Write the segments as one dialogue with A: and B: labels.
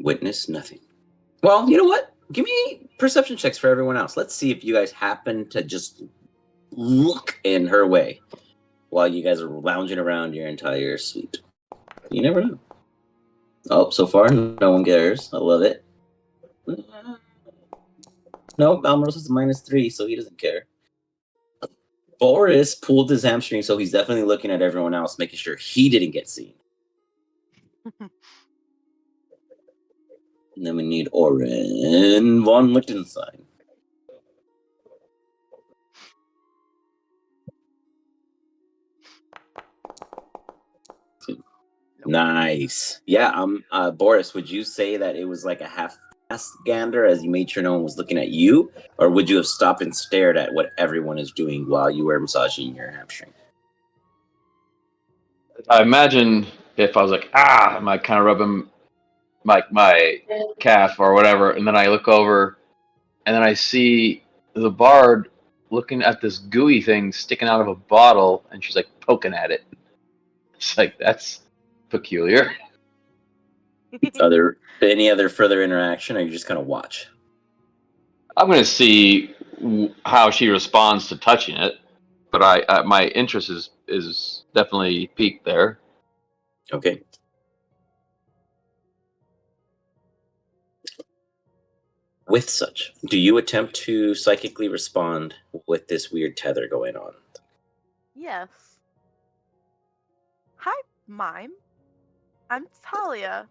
A: Witness nothing. Well, you know what? Give me perception checks for everyone else. Let's see if you guys happen to just look in her way while you guys are lounging around your entire suite. You never know. Oh, so far, no one cares. I love it. No, Balmorose is -3, so he doesn't care. Boris pulled his hamstring, so he's definitely looking at everyone else, making sure he didn't get seen. And then we need Oren von Lichtenstein. Nice. Yeah, Boris, would you say that it was like a half-assed gander as you made sure no one was looking at you? Or would you have stopped and stared at what everyone is doing while you were massaging your hamstring?
B: I imagine if I was like, I might kind of rub him, my calf or whatever, and then I look over, and then I see the bard looking at this gooey thing sticking out of a bottle, and she's like poking at it. It's like, that's peculiar.
A: Any other further interaction, or you just kind of watch?
B: I'm going to see how she responds to touching it, but I my interest is definitely peaked there.
A: Okay. With such, do you attempt to psychically respond with this weird tether going on?
C: Yes. Hi, Mime. I'm Talia.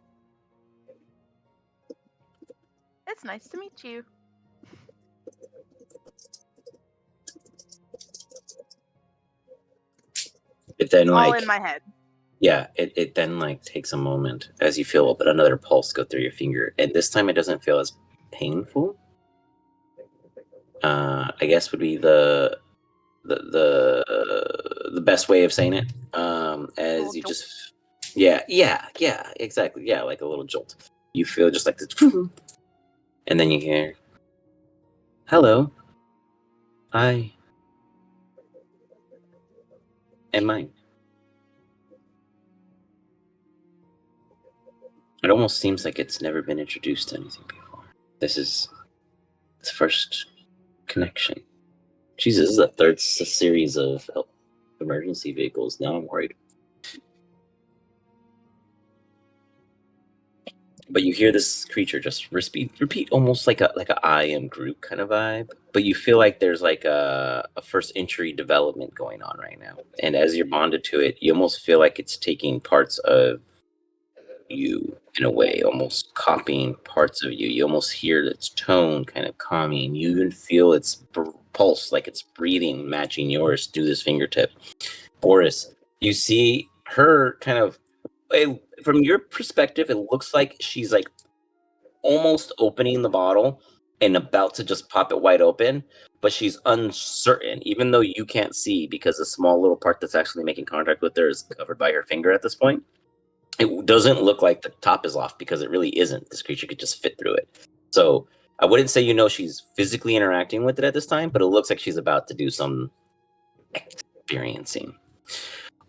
C: It's nice to meet you.
A: It then
C: all in my head.
A: Yeah, it then like takes a moment as you feel another pulse go through your finger, and this time it doesn't feel as painful. I guess would be the best way of saying it. As you
C: jolt.
A: just yeah, exactly. Yeah, like a little jolt. You feel just like this, and then you hear, "Hello, I am mine." It almost seems like it's never been introduced to anything before. This is its first connection. Jesus, this is the third series of emergency vehicles. Now I'm worried. But you hear this creature just repeat almost like a I am Groot kind of vibe. But you feel like there's like a first entry development going on right now. And as you're bonded to it, you almost feel like it's taking parts of you in a way, almost copying parts of you. You almost hear its tone kind of calming. You even feel its pulse, like it's breathing, matching yours through this fingertip. Boris, you see her kind of, from your perspective, it looks like she's like almost opening the bottle and about to just pop it wide open, but she's uncertain, even though you can't see because the small little part that's actually making contact with her is covered by her finger at this point. It doesn't look like the top is off because it really isn't. This creature could just fit through it. So I wouldn't say she's physically interacting with it at this time, but it looks like she's about to do some experiencing.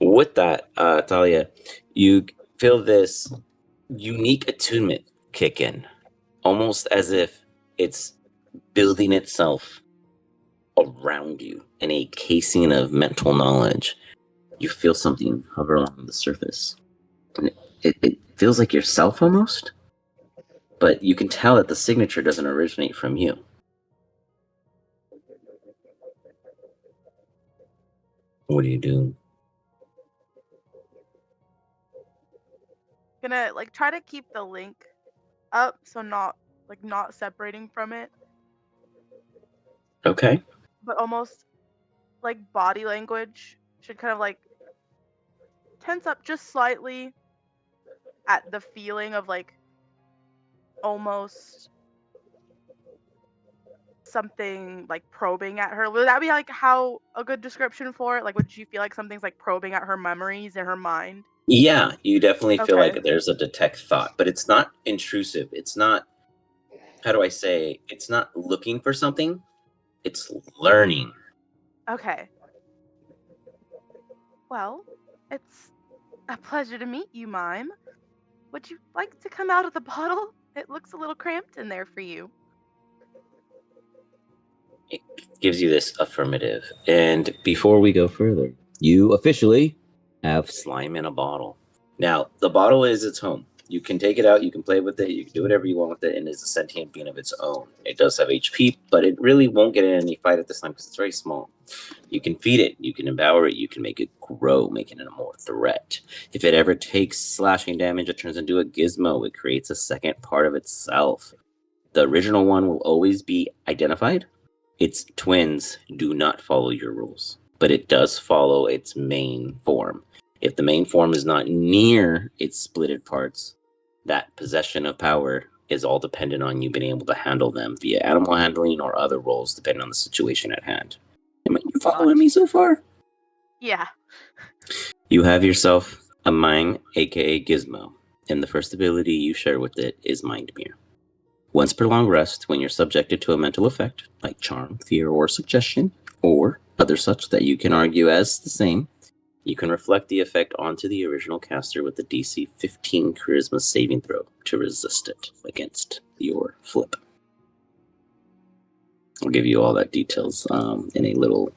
A: With that, Talia, you feel this unique attunement kick in, almost as if it's building itself around you in a casing of mental knowledge. You feel something hover along the surface. And it feels like yourself almost, but you can tell that the signature doesn't originate from you. What do you do?
C: Gonna try to keep the link up, so not separating from it.
A: Okay.
C: But almost body language should kind of tense up just slightly at the feeling of almost something probing at her. Would that be how a good description for it? Would you feel like something's probing at her memories in her mind?
A: Yeah, you definitely feel
C: Okay.
A: like there's a detect thought, but it's not intrusive. It's not, how do I say, it's not looking for something, it's learning.
C: Okay. Well, it's a pleasure to meet you, Mime. Would you like to come out of the bottle? It looks a little cramped in there for you.
A: It gives you this affirmative. And before we go further, you officially have slime in a bottle. Now, the bottle is its home. You can take it out, you can play with it, you can do whatever you want with it, and it's a sentient being of its own. It does have HP, but it really won't get in any fight at this time because it's very small. You can feed it, you can empower it, you can make it grow, making it a more threat. If it ever takes slashing damage, it turns into a gizmo. It creates a second part of itself. The original one will always be identified. Its twins do not follow your rules, but it does follow its main form. If the main form is not near its splitted parts, that possession of power is all dependent on you being able to handle them via animal handling or other roles, depending on the situation at hand. Am you following me so far?
C: Yeah.
A: You have yourself a mine, aka Gizmo, and the first ability you share with it is Mind Mirror. Once per long rest, when you're subjected to a mental effect, like charm, fear, or suggestion, or other such that you can argue as the same, you can reflect the effect onto the original caster with a DC 15 Charisma saving throw to resist it against your flip. I'll give you all that details in a little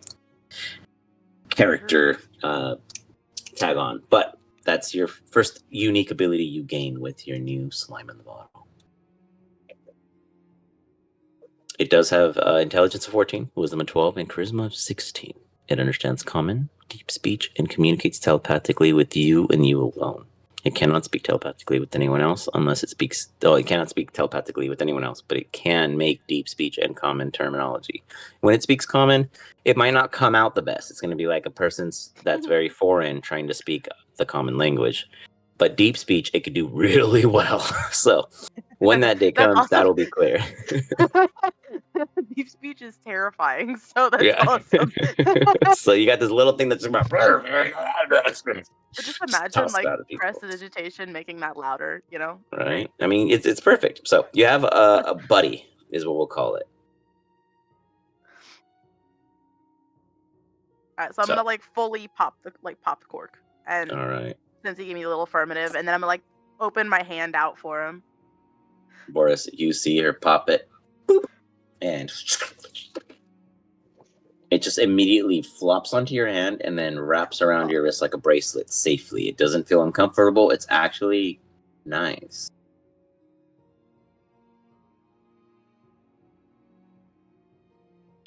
A: character tag on, but that's your first unique ability you gain with your new slime in the bottle. It does have intelligence of 14, wisdom of 12, and charisma of 16. It understands common, deep speech, and communicates telepathically with you and you alone. It cannot speak telepathically with anyone else unless it speaks... Oh, it cannot speak telepathically with anyone else, but it can make deep speech and common terminology. When it speaks common, it might not come out the best. It's going to be like a person that's very foreign trying to speak the common language. But deep speech, it could do really well. So when that day
C: That's
A: comes,
C: awesome.
A: that'll be clear.
C: Deep speech is terrifying, so that's
A: Yeah.
C: awesome.
A: So you got this little thing that's about...
C: But just imagine,
A: tossed
C: like,
A: out of people.
C: prestidigitation making that louder, you know?
A: Right?
C: Great.
A: I mean, it's perfect. So you have a buddy, is what we'll call it.
C: Alright, so I'm
A: So,
C: gonna, like, fully pop the cork. And
A: all right.
C: since he gave me a little affirmative, and then I'm gonna, like, open my hand out for him.
A: Boris, you see her pop it. Boop. And it just immediately flops onto your hand and then wraps around your wrist like a bracelet safely. It doesn't feel uncomfortable. It's actually nice.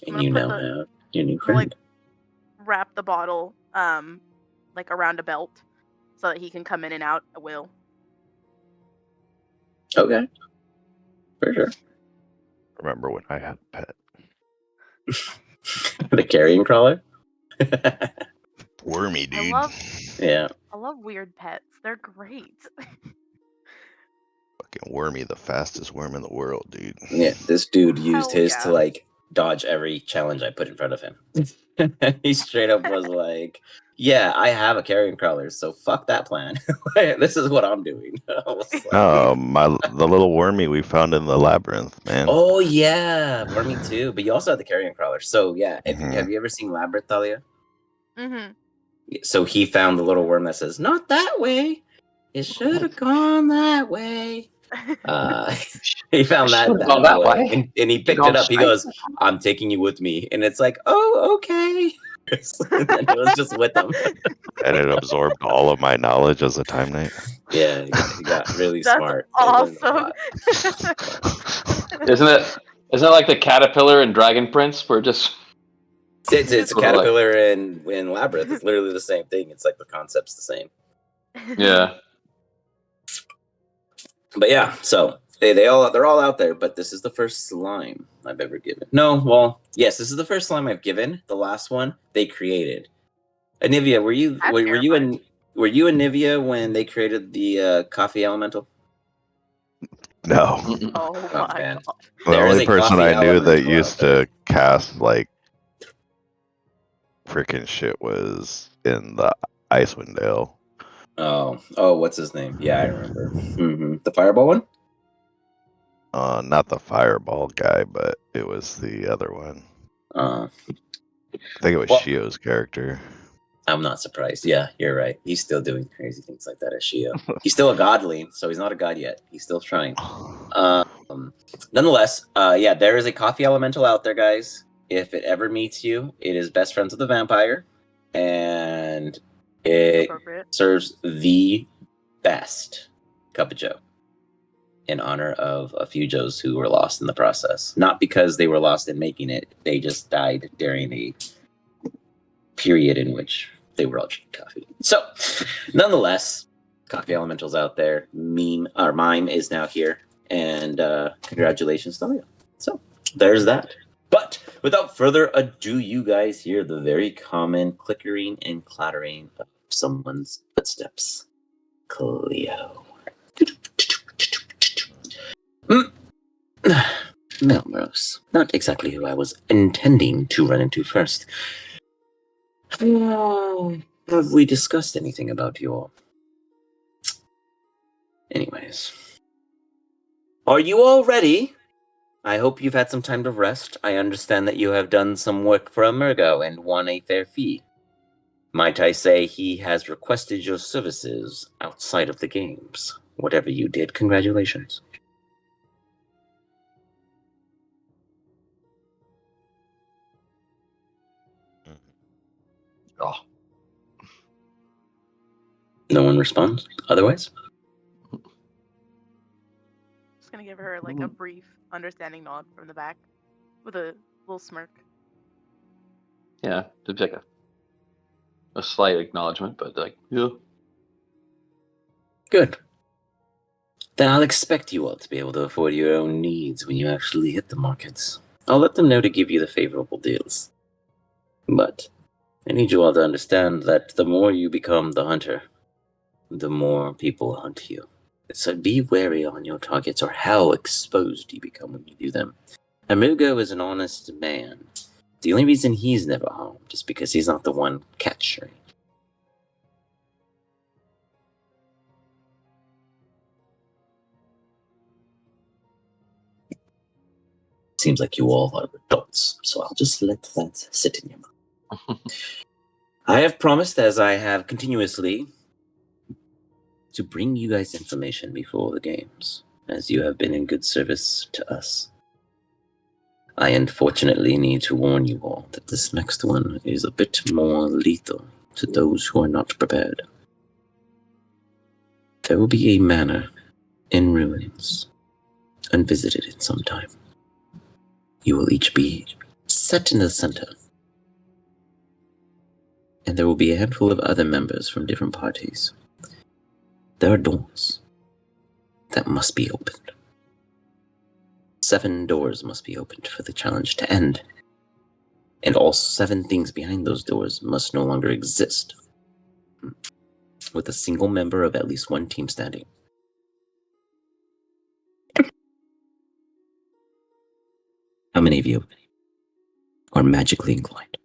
A: And you now have your new friend.
C: Like, wrap the bottle, like, around a belt so that he can come in and out at will.
A: Okay. For sure.
D: Remember when I had a pet?
A: The carrying crawler?
D: Wormy, dude.
A: Yeah.
C: I love weird pets. They're great.
D: Fucking Wormy, the fastest worm in the world, dude.
A: Yeah, this dude used
C: Hell
A: his
C: yeah.
A: to like dodge every challenge I put in front of him. He straight up was like, "Yeah, I have a carrion crawler, so fuck that plan. This is what I'm doing." I was like,
D: The little Wormy we found in the labyrinth, man.
A: oh yeah, Wormy too. But you also have the carrion crawler. So yeah, have you ever seen Labyrinth, Thalia?
C: Mm-hmm.
A: So he found the little worm that says, "Not that way. It should have gone that way." He found that way. And he picked it up. He goes, "I'm taking you with me," and it's like, "Oh, okay." And then it was just with him.
D: And it absorbed all of my knowledge as a Time Knight.
A: Yeah, he got really
C: That's
A: smart.
C: awesome.
B: Isn't it like the caterpillar in Dragon Prince, where just
A: It's a caterpillar in Labyrinth. It's literally the same thing. It's like the concept's the same.
B: Yeah.
A: But yeah, so they're all out there, but this is the first slime I've ever given. No, well, yes, this is the first slime I've given. The last one they created. Anivia, were you Anivia when they created the coffee elemental?
D: No.
C: Oh my
A: man.
C: god.
D: The only person I knew that used to cast like freaking shit was in the Icewind Dale.
A: Oh, what's his name? Yeah, I remember. Mm-hmm. The fireball one?
D: Not the fireball guy, but it was the other one. I think it was Shio's character.
A: I'm not surprised. Yeah, you're right. He's still doing crazy things like that as Shio. He's still a godling, so he's not a god yet. He's still trying. Nonetheless, yeah, there is a coffee elemental out there, guys. If it ever meets you, it is best friends with the vampire, and it
C: Appropriate.
A: serves the best cup of joe in honor of a few Joes who were lost in the process. Not because they were lost in making it; they just died during a period in which they were all drinking coffee. So, nonetheless, coffee elementals out there. Mime is now here, and congratulations, Talia. So there's that. But without further ado, you guys hear the very common clickering and clattering of someone's footsteps. Cleo. Melrose. Not exactly who I was intending to run into first. Have we discussed anything about your... Anyways. Are you all ready? I hope you've had some time to rest. I understand that you have done some work for Emergo and won a fair fee. Might I say he has requested your services outside of the games. Whatever you did, congratulations.
B: Oh,
A: No one responds? Otherwise?
C: Just gonna give her like a brief understanding nod from the back with a little smirk.
B: yeah, just like a slight acknowledgement, but like, yeah.
A: Good. Then I'll expect you all to be able to afford your own needs when you actually hit the markets. I'll let them know to give you the favorable deals. But I need you all to understand that the more you become the hunter, the more people hunt you. So be wary on your targets or how exposed you become when you do them. Amugo is an honest man. The only reason he's never harmed is because he's not the one catching. Seems like you all are adults, so I'll just let that sit in your mouth. I have promised, as I have continuously, to bring you guys information before the games, as you have been in good service to us. I unfortunately need to warn you all that this next one is a bit more lethal to those who are not prepared. There will be a manor in ruins, unvisited in some time. You will each be set in the center, and there will be a handful of other members from different parties. There are doors that must be opened. 7 doors must be opened for the challenge to end. And all 7 things behind those doors must no longer exist, with a single member of at least one team standing. How many of you are magically inclined?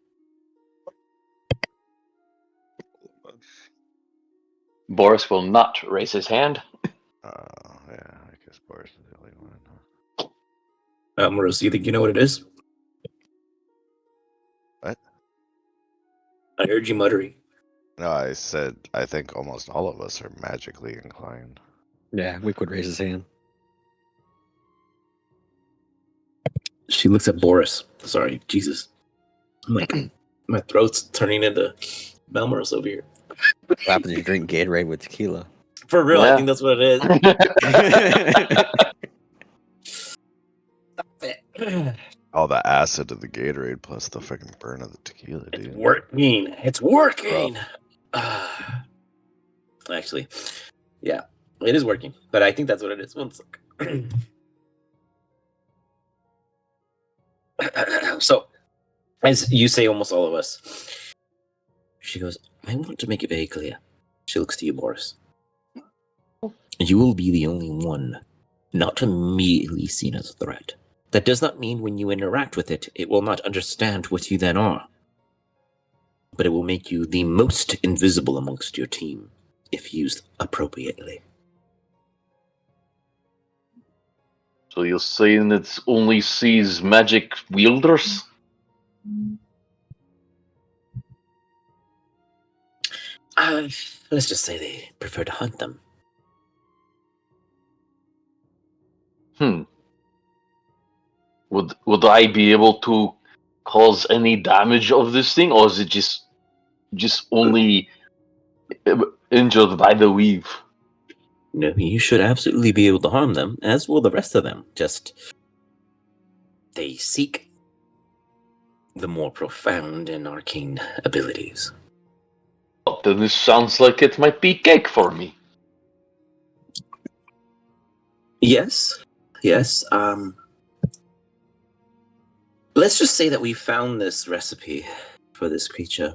B: Boris will not raise his hand.
D: Yeah, I guess Boris is the only one. Huh?
A: Maros, you think you know what it is?
D: What?
A: I heard you muttering.
D: No, I said I think almost all of us are magically inclined.
E: Yeah, Wick would raise his hand.
A: She looks at Boris. Sorry, Jesus. I'm like, my throat's turning into Melmaros over here.
E: What happens if you drink Gatorade with tequila?
A: For real,
B: Yeah.
A: I think that's what it is.
D: All the acid of the Gatorade plus the fucking burn of the tequila,
A: It's
D: dude.
A: working. It's working. Actually, yeah, it is working. But I think that's what it is. One sec. So, as you say, almost all of us. She goes, I want to make it very clear. She looks to you, Boris. You will be the only one not immediately seen as a threat. That does not mean when you interact with it, it will not understand what you then are. But it will make you the most invisible amongst your team, if used appropriately.
B: So you're saying it only sees magic wielders?
A: Let's just say they prefer to hunt them.
B: Would I be able to cause any damage of this thing, or is it just only injured by the weave?
A: No, you should absolutely be able to harm them, as will the rest of them. Just they seek the more profound and arcane abilities.
B: Oh, then this sounds like it might be cake for me.
A: Yes. Let's just say that we found this recipe for this creature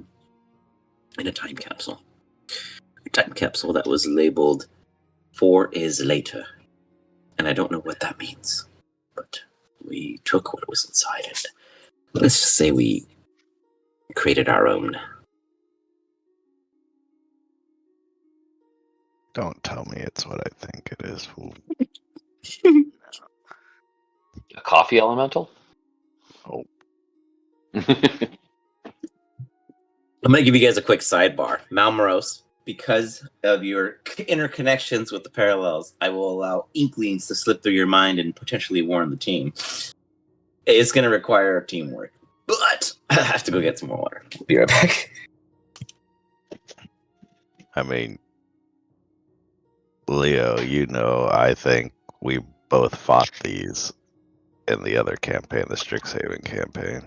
A: in a time capsule. A time capsule that was labeled 4 is later. And I don't know what that means. But we took what was inside it. Let's just say we created our own.
D: Don't tell me it's what I think it is, fool.
B: A coffee elemental?
D: Oh.
A: I'm going to give you guys a quick sidebar. Malmoros, because of your interconnections with the parallels, I will allow inklings to slip through your mind and potentially warn the team. It's going to require teamwork, but I have to go get some more water. Be right back.
D: I mean, Leo, I think we both fought these in the other campaign, the Strixhaven campaign.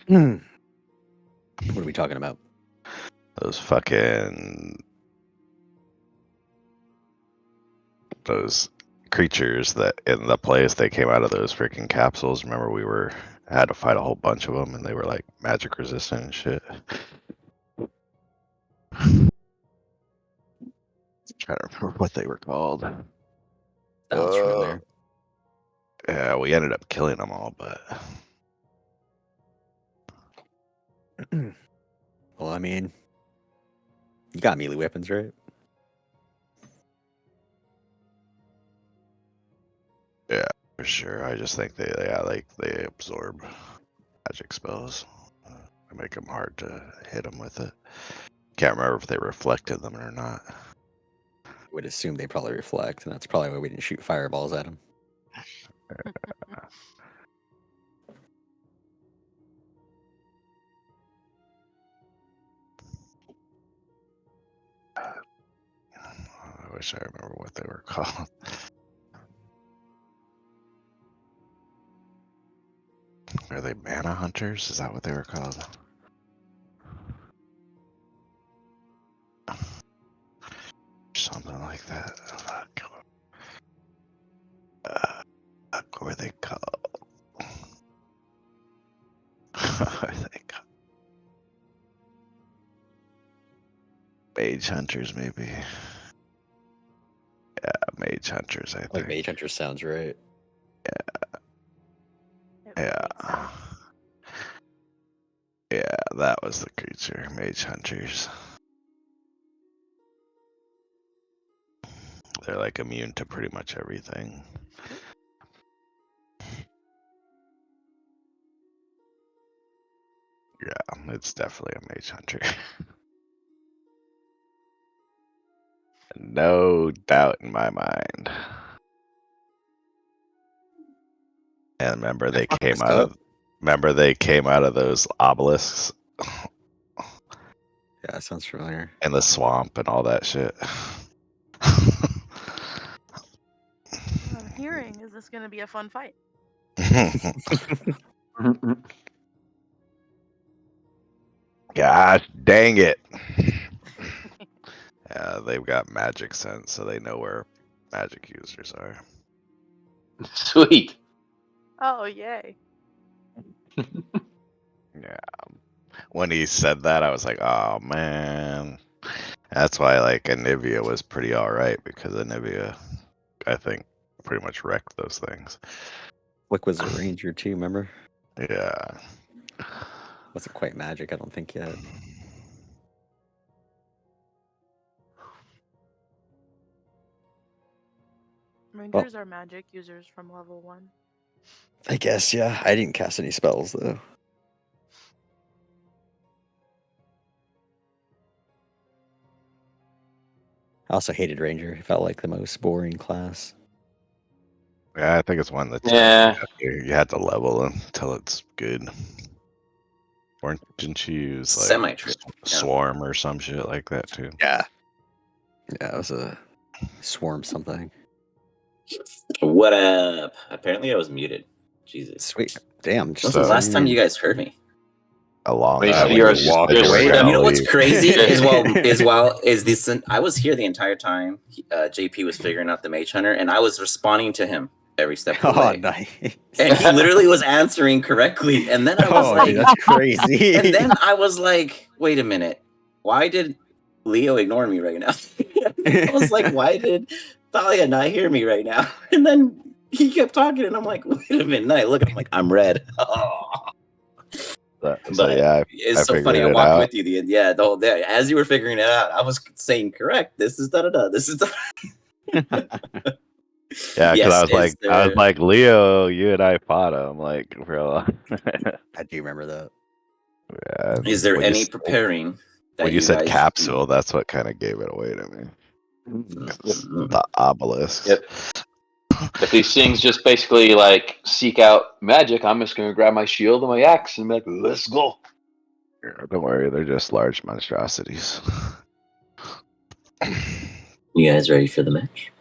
E: What are we talking about?
D: Those creatures that in the place they came out of those freaking capsules. Remember, had to fight a whole bunch of them, and they were like magic resistant and shit. Trying to remember what they were called.
E: Sounds familiar.
D: Yeah, we ended up killing them all, but
E: Well, I mean, you got melee weapons, right?
D: yeah, for sure. I just think they absorb magic spells. They make them hard to hit them with it. Can't remember if they reflected them or not.
E: Would assume they probably reflect, and that's probably why we didn't shoot fireballs at them.
D: I wish I remember what they were called. Are they mana hunters? Is that what they were called? Something like that. What were they called? I think mage hunters, maybe. Yeah, mage hunters. I
E: Like
D: think.
E: Mage Hunter sounds right.
C: It
D: Yeah.
C: makes sense.
D: Yeah, that was the creature. Mage hunters. They're like immune to pretty much everything. Yeah, it's definitely a mage hunter. No doubt in my mind. And remember
E: I
D: they
E: fucked
D: came
E: this
D: out
E: up.
D: of remember they came out of those obelisks
E: Yeah, that sounds familiar.
D: in the swamp and all that shit.
C: What I'm hearing is this going to be a fun fight.
D: Gosh dang it. Yeah, they've got magic sense, so they know where magic users are.
B: Sweet.
C: Oh, yay.
D: Yeah. When he said that, I was like, oh man. That's why like Anivia was pretty alright, because Anivia, I think, pretty much wrecked those things.
E: Flick was a ranger too, remember?
D: Yeah.
E: Wasn't quite magic, I don't think yet.
C: Rangers are magic users from level 1.
E: I guess, yeah. I didn't cast any spells though. I also hated Ranger. It felt like the most boring class.
D: Yeah, I think it's one that
B: Yeah.
D: you had to level until it's good. Or didn't you use like
A: Semi-true.
D: Swarm or some shit like that too?
E: Yeah. Yeah, it was a swarm something.
A: What up? Apparently I was muted. Jesus.
E: Sweet. Damn.
A: When
E: Just
A: was the last time you guys heard me?
D: A long
B: Wait,
D: time
B: so
D: when
B: you're-
D: you walked
B: you're
D: away.
B: straight up-
A: You know what's crazy is
B: Yeah.
A: this. I was here the entire time. JP was figuring out the Mage Hunter, and I was responding to him every step of the
E: Oh,
A: way.
E: nice.
A: And he literally was answering correctly. And then I was
E: Oh,
A: like,
E: dude, that's crazy.
A: and then I was like, wait a minute, why did Leo ignore me right now? I was like, why did Thalia not hear me right now? And then he kept talking, and I'm like, wait a minute. And then I look, and I'm like, I'm red.
D: So
A: But
D: yeah,
A: it's
D: I
A: so funny. I
D: figured it
A: walked
D: out.
A: with you the whole day. As you were figuring it out, I was saying correct. This is da da da. This is da.
D: Yeah, because
A: Yes,
D: I was
A: there-
D: like, Leo, you and I fought him, like, bro.
E: I do remember that.
D: Yeah,
A: Is there
D: when you
A: any
D: s-
A: preparing that
D: when you said
A: guys
D: capsule, that's what kind of gave it away to me.
A: do?
D: The obelisk.
B: Yep. If these things just basically like seek out magic, I'm just gonna grab my shield and my axe and be like, let's go.
D: Don't worry, they're just large monstrosities.
A: You guys ready for the match?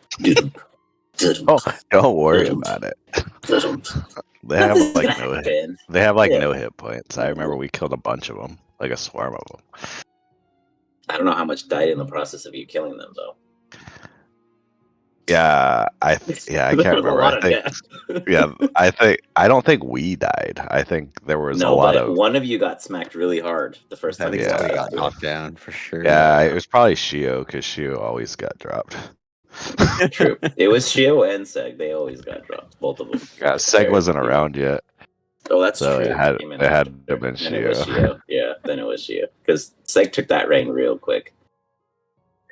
D: Oh, don't worry about it. They have
A: Nothing's
D: like
A: gonna happen.
D: no hit points. I remember we killed a bunch of them, like a swarm of them.
A: I don't know how much died in the process of you killing them, though.
D: Yeah, I can't
A: There was a
D: remember.
A: lot
D: I
A: of
D: think
A: death.
D: I don't think we died. I think there was a
A: No,
D: lot
A: but
D: of
A: one of you got smacked really hard the first
E: I
A: time
E: think
A: you
D: Yeah.
E: somebody
A: walked
E: got
A: into it.
E: knocked down for sure.
D: yeah. It was probably Shio because Shio always got dropped.
A: True. It was Shio and Seg. They always got dropped. Both of them.
D: Yeah, Seg wasn't around yet,
A: Oh, that's
D: so
A: true.
D: it had
A: Came in
D: to
A: after.
D: have been
A: Then it was
D: Shio.
A: Shio. Yeah, then it was Shio. Because Seg took that reign real quick.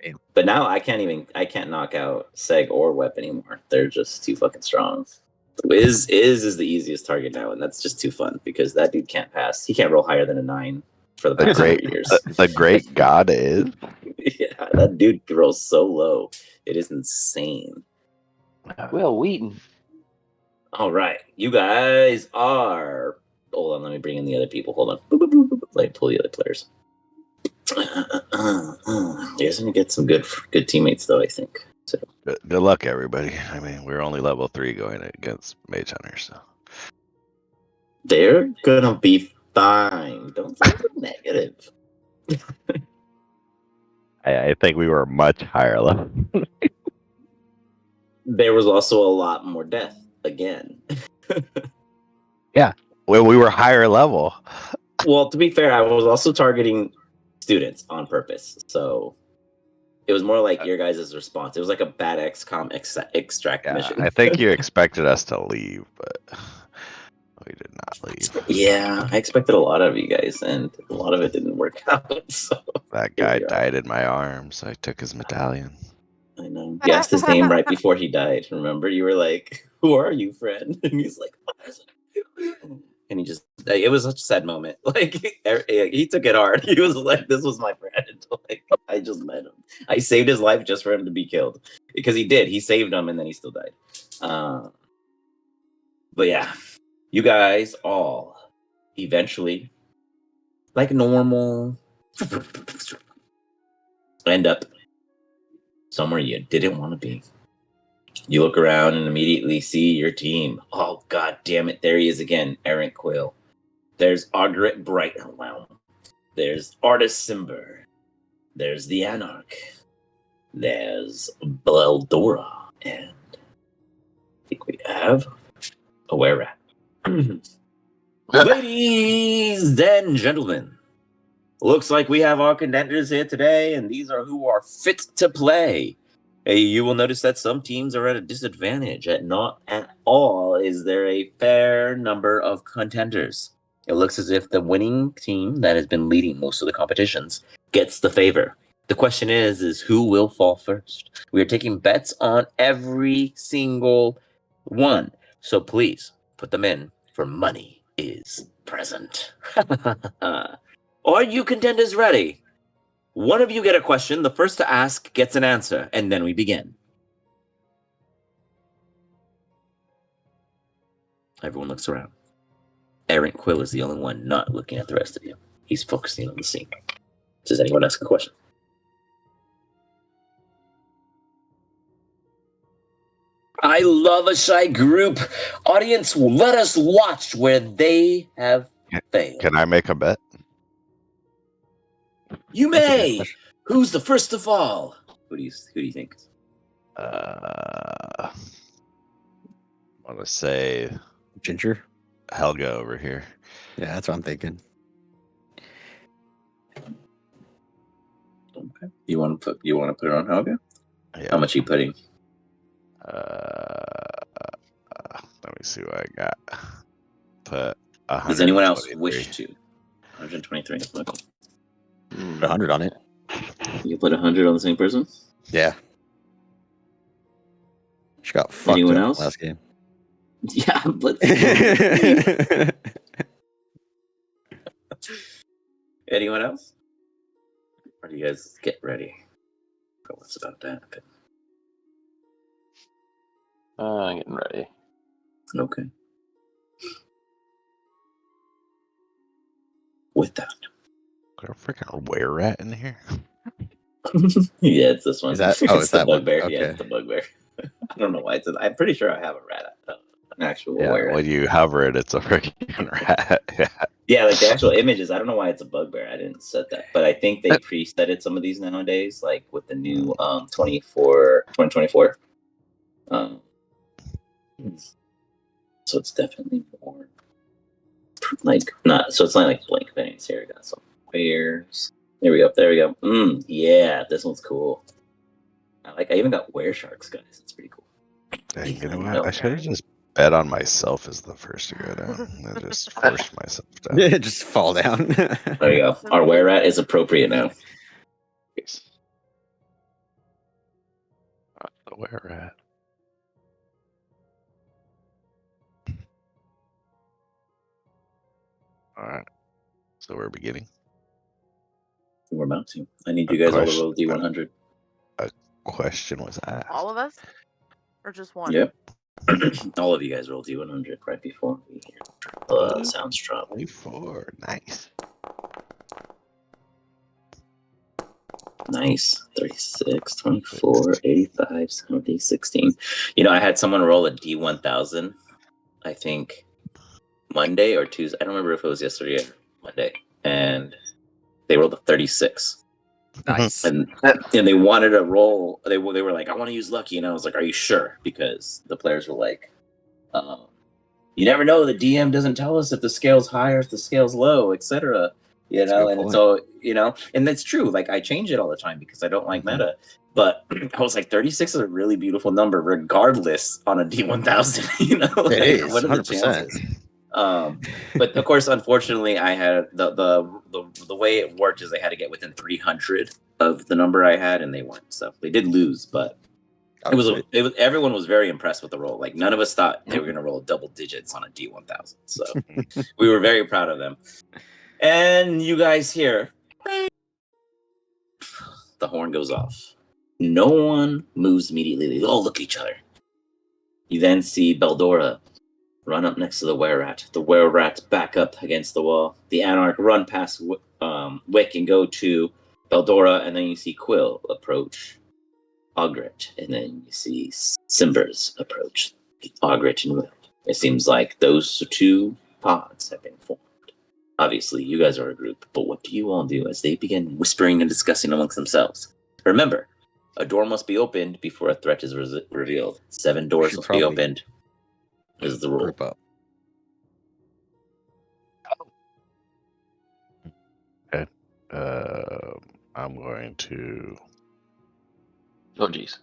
E: Damn.
A: But now I can't knock out Seg or Wep anymore. They're just too fucking strong. Is the easiest target now, and that's just too fun because that dude can't pass. He can't roll higher than a 9 for the
D: The
A: past
D: great,
A: 100 years.
D: the great god is.
A: Yeah, that dude rolls so low. It is insane.
B: Will Wheaton.
A: All right, you guys are. Hold on, let me bring in the other people. Hold on. Boop, boop, boop, boop. Let me pull the other players. You guys gonna get some good teammates, though. I think. So
D: Good luck, everybody. I mean, we're only level 3 going against Mage Hunters, so
A: they're gonna be fine. Don't think negative.
D: I think we were much higher level.
A: There was also a lot more death again.
D: Well, we were higher level.
A: Well, to be fair, I was also targeting students on purpose, so it was more like your guys' response. It was like a bad XCOM extract
D: Yeah,
A: mission.
D: I think you expected us to leave, but we did not leave.
A: Yeah, I expected a lot of you guys, and a lot of it didn't work out. So
D: That
A: here
D: guy
A: we are.
D: died in my arms. I took his medallion.
A: I know. You asked his name right before he died. Remember, you were like, "Who are you, friend?" And he's like, and he just. It was such a sad moment. Like he took it hard. He was like, "This was my friend." Like I just met him. I saved his life just for him to be killed because he did. He saved him, and then he still died. But yeah, you guys all eventually, like normal, end up somewhere you didn't want to be. You look around and immediately see your team. Oh, god damn it. There he is again, Errant Quill. There's Argret Brighthelm. There's Artis Simber. There's the Anarch. There's Beldora. And I think we have a were-rat. Ladies and gentlemen, looks like we have our contenders here today, and these are who are fit to play. You will notice that some teams are at a disadvantage. Not at all is there a fair number of contenders. It looks as if the winning team that has been leading most of the competitions gets the favor. The question is who will fall first? We are taking bets on every single one. So please put them in, for money is present. Are you contenders ready? One of you get a question. The first to ask gets an answer, and then we begin. Everyone looks around. Aaron Quill is the only one not looking at the rest of you. He's focusing on the scene. Does anyone ask a question? I love a shy group. Audience, let us watch where they have failed.
D: Can I make a bet?
A: You
E: That's a good
A: may.
E: question.
A: Who's the first to fall? Who do you think?
D: I want to say
E: Ginger.
D: Helga over here.
E: Yeah, that's what I'm thinking.
A: Okay. You want to put it on Helga?
D: Yeah.
A: How much are you putting?
D: Let me see what I got. Put
A: Does anyone else
D: 123.
A: wish to? 123. Okay.
E: Put 100 on it.
A: You put 100 on the same person?
E: Yeah. She got fucked
A: Anyone
E: up
A: else?
E: last game.
A: Yeah, but anyone else? Or do you guys get ready for what's about to happen?
B: Getting ready.
A: Okay. With that.
D: Got a freaking were rat in here.
A: Yeah, it's this one.
E: Is that- oh,
A: it's
E: it's
A: the
E: that one.
A: bugbear. Yeah,
E: Okay.
A: it's the bugbear. I don't know why it's. I'm pretty sure I have a rat. An actual
D: Yeah,
A: were rat.
D: when you hover it, it's a freaking rat. Yeah.
A: Yeah, like the actual images. I don't know why it's a bugbear. I didn't set that, but I think they preset it some of these nowadays, like with the new 2024. So it's definitely more like not. So it's not like blank things. Here we got some bears. There we go. There we go. Yeah, this one's cool. I even got were sharks, guys. It's pretty cool.
D: Dang, you know what? I should have just bet on myself as the first to go down. I just forced myself down.
E: Yeah, just fall down.
A: There you go. Our were rat is appropriate now.
B: Yes.
D: The were rat. Alright. So we're beginning.
A: We're about to. I need you guys all to roll D100.
D: Question was asked.
C: All of us? Or just one?
A: Yep. All of you guys roll D100 right before we hear sounds drop.
D: 24. Nice.
A: Nice. 36, 24, 85, 70, 16. You know, I had someone roll a D1000, I think Monday or Tuesday. I don't remember if it was yesterday or Monday. And they rolled a 36.
E: Nice.
A: And they wanted to roll. They were like, I want to use lucky. And I was like, are you sure? Because the players were like, you never know. The DM doesn't tell us if the scale's high or if the scale's low, etc. You
E: That's a
A: know,
E: good
A: and
E: point.
A: so, you know, and that's true. Like, I change it all the time because I don't like meta. But I was like, 36 is a really beautiful number, regardless on a D1000. You know, like,
E: It is,
A: what are the
E: 100%.
A: chances? But of course, unfortunately, I had the way it worked is I had to get within 300 of the number I had, and they weren't. So they did lose, but
E: Oh,
A: it was
E: sweet.
A: everyone was very impressed with the roll. Like, none of us thought they were going to roll double digits on a D1000. So we were very proud of them. And you guys hear the horn goes off. No one moves immediately. They all look at each other. You then see Beldora run up next to the were-rat. The were-rat back up against the wall. The Anarch run past Wick and go to Beldora, and then you see Quill approach Ogret, and then you see Simbers approach Ogret and Will. It seems like those two pods have been formed. Obviously, you guys are a group, but what do you all do as they begin whispering and discussing amongst themselves? Remember, a door must be opened before a threat is revealed. 7 doors
E: should
A: must be
E: probably
A: opened. Is the rule.
E: Group up.
D: Okay. I'm going to.
B: Oh, jeez.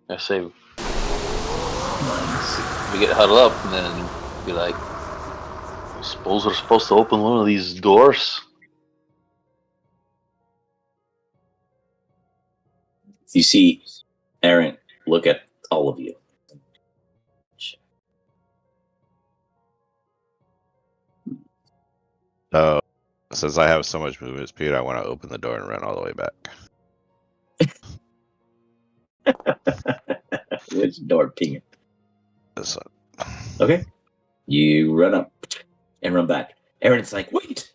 B: I say we get huddled up and then be like, I suppose we're supposed to open one of these doors.
A: You see Aaron look at all of you.
D: So, since I have so much movement speed, I want to open the door and run all the way back.
A: Which door, ping it?
D: This one.
A: Okay. You run up and run back. Aaron's like, wait!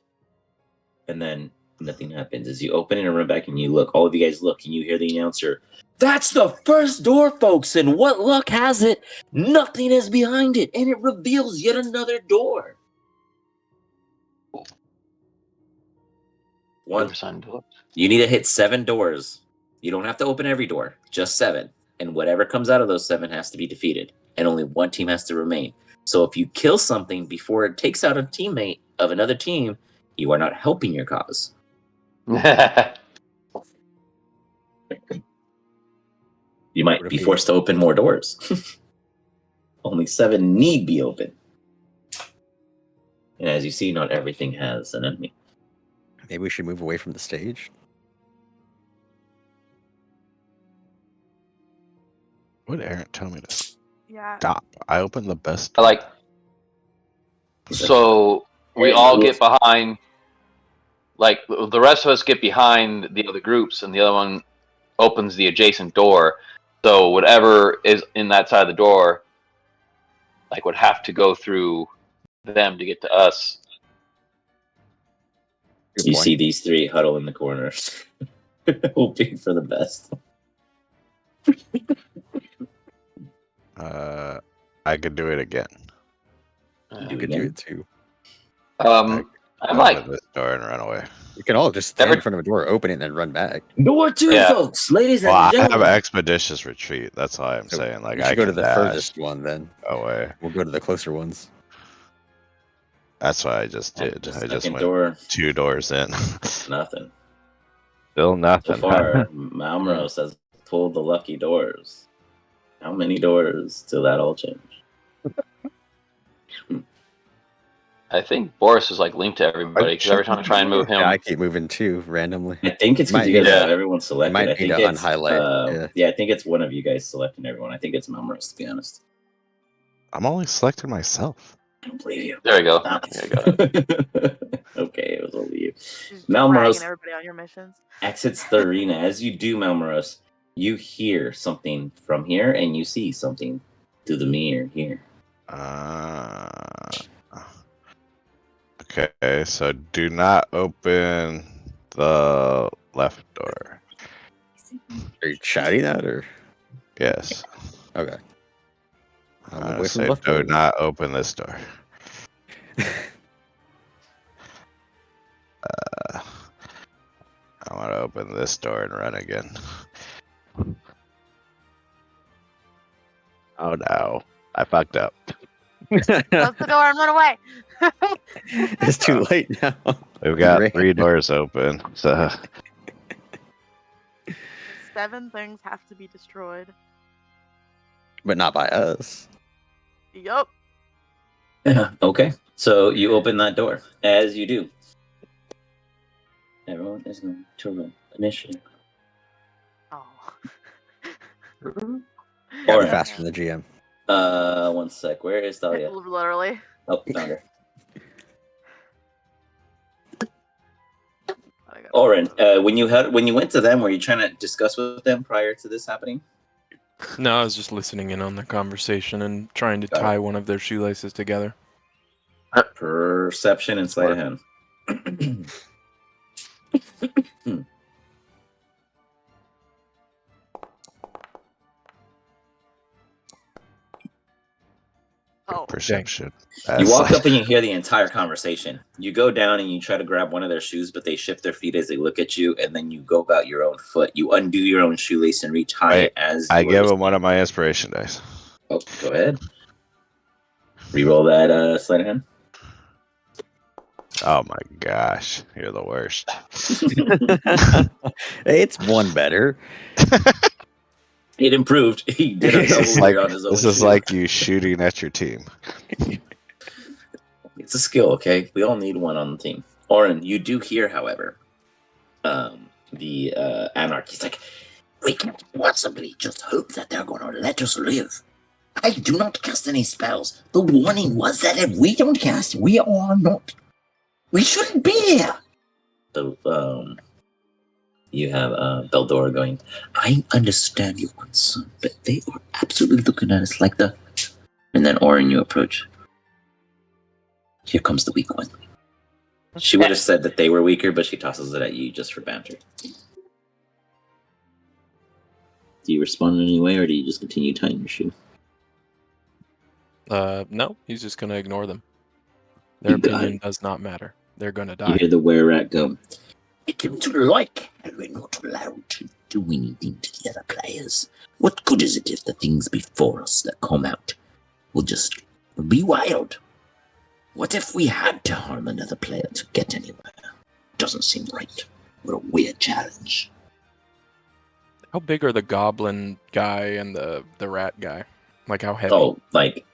A: And then nothing happens. As you open it and run back and you look, all of you guys look and you hear the announcer, that's the first door, folks, and what luck has it, nothing is behind it, and it reveals yet another door. One. You need to hit 7 doors. You don't have to open every door, just 7. And whatever comes out of those 7 has to be defeated. And only one team has to remain. So if you kill something before it takes out a teammate of another team, you are not helping your cause. You might be forced to open more doors. Only 7 need be open. And as you see, not everything has an enemy.
E: Maybe we should move away from the stage.
D: What did Aaron tell me to
C: Yeah.
D: stop? I opened the best.
B: I like. So we all get behind. Like the rest of us get behind the other groups, and the other one opens the adjacent door. So whatever is in that side of the door, like, would have to go through them to get to us.
A: You see these 3 huddle in the corners, hoping for the best.
D: I could do it again.
E: You could do it too.
B: I'm like,
D: open this door and run away.
E: You can all just stand in front of a door, open it, and then run back.
A: Door 2, folks, ladies and
D: I
A: gentlemen.
D: have expeditious retreat. That's why I'm saying. Like, I
E: go to
D: can
E: the
D: dash
E: furthest one then.
D: away.
E: We'll go to the closer ones.
D: That's what I just did. I just went
A: door.
D: 2 doors in.
A: Nothing.
D: Still nothing.
A: So far, Malmros has pulled the lucky doors. How many doors till that all change?
B: I think Boris is like linked to everybody because every time I try and move him,
E: Yeah, I keep moving too randomly.
A: I think it's because you guys have everyone selected.
E: Might
A: I
E: need
A: think
E: to
A: it's
E: unhighlight.
A: yeah, I think it's one of you guys selecting everyone. I think it's Malmros, to be honest.
D: I'm only selecting myself.
A: I don't believe you.
B: there you go.
A: Ah.
B: There you go.
A: Okay, it was only you.
C: Just
A: Malmros
C: dragging everybody on your missions.
A: exits the arena. As you do, Malmros, you hear something from here, and you see something through the mirror here.
D: Okay, so do not open the left door.
E: Are you shouting that or?
D: Yes.
E: Okay.
D: I'm gonna say do not open this door. I want to open this door and run again. Oh no, I fucked up.
C: Close the door and run away.
E: It's too late now.
D: We've got 3 doors open, so
C: 7 things have to be destroyed.
E: But not by us.
C: Yup.
A: Okay, so you open that door. As you do, everyone is going to roll initiative.
C: Oh.
E: Gotta be faster than the GM.
A: 1 sec. Where is Thalia?
C: Literally.
A: Oh, found her. Oren, when you went to them, were you trying to discuss with them prior to this happening?
F: No, I was just listening in on the conversation and trying to tie one of their shoelaces together.
A: Perception and sleight of hand.
D: perception.
A: You walk up and you hear the entire conversation. You go down and you try to grab one of their shoes, but they shift their feet as they look at you, and then you go about your own foot. You undo your own shoelace and reach high as
D: I give him one of my inspiration dice.
A: Oh, go ahead. Reroll that sleight of hand.
D: Oh my gosh, you're the worst.
E: It's 1 better.
A: It improved. He did a double on his own.
D: This is
A: shoe.
D: like you shooting at your team.
A: It's a skill, okay? We all need one on the team. Oren, you do hear, however, the anarchy's like, we can't want somebody just hope that they're going to let us live. I do not cast any spells. The warning was that if we don't cast, we are not. We shouldn't be here. You have Beldora going, I understand your concern, but they are absolutely looking at us like the... And then Orin, you approach. Here comes the weak one. She would have said that they were weaker, but she tosses it at you just for banter. Do you respond in any way, or do you just continue tying your shoe?
F: No, he's just gonna ignore them. Their opinion does not matter. They're gonna die.
A: You hear the were-rat go, I don't like how we're not allowed to do anything to the other players. What good is it if the things before us that come out will just be wild? What if we had to harm another player to get anywhere? Doesn't seem right. What a weird challenge.
F: How big are the goblin guy and the rat guy? Like how heavy?
A: Oh, like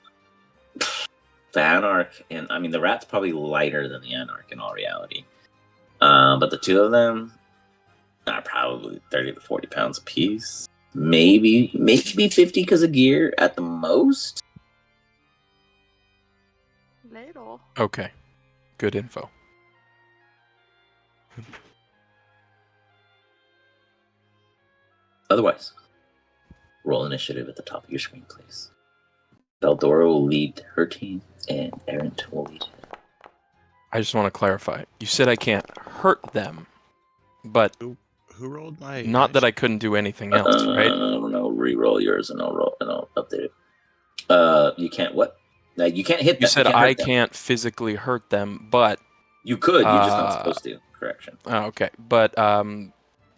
A: the Anarch, and I mean the rat's probably lighter than the Anarch in all reality. But the two of them are probably 30 to 40 pounds apiece. Maybe 50 because of gear at the most.
C: Little.
F: Okay, good info.
A: Otherwise, roll initiative at the top of your screen, please. Beldora will lead her team, and Errant will lead him.
F: I just want to clarify. You said I can't hurt them, but
D: Who rolled my?
F: not that I couldn't do anything else, right?
A: No, re-roll yours, and I'll update it. You can't what? Like, you can't hit them.
F: You said
A: can't
F: I
A: hurt them.
F: can't physically hurt them, but
A: You could. You're just not supposed to. Correction.
F: oh, okay. But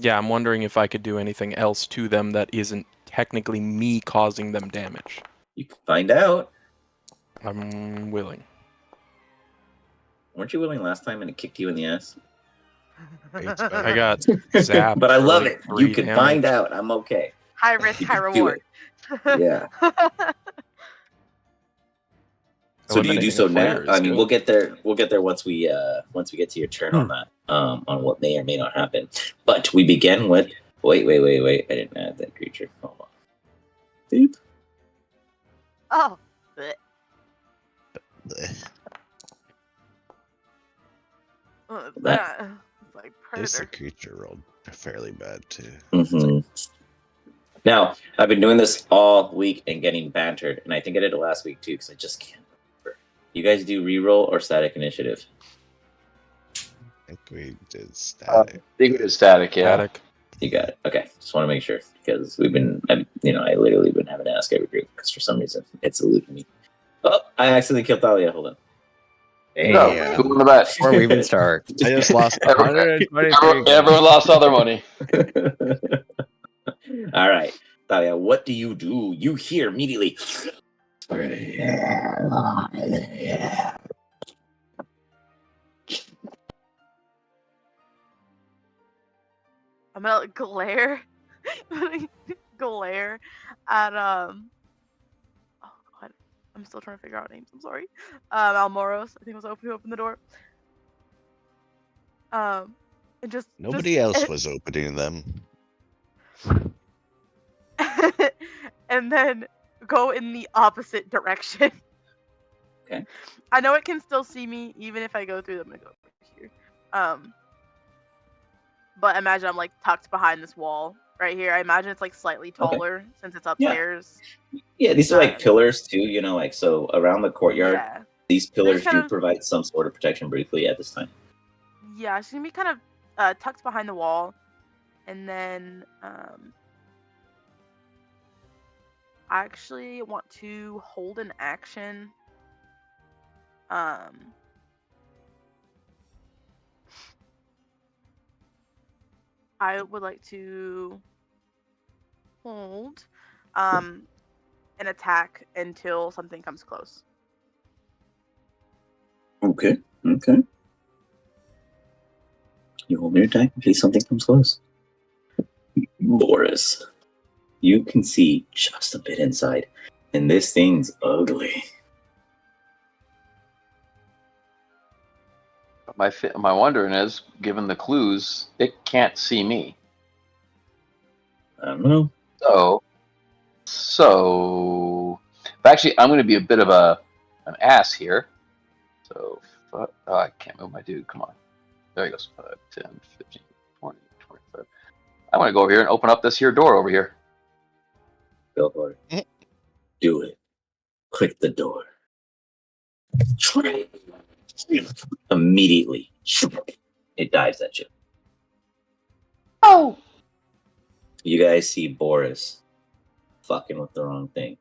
F: yeah, I'm wondering if I could do anything else to them that isn't technically me causing them damage.
A: You can find out.
F: I'm willing.
A: Weren't you willing last time and it kicked you in the ass?
F: I got zapped.
A: But I
F: for
A: love
F: like
A: it.
F: 3
A: You can
F: damage.
A: find out. I'm okay.
C: High risk,
A: You
C: high
A: can do
C: reward.
A: Yeah. So do you do
F: Eliminating
A: so
F: a player
A: now?
F: is
A: I mean,
F: good.
A: we'll get there. We'll get there once we get to your turn on that. On what may or may not happen. But we begin with. Wait. I didn't add that creature. Hold on. Beep.
C: Oh. bleh. That. It's like
D: This
C: predator.
D: creature rolled fairly bad too.
A: Mm-hmm. Now, I've been doing this all week and getting bantered, and I think I did it last week too, because I just can't remember. You guys do reroll or static initiative?
D: I think we did
B: I
D: static.
B: think it is static, yeah.
F: Static.
A: You got it. Okay, just want to make sure, because we've been, I literally been having to ask every group, because for some reason it's eluding me. Oh, I accidentally killed Thalia. Hold on.
B: No,
E: Damn.
B: who won the bet?
E: Before we even start.
D: I just lost
B: Everyone-
D: 123.
B: Everyone lost all their money.
A: All right, Thalia, what do? You hear immediately.
C: I'm gonna glare, glare at Oh God, I'm still trying to figure out names. I'm sorry. Almoros, I think was who opened the door. And just
D: Nobody else was opening them.
C: and then go in the opposite direction.
A: Okay.
C: I know it can still see me even if I go through them. I'm gonna go over here. But imagine I'm like tucked behind this wall right here. I imagine it's like slightly taller since it's upstairs.
A: Yeah, these are like pillars too, like so around the courtyard.
C: Yeah.
A: These pillars
C: kind
A: do
C: of-
A: provide some sort of protection briefly at this time.
C: Yeah, she's gonna be kind of tucked behind the wall, and then I actually want to hold an action. I would like to hold an attack until something comes close.
A: Okay. You hold your attack in case something comes close. Boris, you can see just a bit inside, and this thing's ugly.
B: My wondering is, given the clues, it can't see me.
A: I don't know.
B: So actually, I'm going to be a bit of an ass here. So Oh, I can't move my dude. Come on. There he goes. 5, 10, 15, 20, 25. I want to go over here and open up this here door over here.
A: Go for it. Do it. Click the door. Immediately, it dives at you.
B: Oh!
A: You guys see Boris fucking with the wrong thing.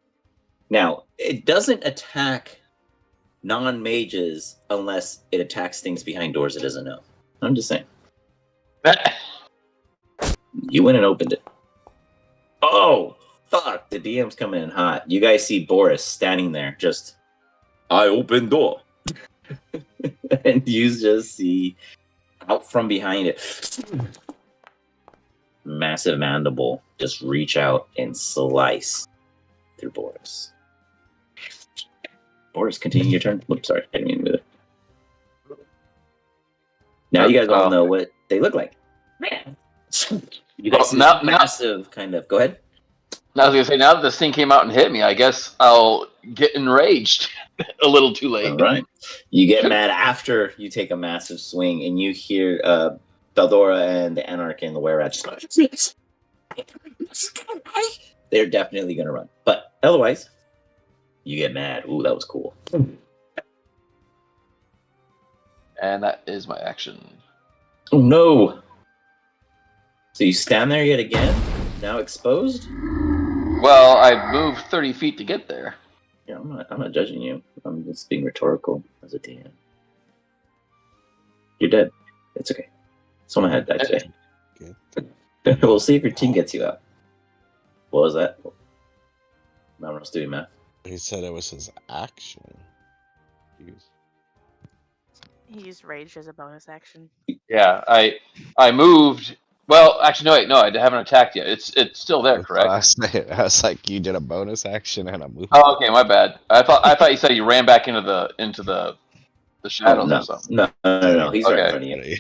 A: Now, it doesn't attack non-mages unless it attacks things behind doors it doesn't know. I'm just saying. You went and opened it. Oh, fuck. The DM's coming in hot. You guys see Boris standing there just, I open door. And you just see out from behind it, massive mandible just reach out and slice through Boris. Boris, continue your turn. Oops, sorry, I didn't mean to do it. Now you guys all know what they look like. Man. You guys see this massive kind of. Go ahead.
B: I was gonna say, now that this thing came out and hit me, I guess I'll get enraged. A little too late.
A: All right. You get mad after you take a massive swing, and you hear Beldora and the Anarch and the Were-Rat just they're definitely gonna run. But otherwise, you get mad. Ooh, that was cool.
B: And that is my action.
A: Oh no! So you stand there yet again? Now exposed?
B: Well, I moved 30 feet to get there.
A: Yeah, I'm not judging you. I'm just being rhetorical as a DM. You're dead. It's okay. Someone had died today. Okay. We'll see if your team gets you out. What was that? Malrose doing math.
D: He said it was his action.
C: He used rage as a bonus action.
B: Yeah, I moved. Well, actually, no, I haven't attacked yet. It's still there, correct?
D: I was like, you did a bonus action and a move.
B: Oh, okay, my bad. I thought you said you ran back into the shadows or something.
A: No. He's right in front of you.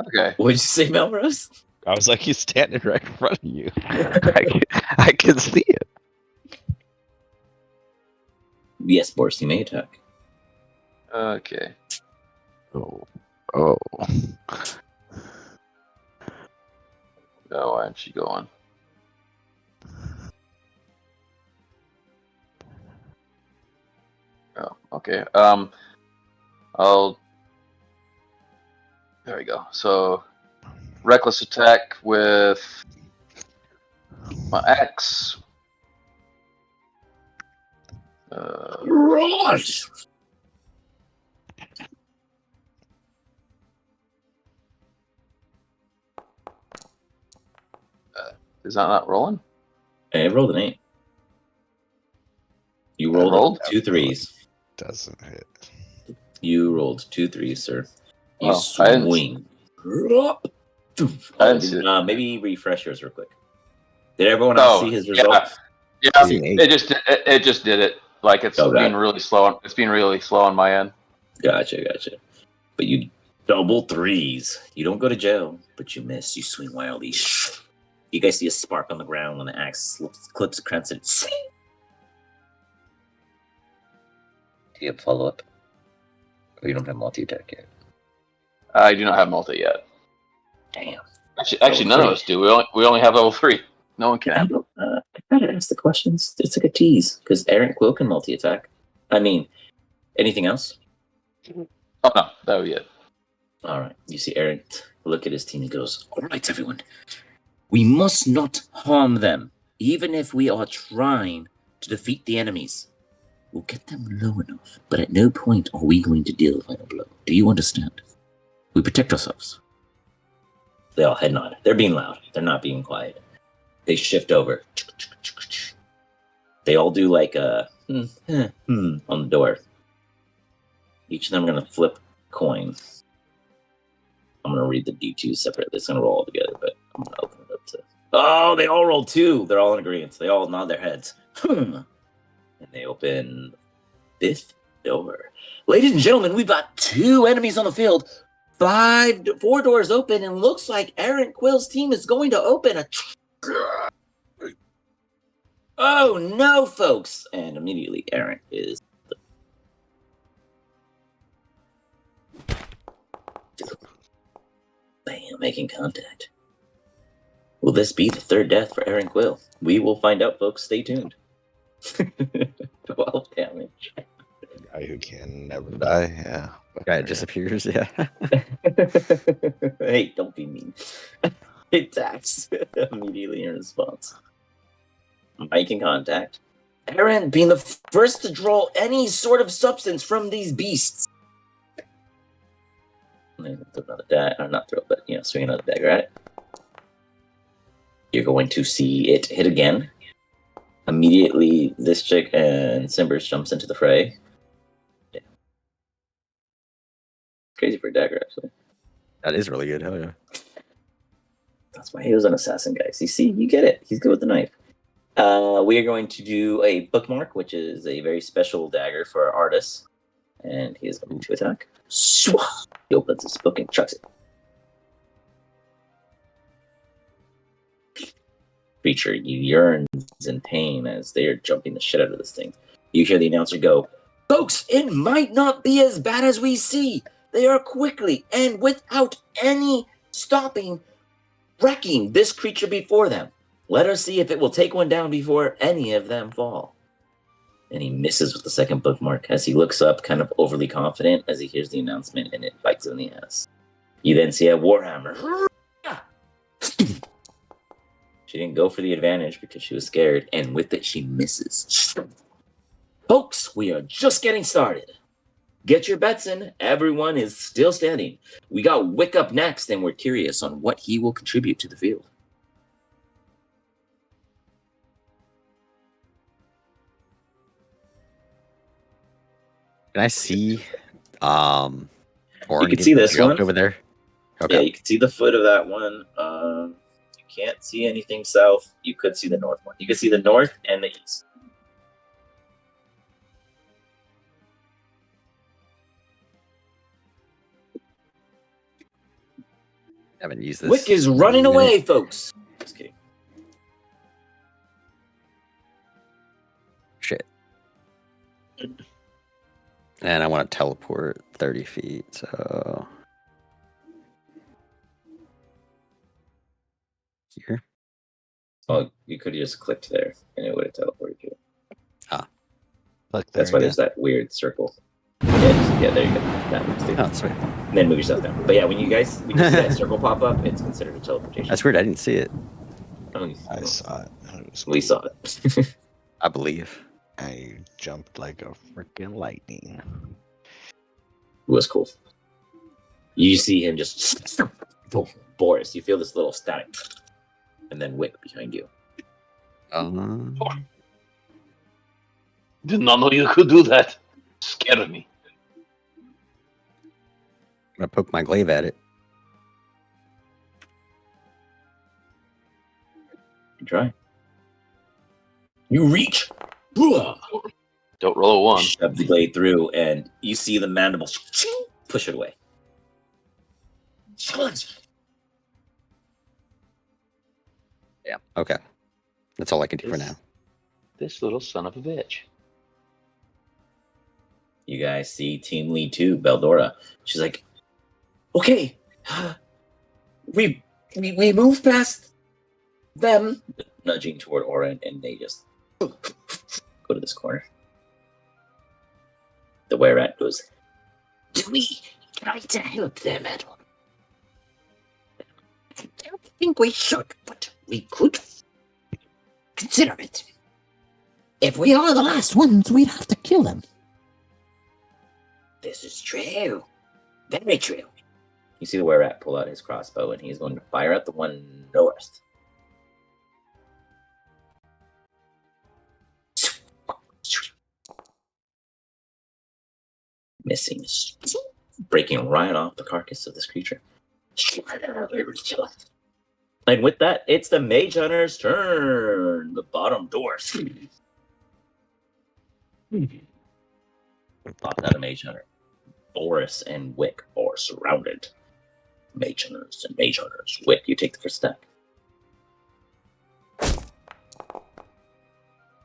B: Okay.
A: What did you say, Melrose?
D: I was like, he's standing right in front of you. I can see it.
A: Yes, Boris, you may attack.
B: Okay.
D: Oh.
B: No, why aren't you going? Oh, okay. There we go. So, reckless attack with my axe.
A: Rush!
B: Is that not rolling?
A: I rolled an 8. You rolled 2 3s.
D: Doesn't hit.
A: You rolled 2 3s, sir. You
B: swing.
A: Maybe refresh yours real quick. Did everyone else see his results?
B: Yeah. It just did it. Like it's being really slow. It's being really slow on my end.
A: Gotcha. But you double 3s. You don't go to jail, but you miss. You swing wildly. You guys see a spark on the ground when the axe clips across it. Do you have follow-up? Or you don't have multi-attack yet?
B: I do not have multi yet.
A: Damn.
B: Actually, none of us do. We only have level 3. No one can.
A: I better ask the questions. It's like a tease, because Aaron Quill can multi-attack. I mean, anything else?
B: Oh, no. That would be it.
A: All right. You see Aaron look at his team and goes, all right, everyone. We must not harm them, even if we are trying to defeat the enemies. We'll get them low enough, but at no point are we going to deal the final blow. Do you understand? We protect ourselves. They all head nod. They're being loud. They're not being quiet. They shift over. They all do like a on the door. Each of them are going to flip coins. I'm going to read the D2 separately. It's going to roll all together, but I'm going to open it up to... Oh, they all rolled 2. They're all in agreement. They all nod their heads. And they open this door. Ladies and gentlemen, we've got 2 enemies on the field. 4 doors open, and looks like Aaron Quill's team is going to open a... Oh, no, folks. And immediately, Aaron is... Bam, making contact. Will this be the third death for Aaron Quill? We will find out, folks. Stay tuned. 12 damage.
D: Guy who can never die. Yeah.
E: Guy disappears. Yeah.
A: Hey, don't be mean. It attacks immediately in response. Making contact. Aaron being the first to draw any sort of substance from these beasts. Throw another dagger, not throw, but swing another dagger at it. You're going to see it hit again. Immediately, this chick and Simbers jumps into the fray. Yeah. Crazy for a dagger, actually.
E: That is really good. Hell yeah.
A: That's why he was an assassin, guys. You see, you get it. He's good with the knife. We are going to do a bookmark, which is a very special dagger for our artist. And he is going to attack. He opens his book and chucks it. Creature yearns in pain as they are jumping the shit out of this thing. You hear the announcer go, "Folks, it might not be as bad as we see. They are quickly and without any stopping wrecking this creature before them. Let us see if it will take one down before any of them fall." And he misses with the second bookmark as he looks up, kind of overly confident, as he hears the announcement, and it bites him in the ass. You then see a Warhammer. She didn't go for the advantage because she was scared, and with it, she misses. Folks, we are just getting started. Get your bets in. Everyone is still standing. We got Wick up next, and we're curious on what he will contribute to the field.
E: Can I see?
A: You can see this one
E: over there. Okay.
A: Yeah, you can see the foot of that one. You can't see anything south. You could see the north one. You can see the north and the east.
E: Haven't used this.
A: Wick is running away, folks. Just kidding.
E: Shit. And I want to teleport 30 feet, so here.
A: Oh, you could have just clicked there, and it would have teleported you.
D: Look,
A: That's why there's that weird circle. Yeah, there you go. That looks good.
E: Oh, sweet.
A: And then move yourself down. But yeah, when you see that circle pop up, it's considered a teleportation.
E: That's weird. I didn't see it.
D: I saw it.
A: We saw it.
E: I believe.
D: I jumped like a freaking lightning.
A: It was cool. You see him just Boris. You feel this little static, and then Wick behind you.
B: Did not know you could do that. Scared me.
E: I'm gonna poke my glaive at it.
A: You try. You reach.
B: Don't roll a 1.
A: Shove the blade through, and you see the mandible push it away.
E: Yeah. Okay. That's all I can do for now.
B: This little son of a bitch.
A: You guys see Team Lead 2, Beldora. She's like, okay, we move past them, nudging toward Oren, and they just go to this corner. The were-rat goes, do we try to help them at all? I don't think we should, but we could consider it. If we are the last ones, we'd have to kill them. This is true. Very true. You see the were-rat pull out his crossbow, and he's going to fire at the one north. Missing. Breaking right off the carcass of this creature. And with that, it's the Mage Hunter's turn. The bottom doors. Pop out a Mage Hunter. Boris and Wick are surrounded. Mage Hunters and Mage Hunters. Wick, you take the first step.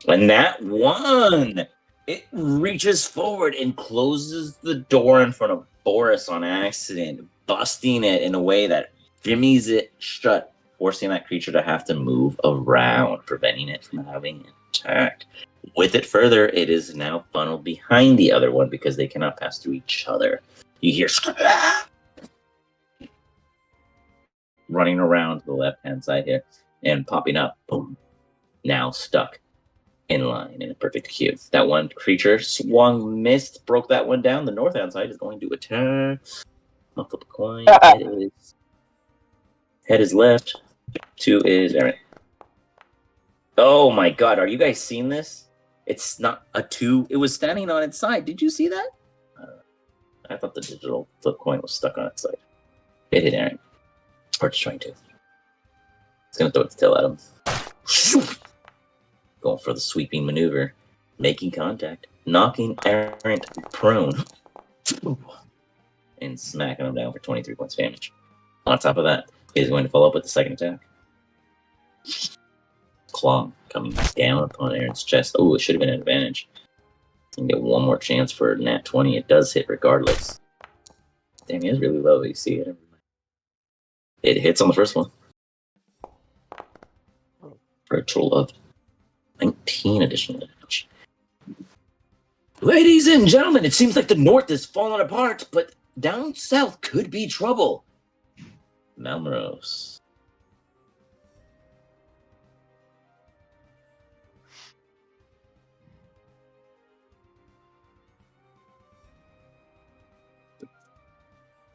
A: And that one! It reaches forward and closes the door in front of Boris on accident. busting it in a way that jimmies it shut, forcing that creature to have to move around, preventing it from having attack. With it further, it is now funneled behind the other one because they cannot pass through each other. You hear running around to the left-hand side here and popping up. Boom. Now stuck in line in a perfect queue. That one creature swung, missed, broke that one down. The north-hand side is going to attack. I'll flip a coin. Head is left. 2 is Aaron. Oh my god, are you guys seeing this? It's not a 2. It was standing on its side. Did you see that? I thought the digital flip coin was stuck on its side. It hit Aaron. Or it's trying to. It's going to throw its tail at him. Going for the sweeping maneuver. Making contact. Knocking Aaron prone. And smacking him down for 23 points of damage. On top of that, he's going to follow up with the second attack. Claw coming down upon Aaron's chest. Oh, it should have been an advantage. And get one more chance for nat 20. It does hit regardless. Damn, he is really low. You see it. It hits on the first one. For a total of 19 additional damage. Ladies and gentlemen, it seems like the north is falling apart, but down south could be trouble. Malmrose.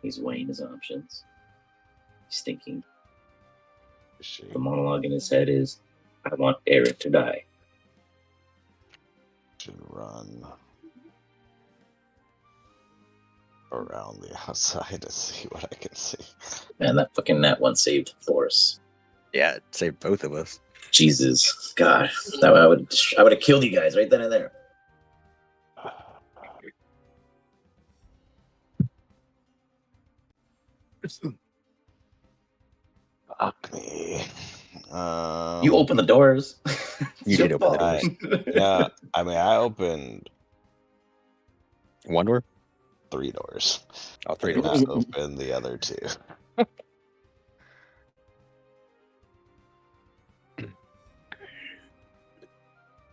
A: He's weighing his options. He's thinking. The monologue in his head is, I want Eric to die.
D: Should run around the outside to see what I can see.
A: Man, that fucking nat 1 saved for us.
E: Yeah, it saved both of us.
A: Jesus. God. I would have killed you guys right then and there.
D: Fuck me.
A: You open the doors.
E: You did open the doors.
D: Yeah, I mean, I opened
E: One door?
D: 3 doors.
E: Oh, 3
D: And
E: doors.
D: I opened the other 2.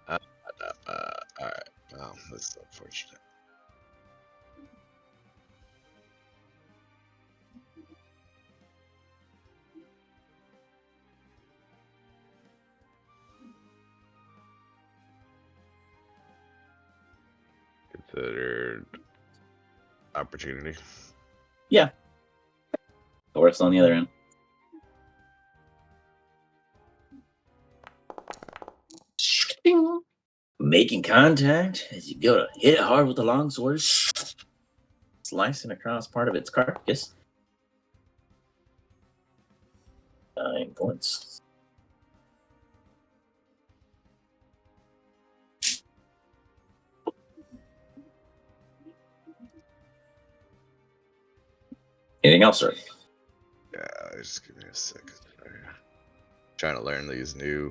D: All right. Well, this is unfortunate. Considered opportunity.
A: Yeah. It works on the other end. Making contact as you go to hit it hard with the longsword, slicing across part of its carcass. 9 points. Anything else, sir?
D: Yeah, just give me a second. Trying to learn these new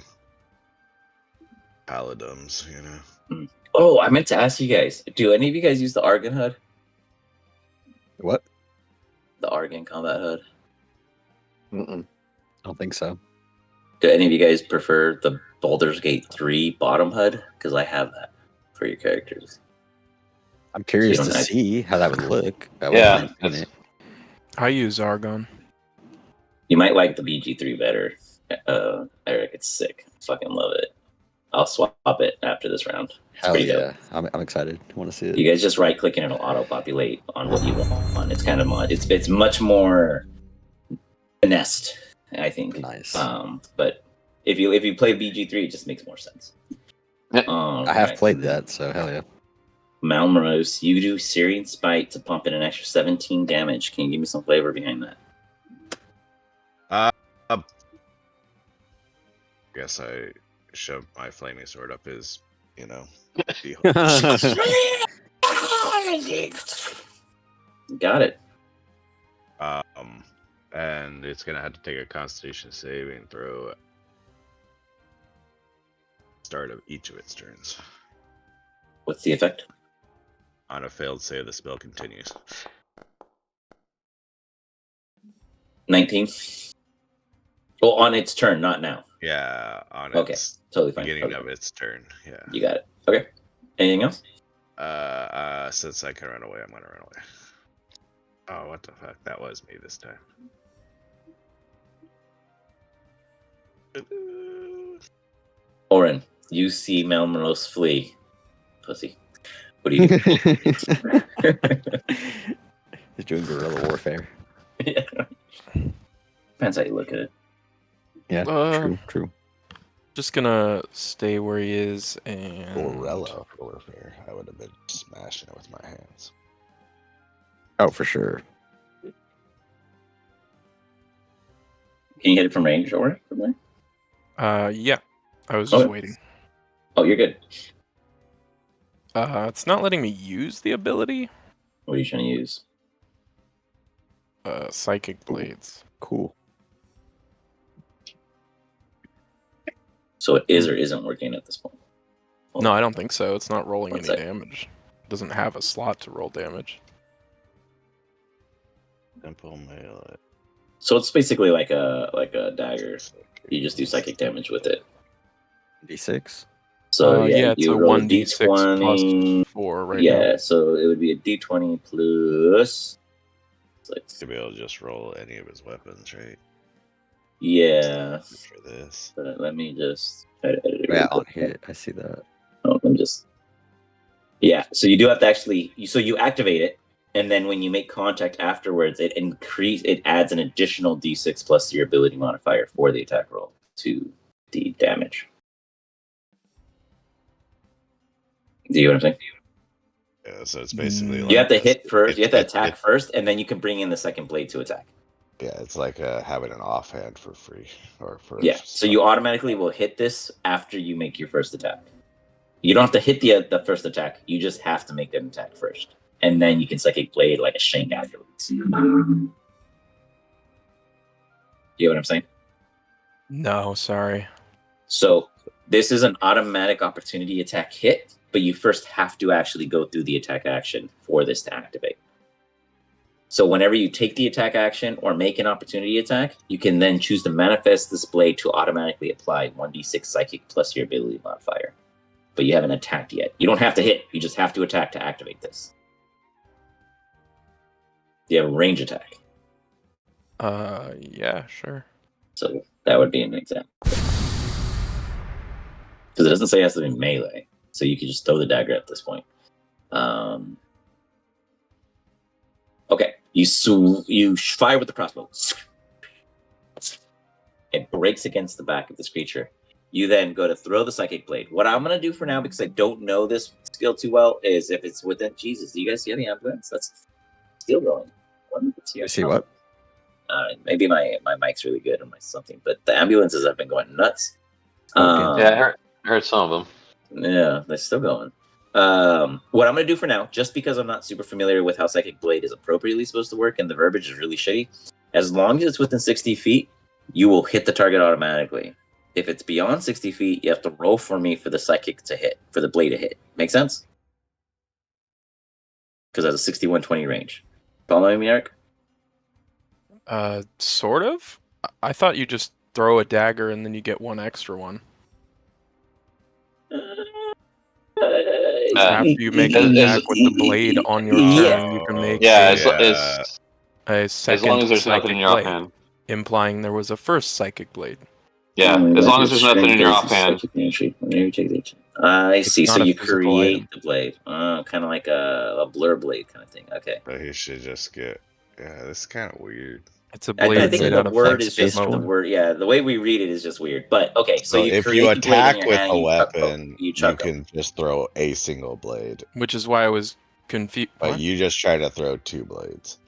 D: paladins, you know.
A: Oh, I meant to ask you guys. Do any of you guys use the Argon HUD?
E: What?
A: The Argon combat HUD?
B: Mm-mm.
E: I don't think so.
A: Do any of you guys prefer the Baldur's Gate 3 bottom HUD? Because I have that for your characters.
E: I'm curious
A: don't
E: to
A: know.
E: see how that would look. I
B: Yeah,
E: wouldn't mind seeing it.
F: I use Argon.
A: You might like the BG3 better. Eric, it's sick. Fucking love it. I'll swap it after this round. It's
E: Hell
A: pretty
E: yeah.
A: dope.
E: I'm excited. I want to see it.
A: You guys just right click and it'll auto populate on what you want. It's kind of mod. It's much more finessed, I think.
E: Nice.
A: But if you play BG3, it just makes more sense.
E: I have played that, so hell yeah.
A: Malmrose, you do Syrian Spite to pump in an extra 17 damage. Can you give me some flavor behind that?
D: Guess I shoved my flaming sword up his, you know.
A: Got it.
D: And it's gonna have to take a Constitution saving throw at the start of each of its turns.
A: What's the effect?
D: On a failed save, the spell continues.
A: 19. Well, on its turn, not now.
D: Yeah, on
A: Okay,
D: its
A: totally fine.
D: beginning
A: Totally
D: of
A: fine.
D: its turn. Yeah.
A: You got it. Okay. Anything else?
D: Since I can run away, I'm gonna run away. Oh, what the fuck? That was me this time.
A: Oren, you see Melmoros flee. Pussy. What do you do?
E: He's doing guerrilla warfare.
A: Yeah. Depends how you look at it.
E: Yeah,
F: Uh,
E: true.
F: Just gonna stay where he is and
D: Gorilla warfare. I would have been smashing it with my hands.
E: Oh, for sure.
A: Can you hit it from range, Oren? From there?
F: Yeah. I was just
A: Okay.
F: waiting.
A: Oh, you're good.
F: It's not letting me use the ability.
A: What are you trying to use?
F: Psychic blades.
E: Cool.
A: So it is or isn't working at this point.
F: No, I don't think so. It's not rolling
A: One
F: any
A: sec.
F: damage. It doesn't have a slot to roll damage.
D: Simple melee.
A: So it's basically like a dagger. You just do psychic damage with it.
E: D6.
A: So
F: yeah, it's
A: you
F: a
A: roll a
F: 1d6
A: d20.
F: plus 4 right now.
A: Yeah, so it would be a d20 plus.
D: To be able to just roll any of his weapons, right?
A: Yeah.
D: For this.
A: But let me just edit it.
E: Yeah, on hit. I see that.
A: Oh, let me just. Yeah, so you do have to actually. So you activate it, and then when you make contact afterwards, it adds an additional d6 plus your ability modifier for the attack roll to the damage. Do you know what I'm saying?
D: Yeah, so it's basically
A: You
D: like
A: have to hit first. You have to
D: it-
A: attack first, and then you can bring in the second blade to attack.
D: Yeah, it's like having an offhand for free or for
A: Yeah. So you automatically will hit this after you make your first attack. You don't have to hit the first attack. You just have to make an attack first, and then you can psychic blade like a shank afterwards. You know what I'm saying?
F: No, sorry.
A: So this is an automatic opportunity attack hit, but you first have to actually go through the attack action for this to activate. So whenever you take the attack action or make an opportunity attack, you can then choose to manifest this blade to automatically apply 1d6 psychic plus your ability modifier. But you haven't attacked yet. You don't have to hit. You just have to attack to activate this. You have a range attack.
F: Yeah, sure.
A: So that would be an example. Because it doesn't say it has to be melee. So you could just throw the dagger at this point. Okay. You fire with the crossbow. It breaks against the back of this creature. You then go to throw the psychic blade. What I'm going to do for now, because I don't know this skill too well, is if it's within... Jesus, do you guys see any ambulance? That's still going.
E: You see what?
A: Maybe my mic's really good or my something, but the ambulances have been going nuts.
E: Oh,
B: Yeah, I heard some of them.
A: Yeah, they're still going. What I'm going to do for now, just because I'm not super familiar with how Psychic Blade is appropriately supposed to work and the verbiage is really shitty, as long as it's within 60 feet, you will hit the target automatically. If it's beyond 60 feet, you have to roll for me for the Psychic to hit, for the blade to hit. Make sense? Because that's a 61-20 range. Following me, Eric?
F: Sort of? I thought you just throw a dagger and then you get one extra one. After you make an attack with the blade on your turn, you can make a second
B: as long as there's nothing
F: psychic
B: in your
F: blade,
B: offhand.
F: implying there was a first psychic blade.
B: Yeah, as long as there's nothing in your offhand.
A: I see.
F: It's
A: So
F: not a
A: you
F: physical
A: create
F: item.
A: the blade, kind of like a blur blade kind of thing. Okay.
D: But he should just get. Yeah, this is kind of weird.
F: It's a
A: I
F: blade
A: think
F: made
A: the
F: out of
A: word is just
F: smoke.
A: the word. Yeah, the way we read it is just weird. But okay, so you
D: if
A: create
D: you
A: the blade in
D: attack
A: your
D: with
A: hand,
D: a
A: you
D: weapon, you
A: chuck 'em.
D: can just throw a single blade.
F: Which is why I was confused.
D: But you just try to throw two blades.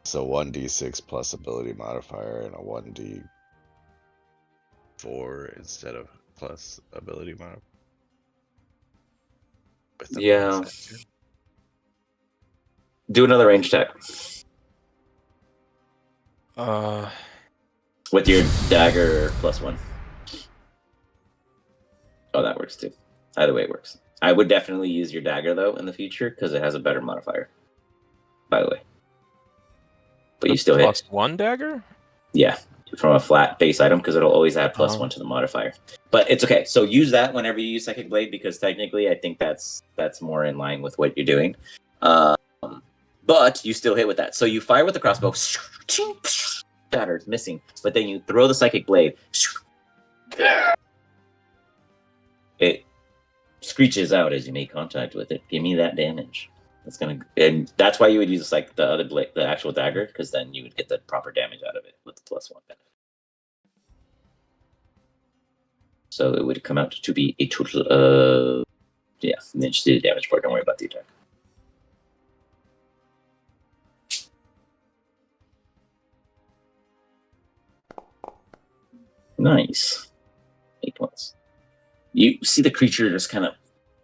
D: So 1d6 plus ability modifier and a 1d4 instead of plus ability modifier.
A: Yeah. Do another range attack with your dagger +1. Oh, that works too. Either way, it works. I would definitely use your dagger though in the future because it has a better modifier. By the way. but you still hit.
F: +1 dagger?
A: Yeah, from a flat base item, because it'll always add +1
F: Oh.
A: to the modifier. But it's okay. So use that whenever you use Psychic Blade, because technically I think that's more in line with what you're doing. But you still hit with that. So you fire with the crossbow. Shatters, missing. But then you throw the Psychic Blade. It screeches out as you make contact with it. Give me that damage. And that's why you would use like the other blade, the actual dagger, because then you would get the proper damage out of it with the +1 benefit. So it would come out to be a total of and then just do the damage part. Don't worry about the attack. Nice. 8 points. You see the creature just kind of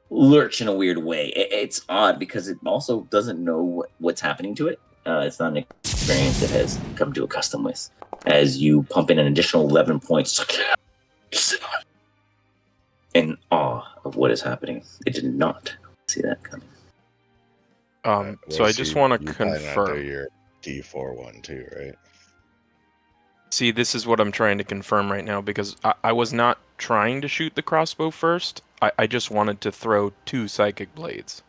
A: lurch in a weird way. It's odd because it also doesn't know what's happening to it. It's not an experience it has come to accustom with. As you pump in an additional 11 points in awe of what is happening. It did not see that coming.
F: So I just want to confirm.
D: Your D4 one too, right?
F: See, this is what I'm trying to confirm right now, because I was not trying to shoot the crossbow first. I just wanted to throw 2 Psychic Blades.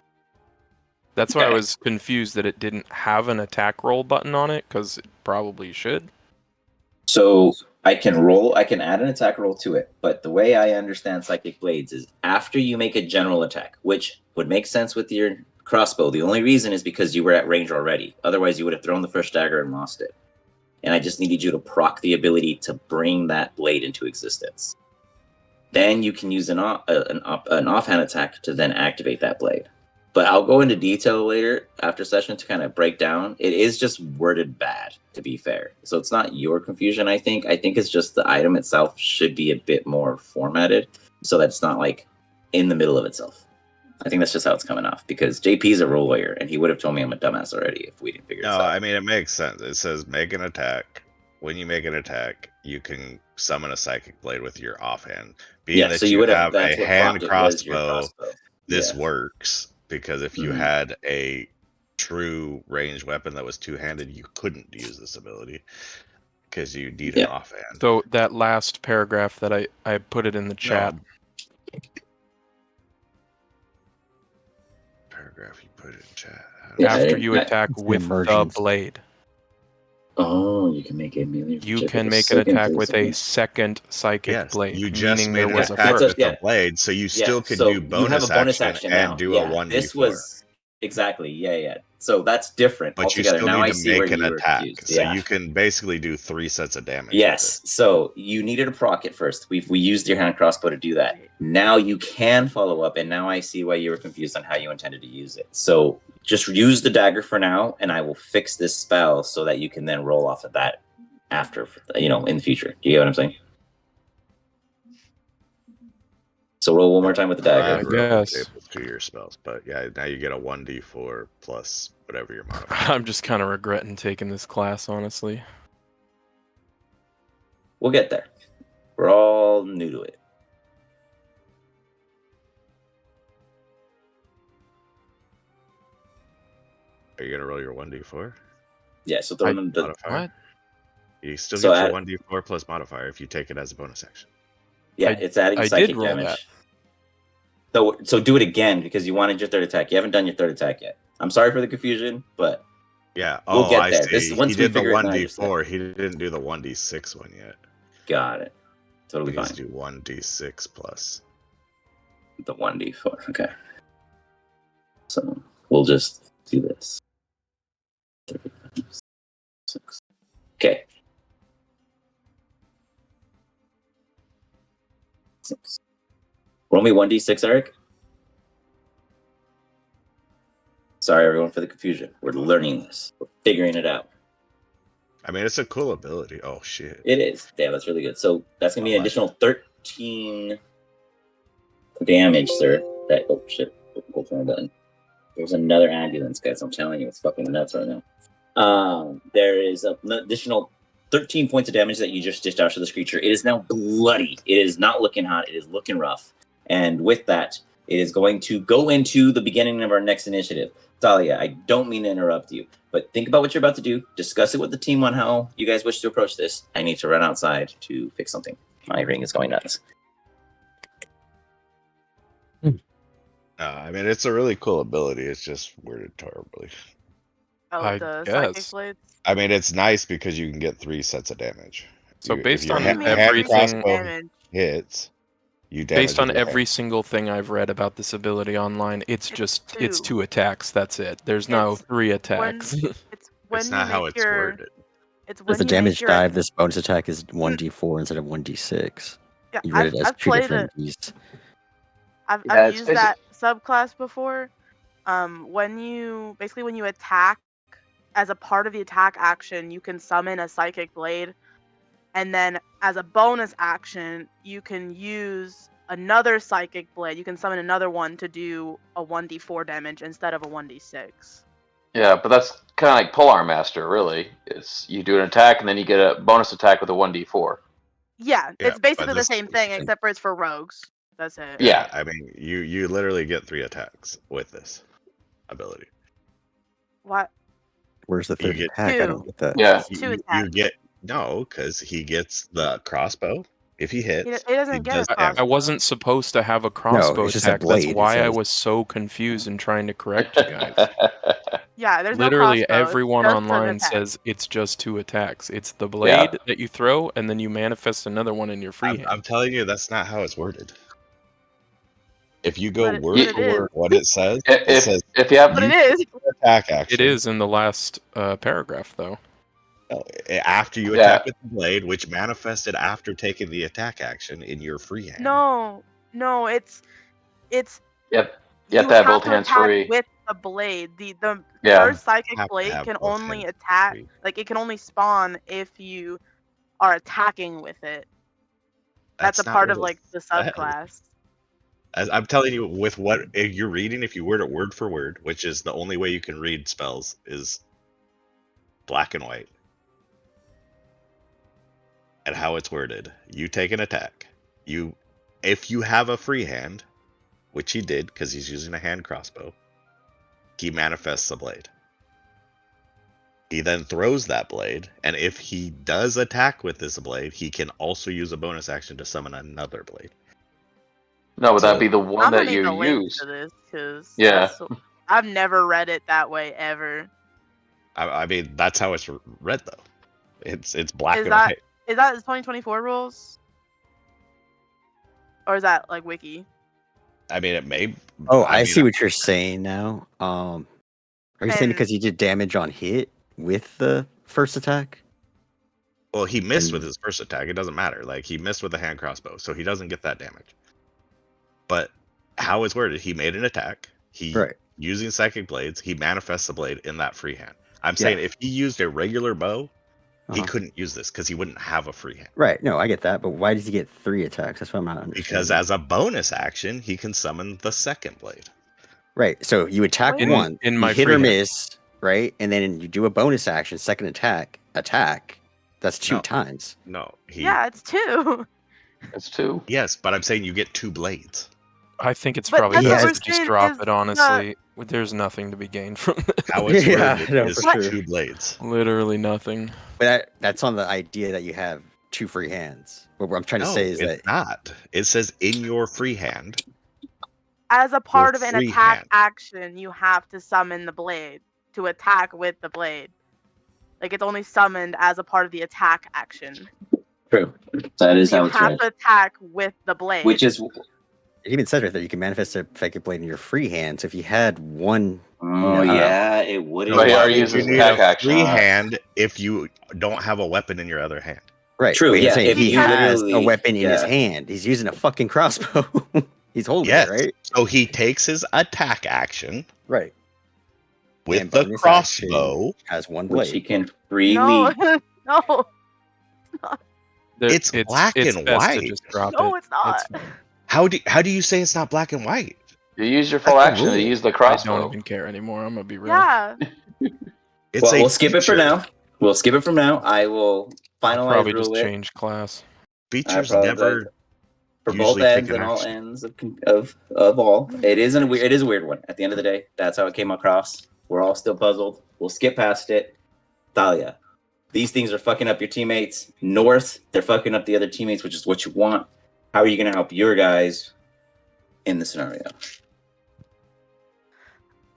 F: That's why I was confused that it didn't have an attack roll button on it, because it probably should.
A: So I can add an attack roll to it, but the way I understand Psychic Blades is after you make a general attack, which would make sense with your crossbow. The only reason is because you were at range already. Otherwise, you would have thrown the first dagger and lost it. And I just needed you to proc the ability to bring that blade into existence. Then you can use an offhand attack to then activate that blade. But I'll go into detail later after session to kind of break down. It is just worded bad, to be fair. So it's not your confusion, I think. I think it's just the item itself should be a bit more formatted so that it's not like in the middle of itself. I think that's just how it's coming off, because JP's a role lawyer and he would have told me I'm a dumbass already if we didn't figure this out.
D: No, I mean, it makes sense. It says make an attack. When you make an attack, you can summon a Psychic Blade with your offhand. Being that so you have a hand crossbow, this works, because if you had a true ranged weapon that was two-handed, you couldn't use this ability because you need an offhand.
F: So that last paragraph that I put it in the chat.
D: No. Paragraph you put it in chat.
F: After you attack with the blade.
A: Oh, you can make a melee.
F: You can make an attack with a second Psychic Blade.
D: You just made an attack with the blade, so you still could do bonus action and do a 1d4.
A: This was exactly, So that's different.
D: But
A: altogether.
D: You still
A: now
D: need
A: I
D: to
A: see
D: make an attack,
A: confused.
D: so you can basically do 3 sets of damage.
A: Yes, so you needed a proc at first. We used your hand crossbow to do that. Now you can follow up, and now I see why you were confused on how you intended to use it. So just use the dagger for now, and I will fix this spell so that you can then roll off of that after, in the future. Do you get what I'm saying? So roll one more time with the dagger.
F: Yes.
D: To your spells, but now you get a 1d4 plus whatever your modifier.
F: I'm just kind of regretting taking this class, honestly.
A: We'll get there. We're all new to it.
D: Are you gonna roll your 1d4?
A: Yeah, so throw them the
D: modifier. What? You still get your 1d4 plus modifier if you take it as a bonus action.
A: Yeah, it's adding psychic damage. So do it again because you wanted your third attack. You haven't done your third attack yet. I'm sorry for the confusion, but we'll get there.
D: This once he did the 1d4. He didn't do the 1d6 one yet.
A: Got it. Totally fine.
D: Do 1d6 plus
A: the 1d4. Okay. So we'll just do this. 6. Okay. 6. Roll me 1d6, Eric. Sorry, everyone, for the confusion. We're learning this. We're figuring it out.
D: I mean, it's a cool ability. Oh, shit.
A: It is. Damn, that's really good. So that's going to be an additional 13 damage, sir. Oh, shit. There's another ambulance, guys. I'm telling you, it's fucking nuts right now. There is an additional 13 points of damage that you just dished out to this creature. It is now bloody. It is not looking hot. It is looking rough. And with that, it is going to go into the beginning of our next initiative. Talia, I don't mean to interrupt you, but But think about what you're about to do. Discuss it with the team on how you guys wish to approach this. I need to run outside to fix something. My ring is going nuts.
D: I mean, it's a really cool ability. It's just worded terribly.
C: Oh,
F: I
C: the psychic
F: guess.
C: blades.
D: I mean, it's nice because you can get 3 sets of damage.
F: So
D: If
F: based
D: your
F: on
C: What do you mean
D: hand
F: everything,
D: crossbow
C: damage?
D: hits, you damage
F: based on
D: with your
F: every
D: hand.
F: single thing I've read about this ability online, it's
C: It's 2.
F: 2 attacks. That's it. There's no
C: It's
F: 3
C: When
F: attacks.
C: it's when
D: It's
C: you
D: not how
C: make
D: it's
C: your
D: worded.
C: it's
E: As
C: when
E: the
C: you
E: damage
C: make your
E: dive, this bonus attack is 1d4 instead of 1d6.
C: yeah.
E: You read it as
C: I've
E: 2
C: played
E: different
C: it.
E: beasts.
C: I've
B: Yeah, it's
C: used that subclass before. When you attack, as a part of the attack action, you can summon a psychic blade, and then as a bonus action, you can use another psychic blade. You can summon another one to do a 1d4 damage instead of a 1d6.
B: Yeah, but that's kind of like Polearm Master, really. It's you do an attack and then you get a bonus attack with a 1d4.
C: Yeah,
D: Yeah,
C: it's basically
D: but
C: the
D: this-
C: same thing, except for it's for rogues. That's it.
B: Yeah.
D: I mean, you literally get 3 attacks with this ability.
C: What?
E: Where's the
D: You
E: third
D: get
E: attack? I don't get that.
B: Yeah.
C: It's 2
D: You
C: attacks.
D: get because he gets the crossbow. If he hits,
C: He doesn't
D: he
C: get
D: does
C: a
F: I
C: crossbow.
F: wasn't supposed to have a crossbow
E: it's just a
F: attack. That's
E: blade, it
F: why I
E: says.
F: was so confused and trying to correct you guys.
C: Yeah, there's
F: Literally
C: no crossbow.
F: everyone
C: it's just an
F: online
C: attack.
F: says it's just 2 attacks. It's the blade that you throw, and then you manifest another one in your free hand.
D: I'm telling you, that's not how it's worded. If you go
C: But it-
D: word
C: but
D: for
C: it
D: word,
C: is.
D: what it says, it says
B: if you have
C: But it is.
D: attack action.
F: It is in the last paragraph, though.
D: After you attack with the blade, which manifested after taking the attack action in your free hand.
C: No, it's
B: Yep.
C: you
B: have to have
C: have
B: both
C: to
B: hands
C: attack
B: free.
C: with the blade. The
B: Yeah.
C: first psychic
D: Have to
C: blade
D: have
C: can
D: both
C: only
D: hands
C: attack,
D: free.
C: like it can only spawn if you are attacking with it. That's a
D: not
C: part
D: what
C: of
D: it
C: like the
D: says.
C: subclass.
D: As I'm telling you, with what if you're reading, if you word it word for word, which is the only way you can read spells, is black and white. And how it's worded, you take an attack. If you have a free hand, which he did because he's using a hand crossbow, he manifests a blade. He then throws that blade, and if he does attack with this blade, he can also use a bonus action to summon another blade.
B: No, would
D: So-
B: that be the one
C: I'm gonna
B: that
C: need
B: you
C: the link
B: use?
C: to this because
B: Yeah.
C: I've never read it that way ever.
D: I mean, that's how it's read though. It's black
C: Is
D: and
C: that
D: white.
C: is that the 2024 rules? Or is that like wiki?
D: I mean, it may.
E: Oh, I
D: mean,
E: see what you're saying now. Are you saying
C: And-
E: because he did damage on hit with the first attack?
D: Well, he missed
E: And-
D: with his first attack. It doesn't matter. Like he missed with a hand crossbow, so he doesn't get that damage. But how it's worded, he made an attack. He
E: Right.
D: using psychic blades, he manifests the blade in that free hand. I'm saying if he used a regular bow, he couldn't use this because he wouldn't have a free hand.
E: Right. No, I get that. But why does he get 3 attacks? That's what I'm not understanding.
D: Because as a bonus action, he can summon the second blade.
E: Right. So you attack
C: In-
E: one,
F: in
E: you
F: my
E: hit
F: free
E: or
F: hand.
E: miss, right? And then you do a bonus action, second attack. That's 2
D: No.
E: times.
D: No,
C: Yeah, it's 2.
B: It's 2.
D: Yes, but I'm saying you get 2 blades.
F: I think it's
C: But
F: probably
E: that's what
F: best
C: we're
F: to just
C: saying
F: drop
C: is
F: it, honestly. There's nothing to be gained from this.
D: How it's
E: Yeah,
D: worded
E: no,
D: is
E: for sure.
D: 2 blades.
F: Literally nothing.
E: But that's on the idea that you have 2 free hands. What I'm trying to
D: No,
E: say is
D: it's
E: that
D: not. It says in your free hand.
C: As a part of an
D: free
C: attack
D: hand.
C: action, you have to summon the blade to attack with the blade. Like it's only summoned as a part of the attack action.
A: True. That is
C: So
A: how
C: you
A: it's
C: have
A: read.
C: to attack with the blade.
A: Which is
E: it even says right there you can manifest a psychic blade in your free hand. So if you had one,
A: oh yeah, it would.
B: But he
D: why
B: already
D: would you
B: uses
D: need
B: attack
D: a
B: action
D: free
B: on that.
D: hand if you don't have a weapon in your other hand?
E: right?
A: True,
E: But I'm
A: yeah,
E: saying
A: if
E: he
C: you
E: has a
A: literally-
E: weapon in his
A: yeah.
E: hand. He's using a fucking crossbow. He's holding
D: Yes.
E: it, right?
D: So he takes his attack action
E: Right.
D: with
E: And
D: the
E: bonus
D: crossbow.
E: Has one
A: which he
E: blade.
A: can freely.
C: no, no,
D: It's black
F: it's
D: and
F: best to
D: white.
F: just drop
C: no,
F: it.
C: it's not.
F: fine.
D: How do you say it's not black and white?
B: You use your full
D: That's the
B: action to
D: rule.
B: use the
F: I
B: crossbow.
F: don't even care anymore. I'm gonna be real.
C: Yeah,
D: It's
A: Well,
D: a
A: we'll skip it for
D: feature.
A: now. We'll skip it from now. I will
F: I'll
A: finalize
F: probably just
A: rule it.
F: change class.
D: Features
A: I
D: never
A: apologize. For both
D: usually take
A: ends
D: an
A: and all
D: action.
A: ends of all. It is a weird one. At the end of the day, that's how it came across. We're all still puzzled. We'll skip past it. Thalia, these things are fucking up your teammates. North, they're fucking up the other teammates, which is what you want. How are you going to help your guys in the scenario?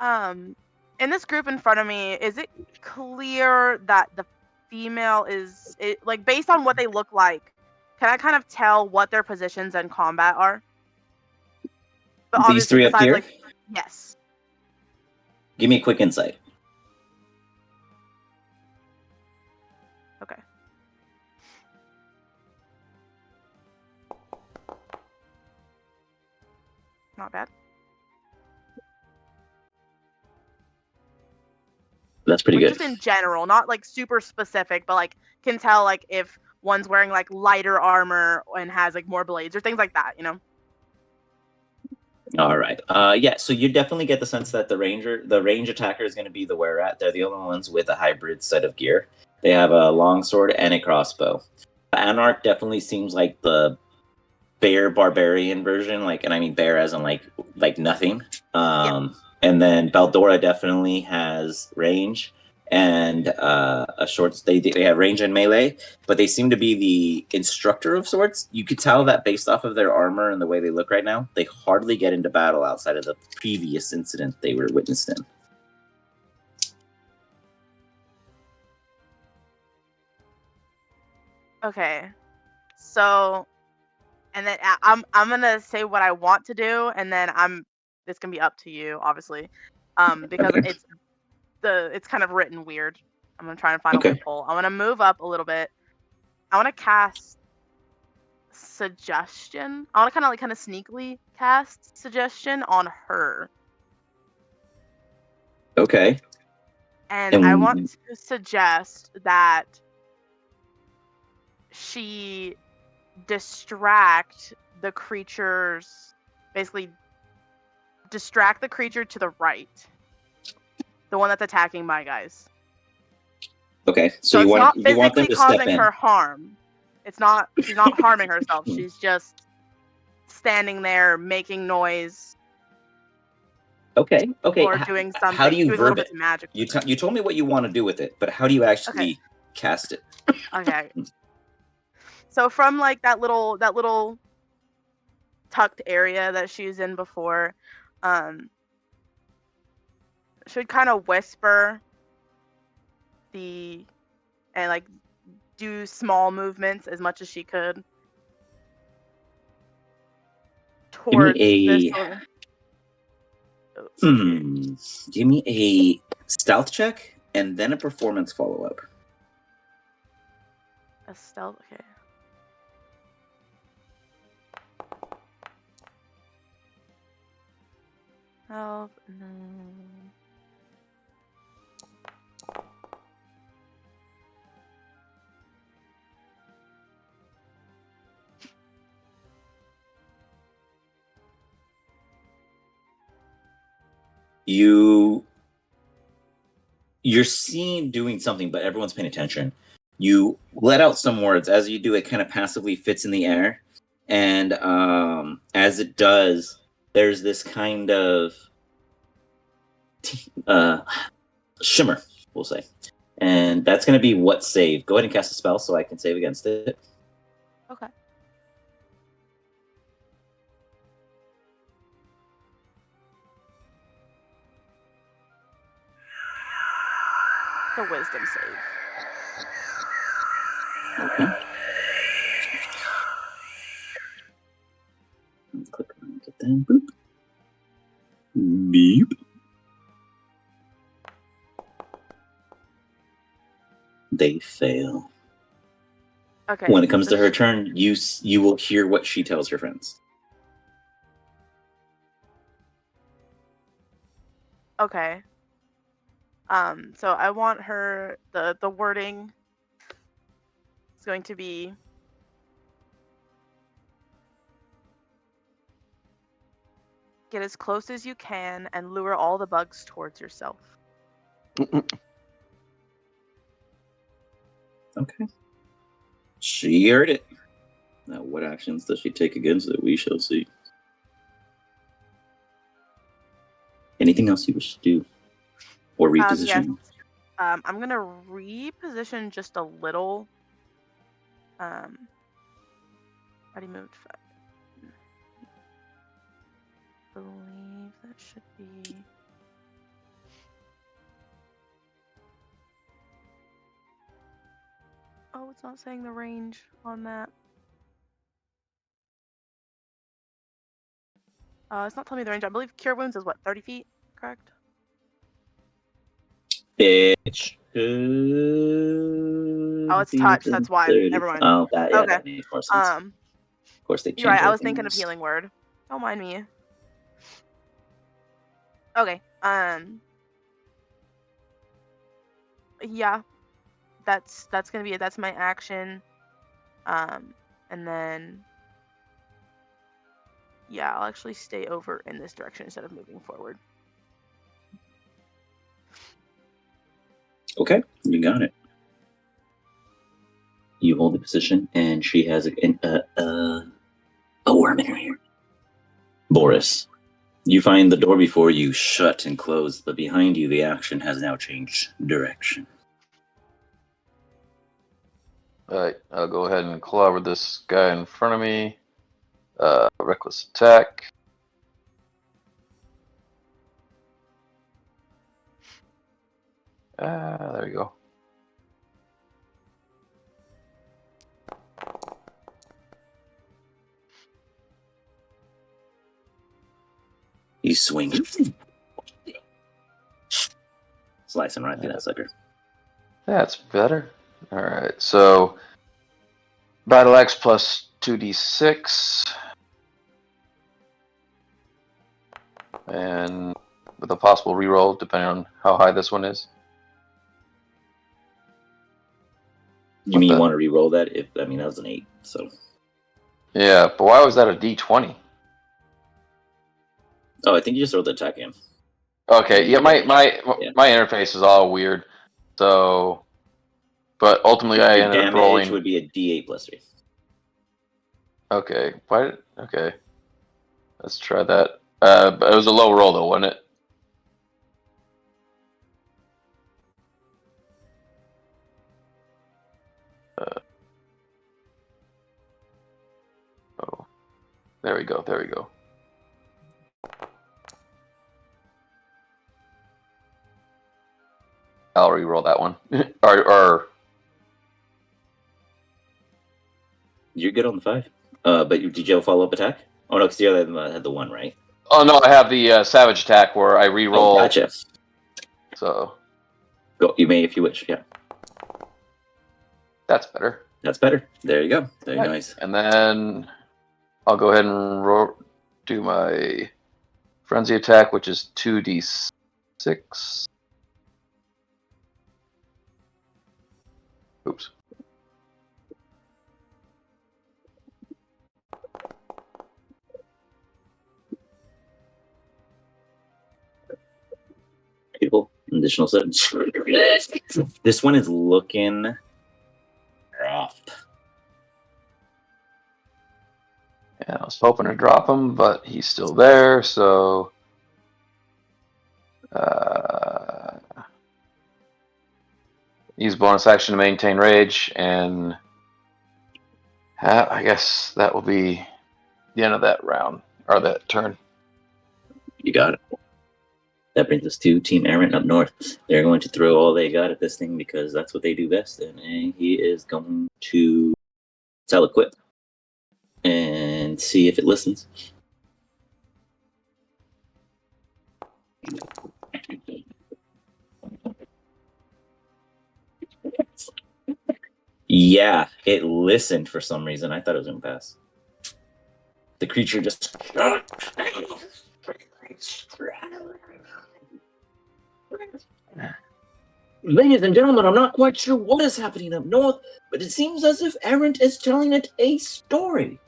C: In this group in front of me, is it clear that the female is like based on what they look like? Can I kind of tell what their positions in combat are? But
A: These three up here?
C: Yes.
A: Give me a quick insight.
C: Okay. Not bad.
A: That's pretty
C: Like,
A: good.
C: just in general, not like super specific, but like can tell like if one's wearing like lighter armor and has like more blades or things like that, you know?
A: All right. Yeah, so you definitely get the sense that the range attacker is going to be the were-at. They're the only ones with a hybrid set of gear. They have a longsword and a crossbow. Anarch definitely seems like the bear barbarian version, like, and I mean bear as in like nothing. And then Baldora definitely has range and a short. They have range and melee, but they seem to be the instructor of sorts. You could tell that based off of their armor and the way they look right now, they hardly get into battle outside of the previous incident they were witnessed in.
C: Okay. So, and then I'm gonna say what I want to do, and then it's gonna be up to you, obviously, because
A: Okay.
C: it's kind of written weird. I'm gonna try and find a
A: Okay.
C: loophole. I want to move up a little bit. I want to cast suggestion. I want to kind of sneakily cast suggestion on her,
A: Okay.
C: and
A: And
C: I want to suggest that she distract the creatures, basically distract the creature to the right, the one that's attacking my guys.
A: okay, so
C: So
A: you
C: it's
A: want
C: not
A: them
C: physically
A: to step
C: causing
A: in.
C: her harm. She's not harming herself. She's just standing there making noise.
A: Okay.
C: Or doing something.
A: How do you
C: doing a
A: verb
C: little
A: it?
C: bit of magic.
A: You told me what you want to do with it, but how do you actually cast it?
C: Okay. So from like that little tucked area that she was in before, should kind of whisper and like do small movements as much as she could towards this one.
A: Give me a stealth check and then a performance follow-up.
C: A stealth, okay. Stealth, no.
A: You're seen doing something, but everyone's paying attention. You let out some words. As you do, it kind of passively fits in the air. And as it does, there's this kind of shimmer, we'll say. And that's going to be what save. Go ahead and cast a spell so I can save against it.
C: Okay. The wisdom save.
A: Okay. Click on get that. Boop. Beep. They fail.
C: Okay.
A: When it comes to her turn, you will hear what she tells her friends.
C: Okay. So I want her the wording is going to be get as close as you can and lure all the bugs towards yourself.
A: Okay. She heard it. Now, what actions does she take against it? We shall see. Anything else you wish to do? Or reposition?
C: I'm gonna reposition just a little. Already moved 5. I believe that should be. Oh, it's not saying the range on that. It's not telling me the range. I believe Cure Wounds is what, 30 feet, correct?
A: It
C: Oh, it's touch. That's why. Never mind.
A: Oh, that
C: Okay.
A: that makes more sense.
C: Of
A: course, they
C: you're right.
A: change
C: I was thinking of
A: things.
C: Healing Word. Don't mind me. Okay. Yeah. That's gonna be it. That's my action. And then. Yeah, I'll actually stay over in this direction instead of moving forward.
G: Okay, you got it. You hold the position, and she has a worm in her ear. Boris, you find the door before you shut and close, but behind you, the action has now changed direction.
B: Alright, I'll go ahead and clobber this guy in front of me. Reckless attack. There we go.
G: You swing. Slicing right through that sucker.
B: That's better. Alright, so Battle Axe plus 2d6. And with a possible reroll, depending on how high this one is.
G: You mean you want to re-roll that? That was an 8, so.
B: Yeah, but why was that a d20?
G: Oh, I think you just throw the attack in.
B: Okay, yeah, my interface is all weird. So, but ultimately I ended up rolling.
G: Damage would be a d8 plus 3.
B: Okay, okay. Let's try that. But it was a low roll though, wasn't it? Oh, there we go. I'll re-roll that one. or
G: You're good on the 5. But did you have a follow-up attack? Oh no, because the other one had the 1, right?
B: Oh no, I have the savage attack where I re-roll.
G: Oh, gotcha.
B: So
G: go. You may if you wish. Yeah.
B: That's better.
G: That's better. There you go. Very nice.
B: And then I'll go ahead and do my frenzy attack, which is 2d6. Oops.
G: People, additional 7. This one is looking rough.
B: Yeah, I was hoping to drop him, but he's still there, so use bonus action to maintain rage, and I guess that will be the end of that round, or that turn.
G: You got it. That brings us to Team Errant up north. They're going to throw all they got at this thing because that's what they do best, and he is going to tele-equip and see if it listens. Yeah, it listened for some reason. I thought it was going to pass. The creature just... Ladies and gentlemen, I'm not quite sure what is happening up north, but it seems as if Errant is telling it a story.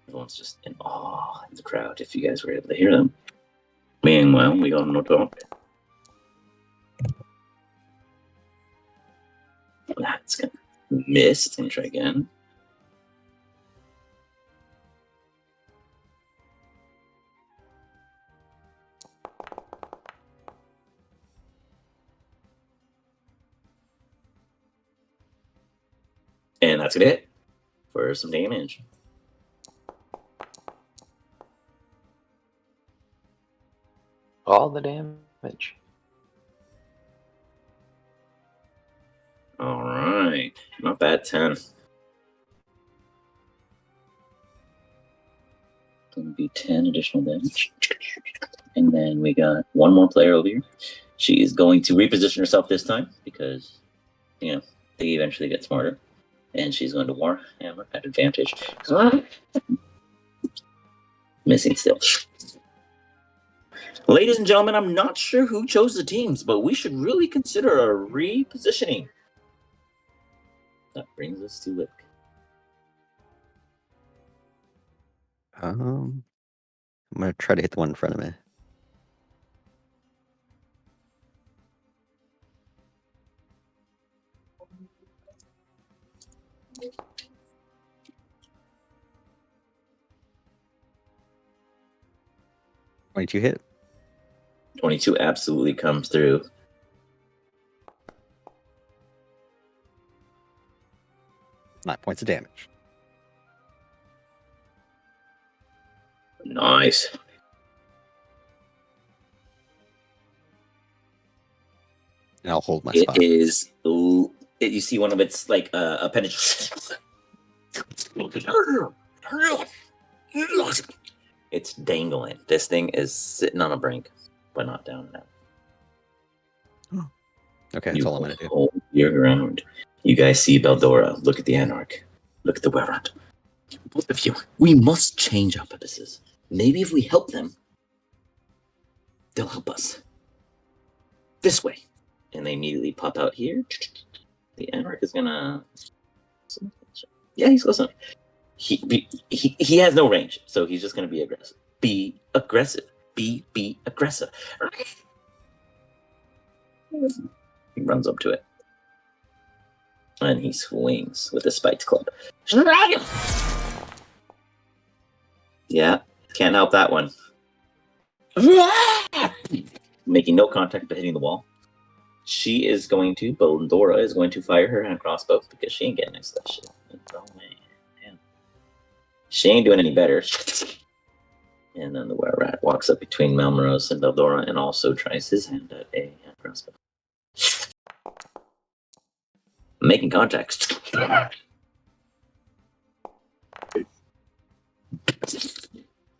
G: Everyone's just in awe in the crowd, if you guys were able to hear them. Meanwhile, we got no talk. That's gonna miss. Let me try again. And that's gonna hit for some damage.
B: All the damage.
G: All right, not bad. 10. Gonna be 10 additional damage. And then we got one more player over here. She is going to reposition herself this time because, you know, they eventually get smarter. And she's going to Warhammer at advantage. Missing still. Ladies and gentlemen, I'm not sure who chose the teams, but we should really consider a repositioning. That brings us to Lick.
E: I'm gonna try to hit the one in front of me. .22 hit.
G: 22 absolutely comes through.
E: Nine points of damage.
G: Nice.
E: And I'll hold my
G: It
E: spot.
G: is. You see one of its like appendage. It's dangling. This thing is sitting on a brink, but not down now.
E: Okay, that's all I'm gonna do.
G: Hold your ground. You guys see Beldora. Look at the Anarch. Look at the Werrot. Both of you. We must change our purposes. Maybe if we help them, they'll help us. This way. And they immediately pop out here. The Anarch is gonna. Yeah, he's close enough. He has no range, so he's just gonna be aggressive. Be aggressive. Be aggressive. He runs up to it. And he swings with a spiked club. Yeah, can't help that one. Making no contact but hitting the wall. She is going to, Beldora is going to fire her hand crossbow because she ain't getting next to that shit. Oh, man. She ain't doing any better. And then the Were-Rat walks up between Melmoros and Beldora and also tries his hand at a hand crossbow. Making contact.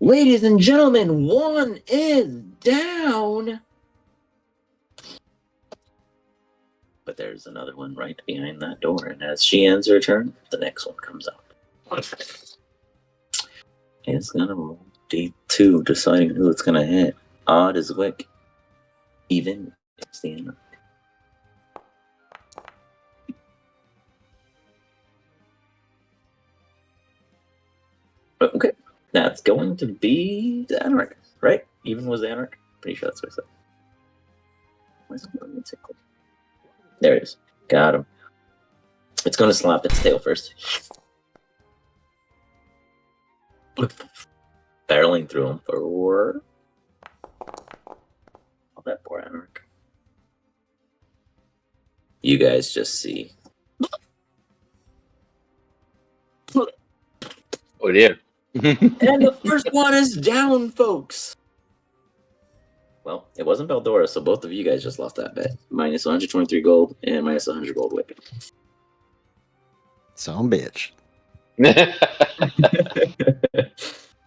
G: Ladies and gentlemen, one is down. But there's another one right behind that door, and as she ends her turn, the next one comes up. It's gonna roll D2, deciding who it's gonna hit. Odd is Wick. Even it's the end. Okay, that's going to be the Anarch, right? Even was the Anarch? Pretty sure that's what I said. Where's it going to tickle? There it is. Got him. It's going to slap its tail first. Barreling through him for... Oh, that poor Anarch. You guys just see.
B: Oh dear.
G: And the first one is down, folks. Well, it wasn't Beldora, so both of you guys just lost that bet. Minus 123 gold and minus 100 gold whipping.
E: Some bitch.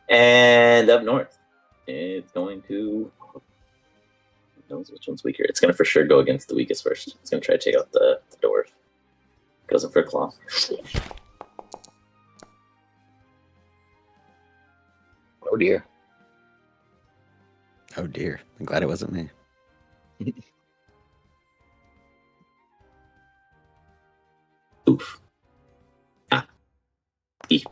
G: And up north, it's going to... Who knows which one's weaker? It's going to for sure go against the weakest first. It's going to try to take out the dwarf. Goes in for a claw.
B: Oh dear.
E: Oh dear. I'm glad it wasn't me.
G: Oof. Ah. E.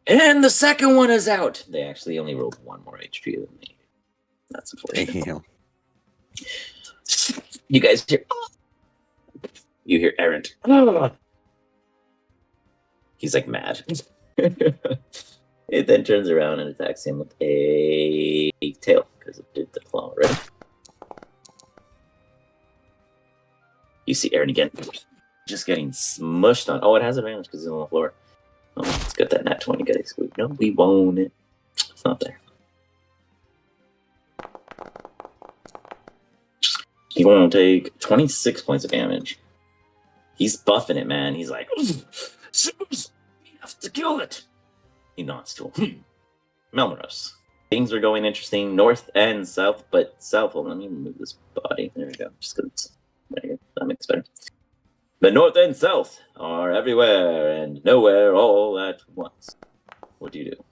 G: And the second one is out. They actually only rolled one more HP than me. That's unfortunate.
E: Damn.
G: You guys hear... You hear Errant. He's like mad. It then turns around and attacks him with a tail because it did the claw already. You see Aaron again, just getting smushed on. Oh, it has advantage because he's on the floor. Oh, let's get that nat 20 guys. No, we won't. It's not there. He won't take 26 points of damage. He's buffing it, man. He's like, we have to kill it. He nods to him. Melmaros. Things are going interesting north and south, but south. Well, let me move this body. There we go. Just because there you go. That makes better. The north and south are everywhere and nowhere all at once. What do you do?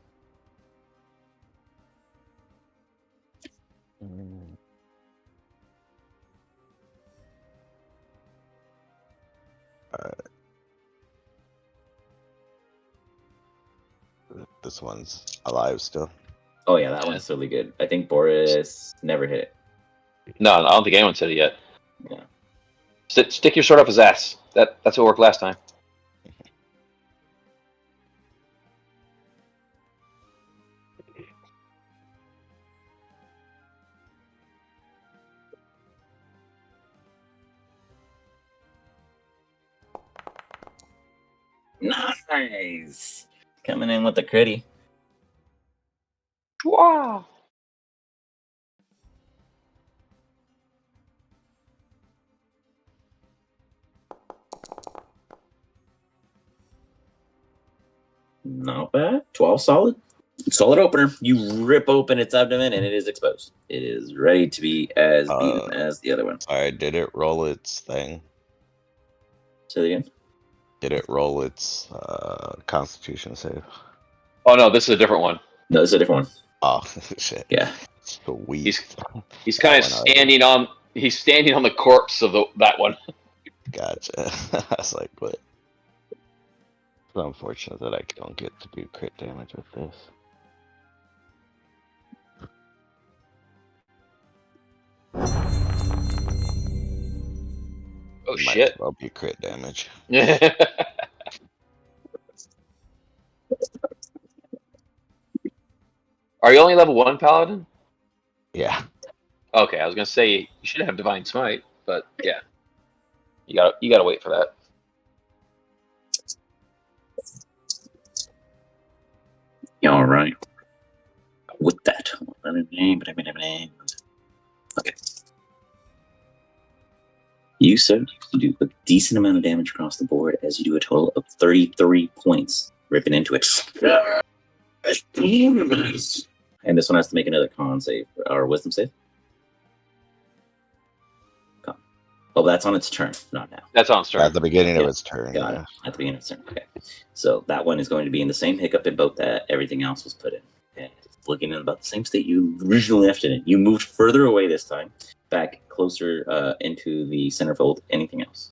D: This one's alive still.
G: Oh yeah, that one's really good. I think Boris never hit it.
B: No, I don't think anyone said it yet.
G: Yeah.
B: Stick your sword up his ass. That's what worked last time.
G: Nice. Coming in with the critty.
B: Wow.
G: Not bad. 12 solid. Solid opener. You rip open its abdomen and it is exposed. It is ready to be as beaten as the other one.
D: Sorry, did it roll its thing?
G: Say it again.
D: Did it roll its Constitution save?
B: Oh no, this is a different one.
G: No, this is a different one.
D: Oh shit!
G: Yeah.
D: Sweet.
B: He's kind of standing on. He's standing on the corpse of that one.
D: Gotcha. I was like, what? It's unfortunate that I don't get to do crit damage with this.
B: Oh
D: Might
B: shit!
D: as well be crit damage.
B: Are you only level 1, Paladin?
D: Yeah.
B: Okay, I was gonna say you should have Divine Smite, but yeah, you gotta wait for that.
G: All right. With that. Okay. You, sir, you do a decent amount of damage across the board as you do a total of 33 points ripping into it. And this one has to make another con save or wisdom save. Con. Oh, that's on its turn, not now.
B: That's on start.
D: At the beginning of its turn.
G: Got
D: Yeah.
G: it. At the beginning of its turn. Okay. So that one is going to be in the same hiccup in boat that everything else was put in. And it's looking in about the same state you originally left it in. You moved further away this time, back closer into the centerfold. Anything else?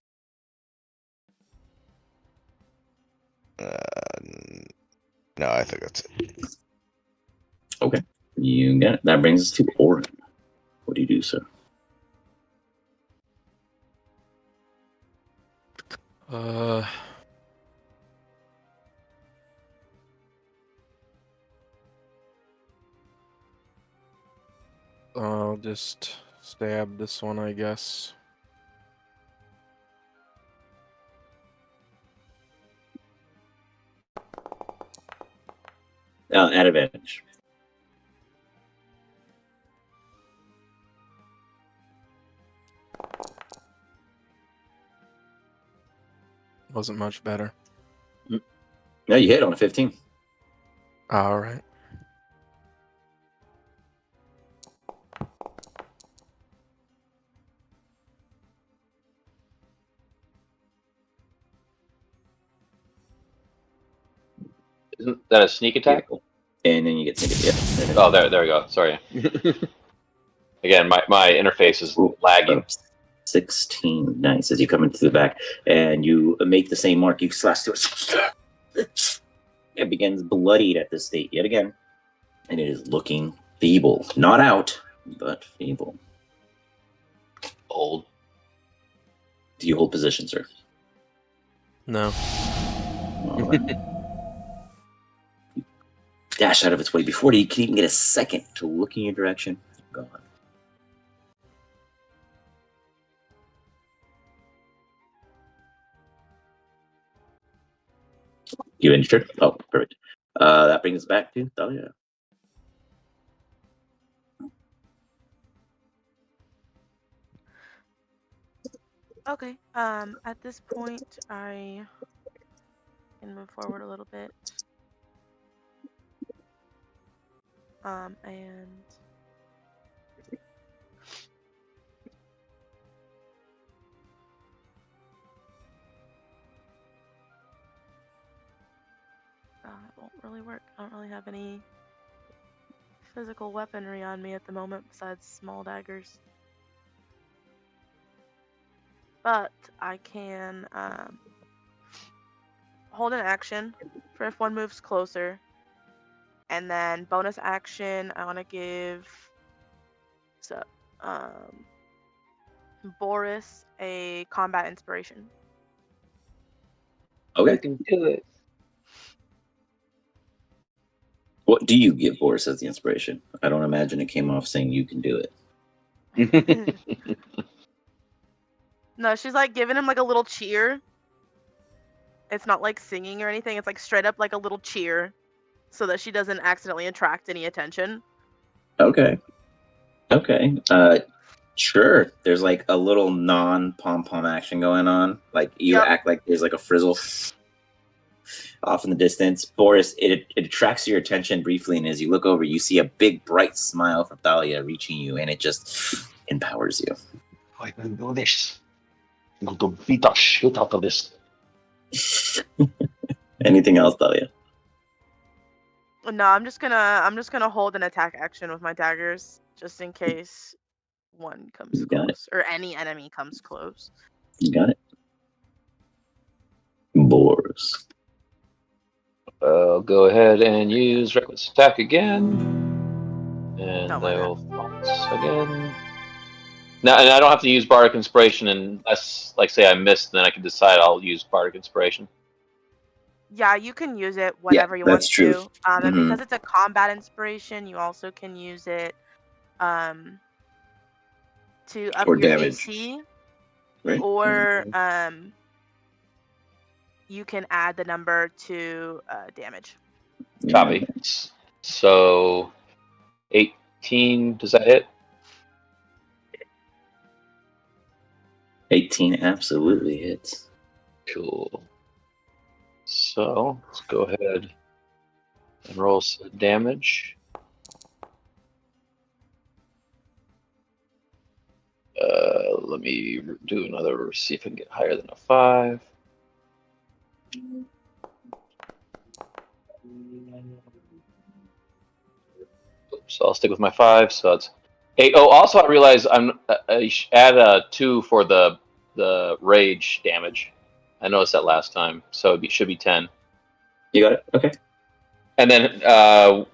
D: No, I think that's it.
G: Okay. You got it. That brings us to Orin. What do you do, sir?
F: I'll just stab this one, I guess.
G: At advantage.
F: Wasn't much better.
G: No, you hit on a 15.
F: All right.
B: Isn't that a sneak attack?
G: And then you get sneak attack. Yeah.
B: Oh, there we go. Sorry. Again, my interface is lagging.
G: 16. Nice. As you come into the back and you make the same mark, you slash to it. It begins bloodied at this state yet again. And it is looking feeble. Not out, but feeble.
B: Old.
G: Do you hold position, sir?
F: No.
G: All right. Dash out of its way before you can even get a second to look in your direction. Gone. You end your turn? Oh, perfect. That brings us back to Thalia.
C: Okay. At this point, I can move forward a little bit. And it won't really work. I don't really have any physical weaponry on me at the moment besides small daggers. But I can hold an action for if one moves closer. And then bonus action, I want to give Boris a combat inspiration.
G: Okay.
B: I can do it.
G: What do you give Boris as the inspiration? I don't imagine it came off saying you can do it.
C: No, she's like giving him like a little cheer. It's not like singing or anything. It's like straight up like a little cheer so that she doesn't accidentally attract any attention.
G: Okay. Sure. There's like a little non-pom-pom action going on. Like you act like there's like a frizzle off in the distance. Boris, it attracts your attention briefly, and as you look over, you see a big bright smile from Thalia reaching you, and it just empowers you.
B: I can do this. I'm going to beat the shit out of this.
G: Anything else, Thalia?
C: No, I'm just gonna hold an attack action with my daggers just in case one comes close or any enemy comes close.
G: You got it. Boris.
B: I'll go ahead and use reckless attack again, and I will once again. Now, and I don't have to use bardic inspiration unless, like, say I missed, then I can decide I'll use bardic inspiration.
C: Yeah, you can use it whenever you want
G: that's true.
C: to. And because it's a combat inspiration, you also can use it to up
G: or
C: your
G: damage.
C: AC,
G: right?
C: Or you can add the number to damage.
B: Copy. So 18, does that hit?
G: 18 absolutely hits.
B: Cool. So let's go ahead and roll some damage. Let me do another, see if I can get higher than a 5. So I'll stick with my 5. So that's 8. Oh, also I realize I add a 2 for the rage damage. I noticed that last time, so it should be 10.
G: You got it. Okay.
B: And then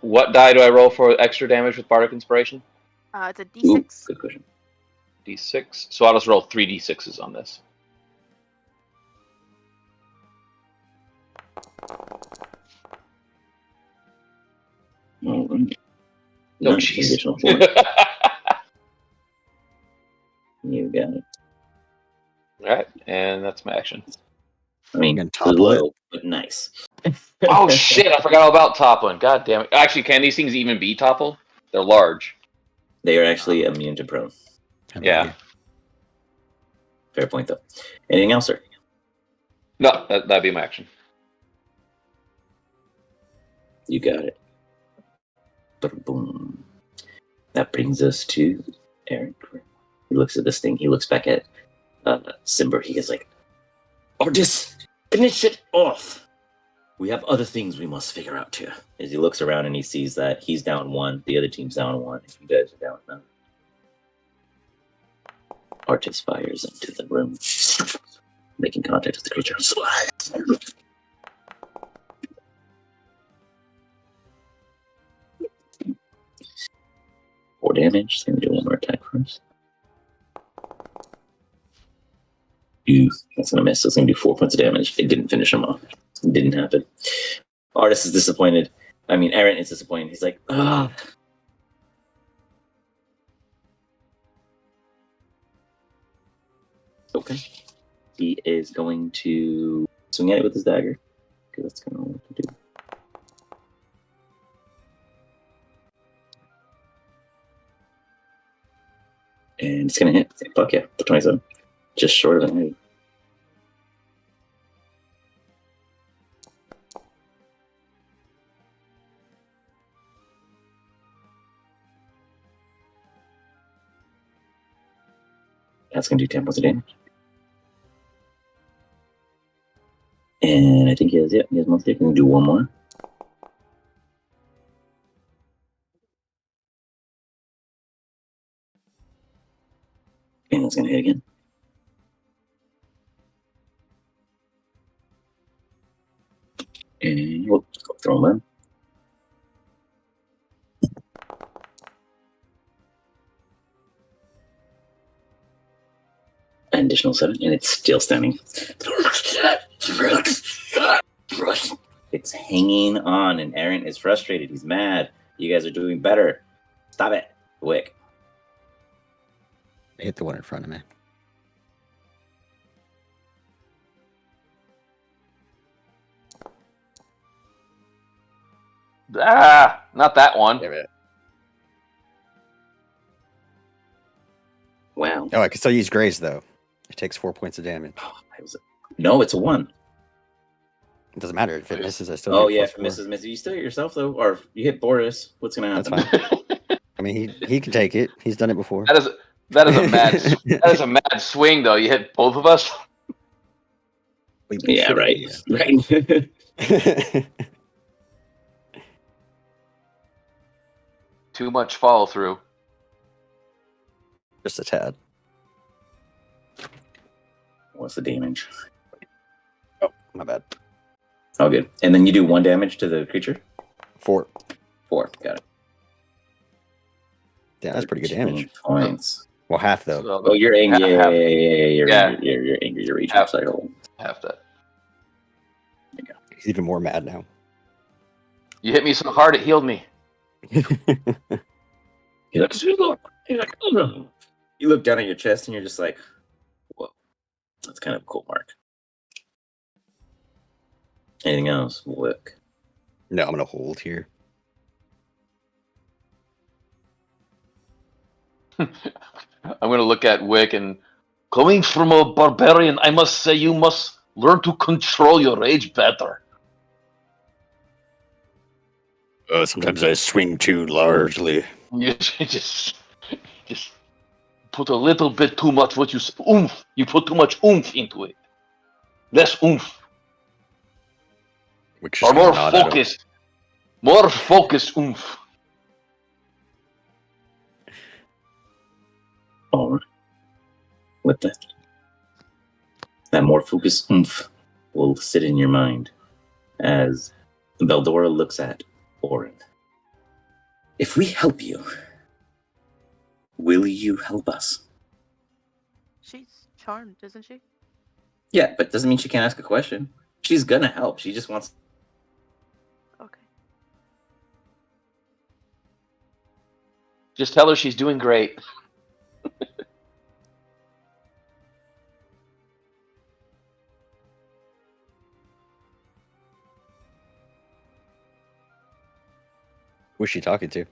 B: what die do I roll for extra damage with bardic inspiration?
C: It's a D6.
G: Ooh, good question.
B: D6. So I'll just roll 3 D6s on this.
G: All right.
B: No,
G: jeez.
B: additional
G: 4. You got it.
B: All right, and that's my action.
G: I mean,
E: You can topple
G: low, but nice.
B: Oh shit! I forgot all about toppling. God damn it! Actually, can these things even be toppled? They're large.
G: They are actually immune to prone.
B: Yeah.
G: Fair point, though. Anything else, sir?
B: No, that'd be my action.
G: You got it. Boom. That brings us to Aaron. He looks at this thing. He looks back at Simber. He is like, Artis, finish it off. We have other things we must figure out here. As he looks around and he sees that he's down 1, the other team's down 1, and you guys are down none. Artis fires into the room, making contact with the creature. 4 damage. Just gonna do one more attack first. That's gonna miss. So it's gonna do 4 points of damage. It didn't finish him off. It didn't happen. Artis is disappointed. I mean, Aaron is disappointed. He's like, ah. Okay. He is going to swing at it with his dagger. because that's gonna want to do. And it's gonna hit. Fuck yeah, the 27. Just short of it. That's gonna do 10 points of damage. And I think he has monster. Can do one more. And that's gonna hit again. And we'll throw him in. An additional 7, and it's still standing. It's hanging on, and Aaron is frustrated. He's mad. You guys are doing better. Stop it, Wick.
E: Hit the one in front of me.
B: Ah, not that one.
E: Damn it.
G: Wow.
E: Oh, I can still use Graze, though. It takes 4 points of damage.
G: No, it's a 1.
E: It doesn't matter. If it misses, I still
G: Oh
E: get
G: yeah,
E: plus
G: if it
E: 4.
G: misses, misses. You still hit yourself though, or you hit Boris. What's gonna happen?
E: That's fine. I mean, he can take it. He's done it before.
B: That is a mad swing though. You hit both of us.
G: Yeah, right. Right.
B: Too much follow through.
E: Just a tad.
G: What's the damage?
E: Oh, my bad.
G: Oh, good. And then you do 1 damage to the creature?
E: 4.
G: 4. Got it.
E: Yeah, that's pretty good
G: 13
E: damage.
G: points.
E: Well, half though.
B: So,
G: Oh, you're angry.
B: half,
G: You're
B: Yeah.
G: angry. You're angry. You're raging.
B: Half.
G: Sorry, hold on.
B: half that.
G: There you go.
E: He's even more mad now.
B: You hit me so hard it healed me.
G: He's like, oh no. You look down at your chest and you're just like, whoa, that's kind of a cool mark. Anything else? Wick.
E: No, I'm gonna hold here.
B: I'm gonna look at Wick and coming from a barbarian, I must say you must learn to control your rage better.
E: Sometimes I swing too largely.
B: You just put a little bit too much oomph. You put too much oomph into it. Less oomph.
E: Which
B: Or
E: is
B: more
E: not at all.
B: focus. More focus oomph.
G: All right. With that more focus oomph will sit in your mind as Beldora looks at Orin. If we help you, will you help us?
C: She's charmed, isn't she?
G: Yeah, but doesn't mean she can't ask a question. She's gonna help. She just wants.
C: Okay.
B: Just tell her she's doing great.
E: Who's she talking to?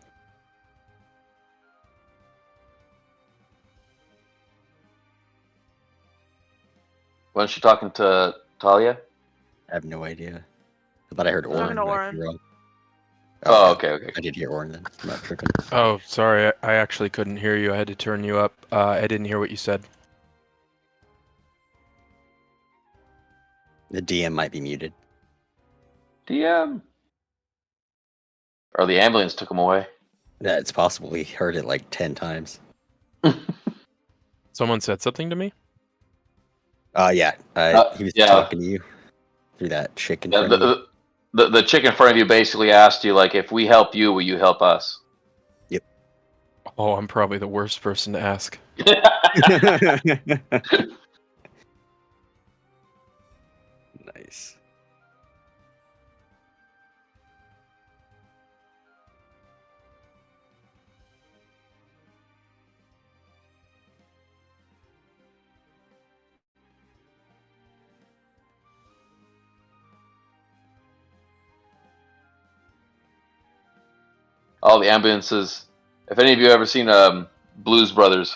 B: Wasn't she talking to Talia?
E: I have no idea. I thought I heard
C: Talking
E: Orin.
C: to
E: but I could
C: Orin.
E: be wrong.
B: Oh,
E: yeah.
B: okay.
E: I did hear Orin then. I'm not tricking.
F: Oh, sorry. I actually couldn't hear you. I had to turn you up. I didn't hear what you said.
E: The DM might be muted.
B: DM. Or the ambulance took him away.
E: Yeah, it's possible. We heard it like 10 times.
F: Someone said something to me?
E: Yeah. He was
B: yeah.
E: talking to you through that chick in front of you.
B: The chick in front of you basically asked you, like, if we help you, will you help us?
E: Yep.
F: Oh, I'm probably the worst person to ask.
E: Nice.
B: all the ambulances. If any of you ever seen Blues Brothers,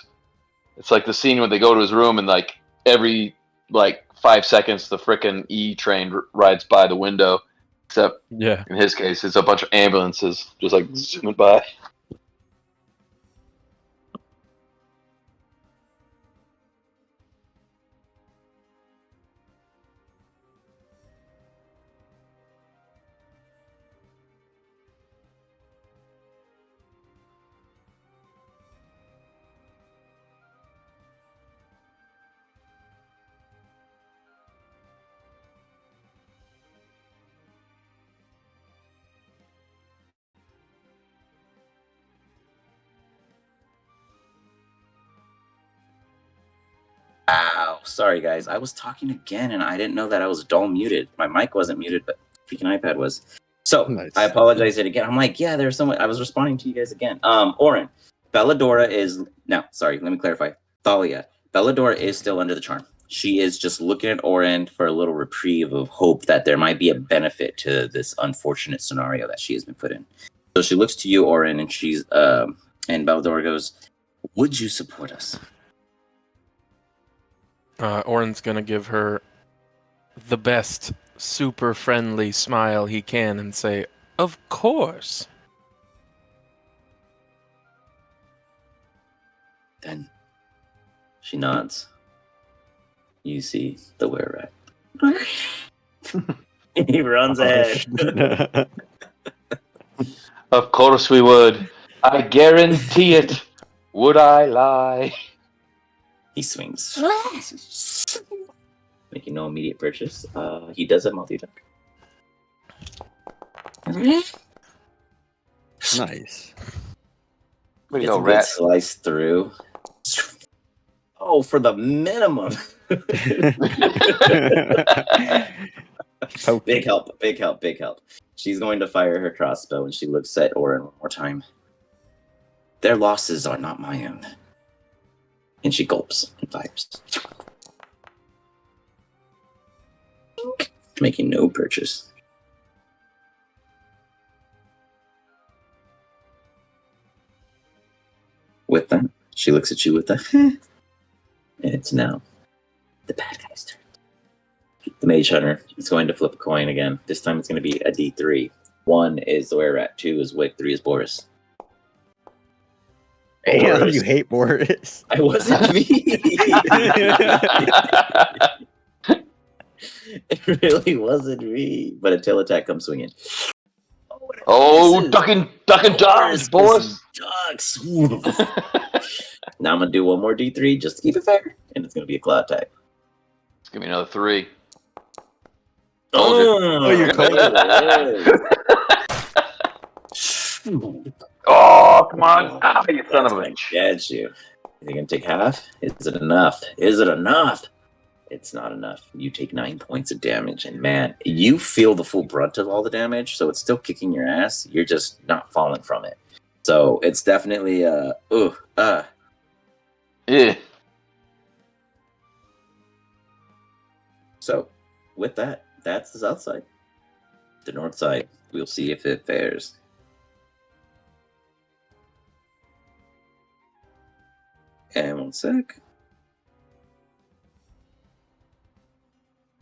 B: it's like the scene when they go to his room and like every like 5 seconds the frickin' E train rides by the window. Except
F: Yeah.
B: in his case, it's a bunch of ambulances just like zooming by.
A: Wow. Sorry, guys. I was talking again, and I didn't know that I was dull muted. My mic wasn't muted, but freaking iPad was. So
E: Nice.
A: I apologize it again. I'm like, yeah, there's someone. I was responding to you guys again. Oren, Belladora is no. Sorry, let me clarify. Thalia, Belladora is still under the charm. She is just looking at Oren for a little reprieve of hope that there might be a benefit to this unfortunate scenario that she has been put in. So she looks to you, Oren, and she's and Belladora goes, "Would you support us?"
F: Oren's gonna give her the best super friendly smile he can and say, "Of course."
A: Then she nods. You see the were-rat. He runs ahead.
B: Of course we would. I guarantee it. Would I lie?
A: He swings. Making no immediate purchase. He does a multi-attack.
E: Nice.
B: Way to
A: Gets
B: go,
A: a good
B: rat.
A: slice through. Oh, for the minimum. Big help, big help, big help. She's going to fire her crossbow and she looks at Oren one more time. Their losses are not my own. And she gulps and fires. Making no purchase. With that, she looks at you with the and it's now the bad guy's turn. The Mage Hunter is going to flip a coin again. This time it's going to be a D3. 1 is the Were-Rat, 2 is Wick, 3 is Boris.
E: Damn,
A: Boris.
E: you hate Boris.
A: I wasn't me. It really wasn't me. But a tail attack comes swinging.
B: Oh, duck and dodge, boys.
A: Ducks. Now I'm going to do one more D3 just to keep it fair. And it's going to be a claw attack.
B: Give me another 3.
A: Oh,
E: you told
B: Oh, come on. Ah, you son of a bitch.
A: Get you. You can take half? Is it enough? Is it enough? It's not enough. You take 9 points of damage, and man, you feel the full brunt of all the damage, so it's still kicking your ass. You're just not falling from it. So it's definitely
B: Yeah.
A: So with that, that's the south side. The north side, we'll see if it fares. And 1 sec.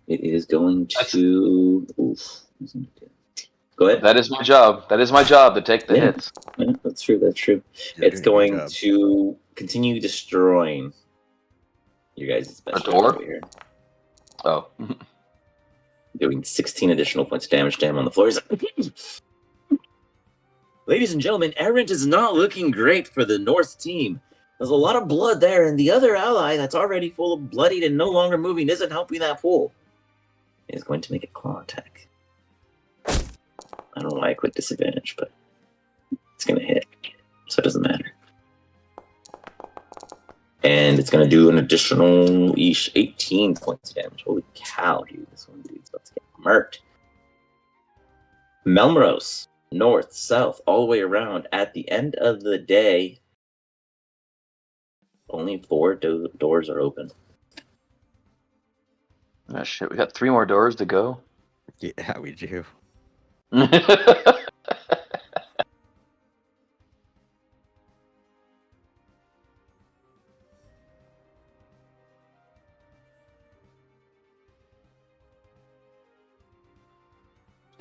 A: It is going to. Oof. Go ahead.
B: That is my job. That is my job to take the
A: Yeah.
B: hits.
A: Yeah, that's true. That's true.
E: You're
A: It's
E: doing a good
A: going
E: job.
A: to continue destroying your guys' best
B: A door?
A: over here.
B: Oh.
A: Doing 16 additional points of damage to him on the floor. He's like, ladies and gentlemen, Errant is not looking great for the North team. There's a lot of blood there, and the other ally that's already full of bloodied and no longer moving isn't helping that pool. He's going to make a claw attack. I don't know why I quit disadvantage, but it's going to hit, so it doesn't matter. And it's going to do an additional 18 points of damage. Holy cow, dude. This one dude's about to get murked. Melmrose, north, south, all the way around. At the end of the day, only 4 doors are open.
B: Oh, shit. We got 3 more doors to go.
E: Yeah, we do.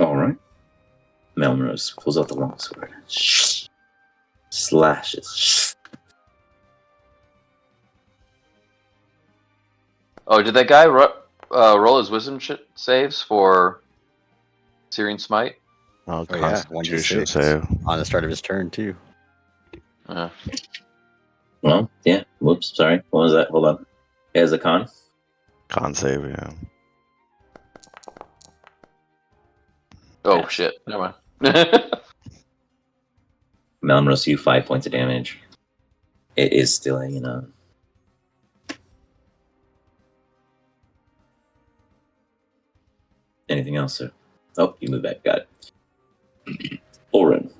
G: All right. Melrose pulls out the longsword. Slashes.
B: Oh, did that guy roll his wisdom saves for Searing Smite?
D: Oh,
E: Oh yeah,
D: Constitution
E: 1d6
D: save.
E: on the start of his turn too.
G: Well, yeah. Whoops. Sorry. What was that? Hold on. As a con.
D: Con save, yeah.
B: Oh
G: Pass.
B: shit! Never mind.
G: Melrose, you 5 points of damage. It is still hanging on. Anything else, sir? Oh, you move back. Got it. Oren.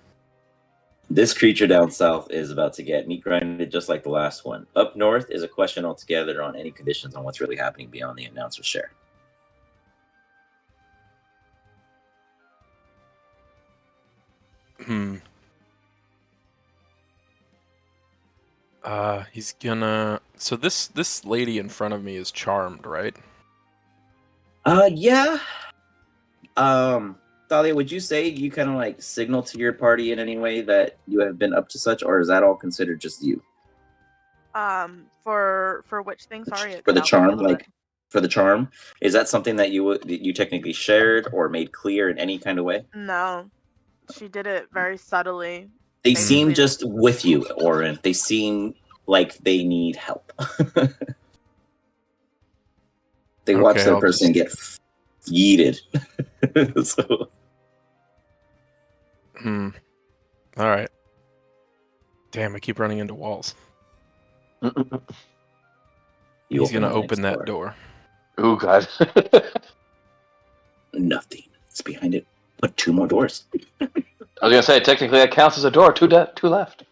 G: This creature down south is about to get meat grinded just like the last one. Up north is a question altogether on any conditions on what's really happening beyond the announcer's share.
F: He's gonna. So this lady in front of me is charmed, right?
G: Yeah. Thalia, would you say you kind of like signal to your party in any way that you have been up to such, or is that all considered just you?
C: For which thing? Sorry, it
G: For
C: cut
G: the
C: out for a
G: charm,
C: little bit.
G: like for the charm, is that something that you technically shared or made clear in any kind of way?
C: No, she did it very subtly.
G: They seem
C: Basically,
G: just with you, Oren. They seem like they need help. They watch
F: Okay,
G: their
F: I'll
G: person get yeeted. So,
F: All right. Damn, I keep running into walls. He's gonna open that door.
B: Oh god.
G: Nothing. It's behind it. But 2 more doors.
B: I was gonna say technically that counts as a door. Two left.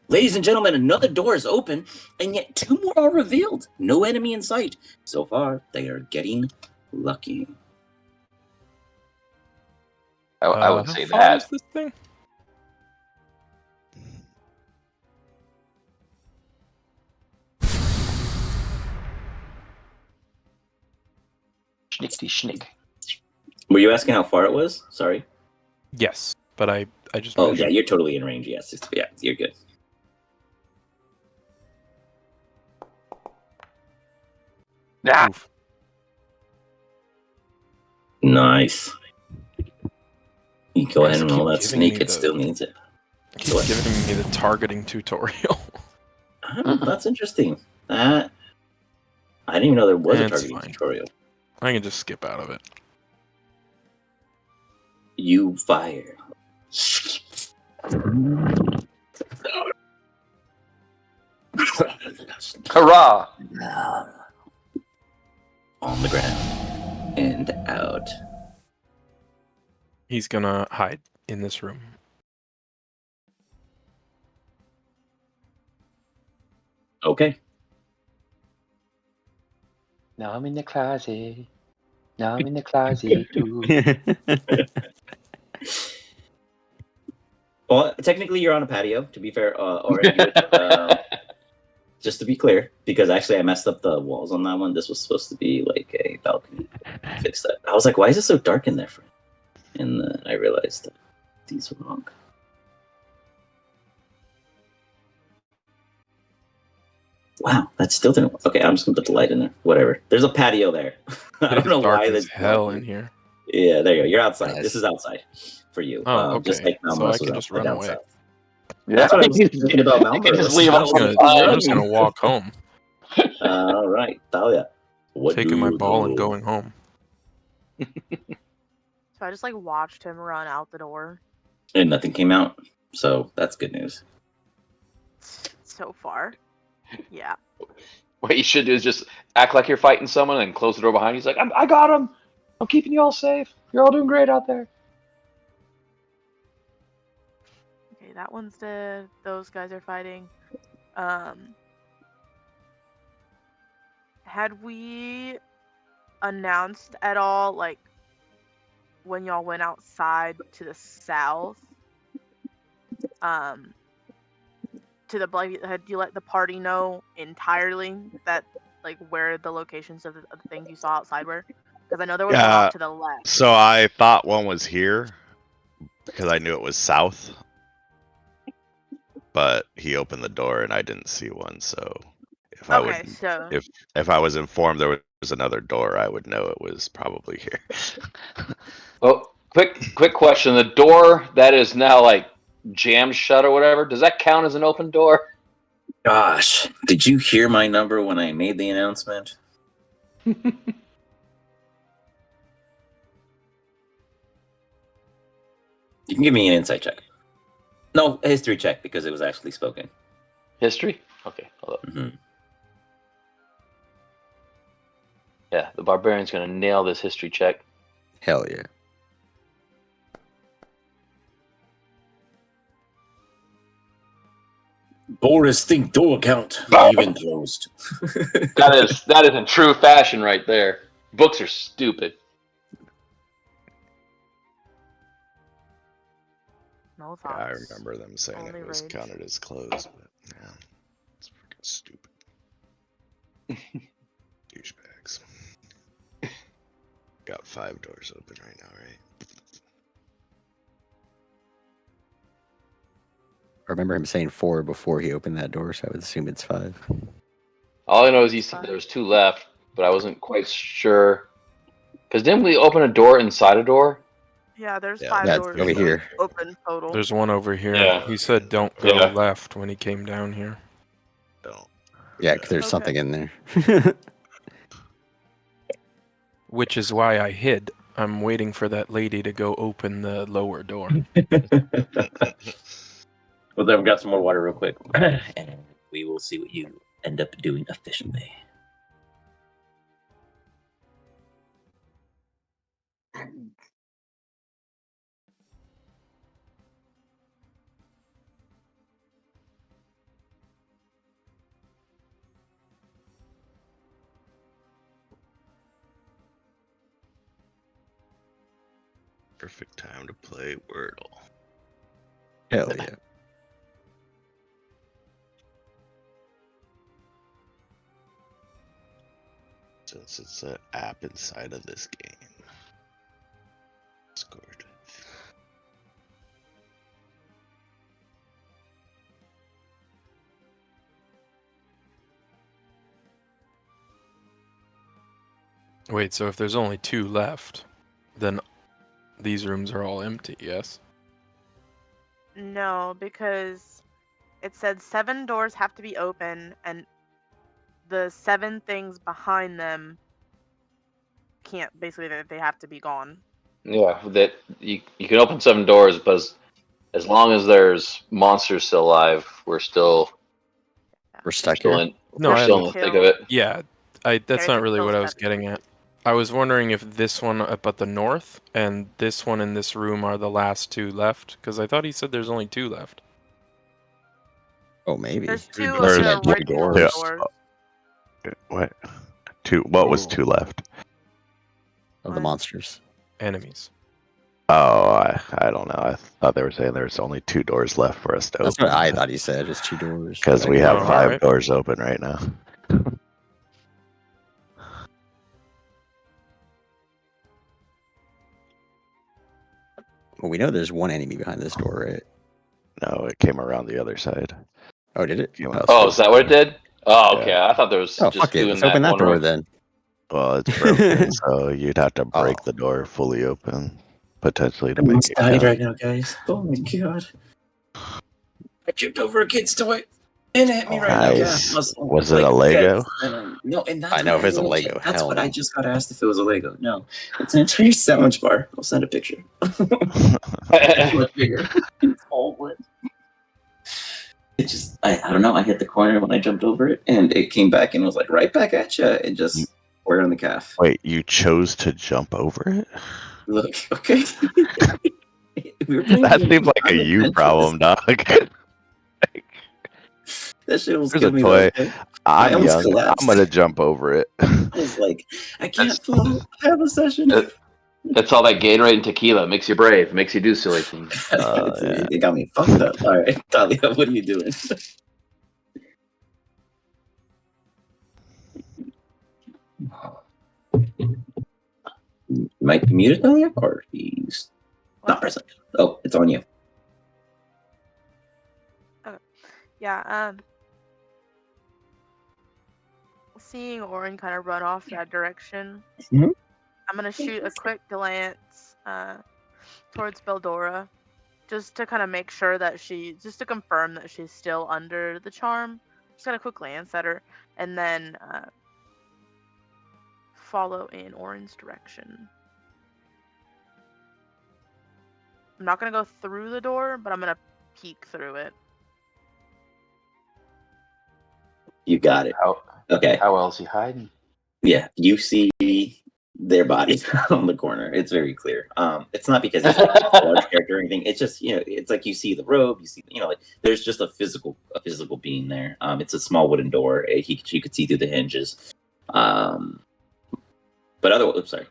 G: Ladies and gentlemen, another door is open, and yet 2 more are revealed. No enemy in sight. So far, they are getting lucky.
B: I would
F: How
B: say
F: far
B: that.
F: is this thing?
B: Schnickety schnick.
G: Were you asking how far it was? Sorry.
F: Yes, but I just.
G: Oh,
F: measured.
G: yeah, you're totally in range. Yes. Yeah, you're good.
B: Ah!
F: Oof.
G: Nice. You go
F: Why
G: ahead
F: does
G: and
F: it
G: roll
F: keep
G: that
F: giving me
G: sneak. It
F: the-
G: still needs it.
F: Keep giving me the targeting tutorial.
G: That's interesting. I didn't even know there was a
F: It's
G: targeting
F: fine.
G: tutorial.
F: I can just skip out of it.
G: You fire.
B: Hurrah!
G: On the ground and out.
F: He's gonna hide in this room.
G: Okay.
B: Now I'm in the closet. Now I'm in the closet too.
G: Well, technically, you're on a patio. To be fair, or you would, just to be clear, because actually I messed up the walls on that one. This was supposed to be like a balcony. Fix that. I was like, why is it so dark in there? And then I realized that these were wrong. Wow, that still didn't work. Okay, I'm just gonna put the light in there. Whatever. There's a patio there. I
F: It
G: don't
F: is
G: know
F: dark
G: why
F: as
G: that's
F: hell in here.
G: Yeah, there you go. You're outside.
E: Nice.
G: This is outside for you.
F: Oh, okay.
G: Just like
F: So
G: Malmros
F: I can
G: was
F: just
G: outside
F: run
G: down
F: away.
G: south.
B: Yeah.
G: That's what I was thinking about
B: You can just
G: Malmros.
B: leave
G: I
B: us
G: was like,
F: I'm
G: he's
F: just
G: running.
F: gonna walk home,
G: All right, Thalia. What
F: taking my
G: do
F: ball and
G: you-
F: going home.
C: So I just like watched him run out the door.
G: And nothing came out, so that's good news.
C: So far, yeah.
B: What you should do is just act like you're fighting someone and close the door behind you. He's like, I got him. I'm keeping you all safe. You're all doing great out there.
C: Okay, that one's dead. Those guys are fighting. Had we announced at all, like, when y'all went outside to the south? Had you let the party know entirely that, like, where the locations of the things you saw outside were? Because I know there was one off to the left.
D: So I thought one was here because I knew it was south. But he opened the door and I didn't see one, so if I
C: Okay,
D: would
C: so
D: if I was informed there was another door, I would know it was probably here.
B: Oh, quick question. The door that is now like jammed shut or whatever, does that count as an open door?
G: Gosh, did you hear my number when I made the announcement? You can give me an insight check. No, a history check because it was actually spoken.
B: History? Okay, hold up.
G: Mm-hmm.
B: Yeah, the barbarian's gonna nail this history check.
E: Hell yeah.
G: Boris, think door count. Even closed.
B: That is in true fashion right there. Books are stupid.
C: no
D: Yeah, I
C: thoughts.
D: remember them saying
C: Only
D: it was
C: rage.
D: counted as closed, but yeah, it's freaking stupid. Douchebags. Got 5 doors open right now, right?
E: I remember him saying 4 before he opened that door, so I would assume it's 5.
B: All I know is he said there was 2 left, but I wasn't quite sure. Because didn't we open a door inside a door?
C: Yeah, there's
D: Yeah,
C: 5
E: yeah,
C: doors
E: over here.
C: open total.
F: There's one over here.
B: Yeah.
F: He said don't go
B: Yeah.
F: left when he came down here.
D: Don't.
E: Yeah, because there's
C: Okay.
E: something in there.
F: Which is why I hid. I'm waiting for that lady to go open the lower door.
G: Well, then we got some more water real quick. And we will see what you end up doing efficiently.
D: Perfect time to play Wordle.
E: Hell yeah.
D: Since it's an app inside of this game. Scored.
F: Wait, so if there's only 2 left, then these rooms are all empty, yes?
C: No, because it said 7 doors have to be open, and the 7 things behind them can't. Basically, they have to be gone.
B: Yeah, that you can open 7 doors, but as long as there's monsters still alive, we're still
E: Stuck
B: still
E: here.
B: in
F: No,
B: we're
F: I
B: still in the thick of it.
F: Yeah, that's
C: Harry
F: not
C: took
F: really what I
C: those
F: was
C: steps.
F: getting at. I was wondering if this one up at the north and this one in this room are the last 2 left, because I thought he said there's only 2 left.
E: Oh, maybe.
C: There's 2 of
D: There's
C: the
E: two
C: original
E: doors.
C: doors.
D: What? 2? What was
E: Oh.
D: 2 left?
E: Of the
C: What?
E: monsters.
F: Enemies.
D: Oh, I don't know. I thought they were saying there's only 2 doors left for us to
E: That's
D: open.
E: what I thought he said, just 2 doors.
D: Because
E: but I
D: we
E: could be
D: have
F: Oh,
E: wrong.
D: 5
F: alright.
D: doors open right now.
E: Well, we know there's one enemy behind this door, right?
D: No, it came around the other side.
E: Oh, did it?
D: Came
E: Oh,
D: out.
B: Oh, is that what it did? Oh, okay.
D: Yeah.
B: I thought there was
E: Oh,
B: just
E: fuck it.
B: doing
E: Let's
B: that
E: open that
B: one
E: door
B: room.
E: then.
D: Well, it's broken, so you'd have to break
E: Oh.
D: the door fully open, potentially, to
G: I
D: make
G: almost
D: it
G: died
D: count.
G: right now, guys. Oh my god. I tripped over a kid's toy. And it hit me right in the calf.
D: Nice. Was it a Lego?
G: No, and that's
E: I know
G: what
E: if it's a
G: wanted
E: Lego,
G: That's
E: hell
G: what I
E: no.
G: just got asked if it was a Lego. No, it's an entire sandwich bar. I'll send a picture. It's much bigger. It's all wood. It just, I don't know. I hit the corner when I jumped over it, and it came back and was like right back at you, and just right on the calf.
D: Wait, you chose to jump over it?
G: Look, okay. We were playing
D: That
G: games.
D: seems like a
G: I'm
D: you
G: adventurous.
D: problem, dog.
G: That shit almost
D: There's a
G: killed me though.
D: toy.
G: Okay?
D: I'm
G: almost
D: young.
G: collapsed.
D: I'm gonna jump over it.
G: I was like, I can't
B: That's-
G: fall. I have a session.
B: That's all that Gatorade and tequila. Makes you brave. Makes you do silly things.
D: Yeah.
G: It got me fucked up. All right, Talia, what are you doing? You might be muted, Thalia, or he's not present. Oh, it's on you.
C: Yeah, seeing Orin kind of run off that direction,
G: Mhm.
C: I'm gonna shoot a quick glance towards Beldora, just to kind of make sure that just to confirm that she's still under the charm. Just got a quick glance at her, and then follow in Orin's direction. I'm not gonna go through the door, but I'm gonna peek through it.
G: You got it. Okay.
B: How else he hiding?
G: Yeah, you see their bodies on the corner. It's very clear. It's not because he's a large character or anything. It's just, it's like you see the robe. You see, like there's just a physical being there. It's a small wooden door. You could see through the hinges. But otherwise, oops, sorry.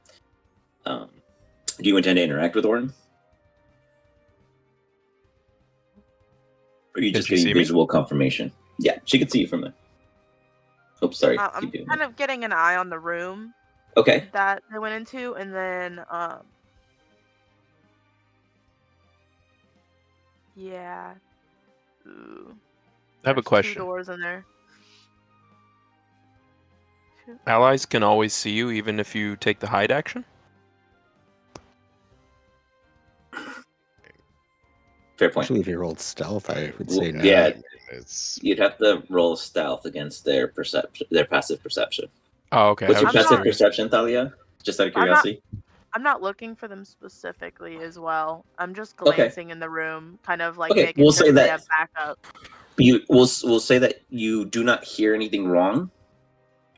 G: Do you intend to interact with Orin? Or are you
F: Did
G: just
F: she see
G: getting
F: me?
G: visual confirmation? Yeah, she could see you from there. Oops, sorry.
C: I'm
G: Keep doing
C: kind
G: that.
C: of getting an eye on the room
G: Okay.
C: that they went into, and then yeah. Ooh.
F: I have a
C: There's
F: question.
C: 2 doors in there.
F: Allies can always see you even if you take the hide action?
G: Fair point.
E: Actually, if you rolled stealth, I would say no.
G: Yeah,
D: It's
G: you'd have to roll stealth against their perception, their passive perception.
F: Oh, okay.
G: What's
F: I
G: your
F: was just
G: passive
F: curious.
G: perception, Thalia? Just out of
C: I'm not-
G: curiosity.
C: I'm not looking for them specifically as well. I'm just
G: Okay.
C: glancing in the room, kind of like
G: Okay,
C: making
G: we'll
C: sure
G: say
C: they
G: that-
C: have backup.
G: We'll say that you do not hear anything wrong.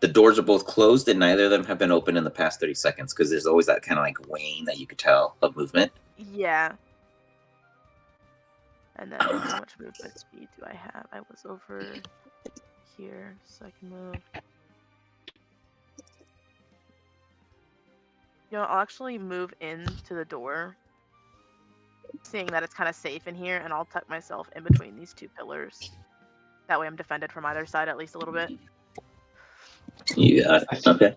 G: The doors are both closed, and neither of them have been opened in the past 30 seconds because there's always that kind of like wane that you could tell of movement.
C: Yeah. And then how much movement speed do I have? I was over here, so I can move. I'll actually move into the door, seeing that it's kind of safe in here, and I'll tuck myself in between these 2 pillars. That way I'm defended from either side at least a little bit.
G: You got it. Okay.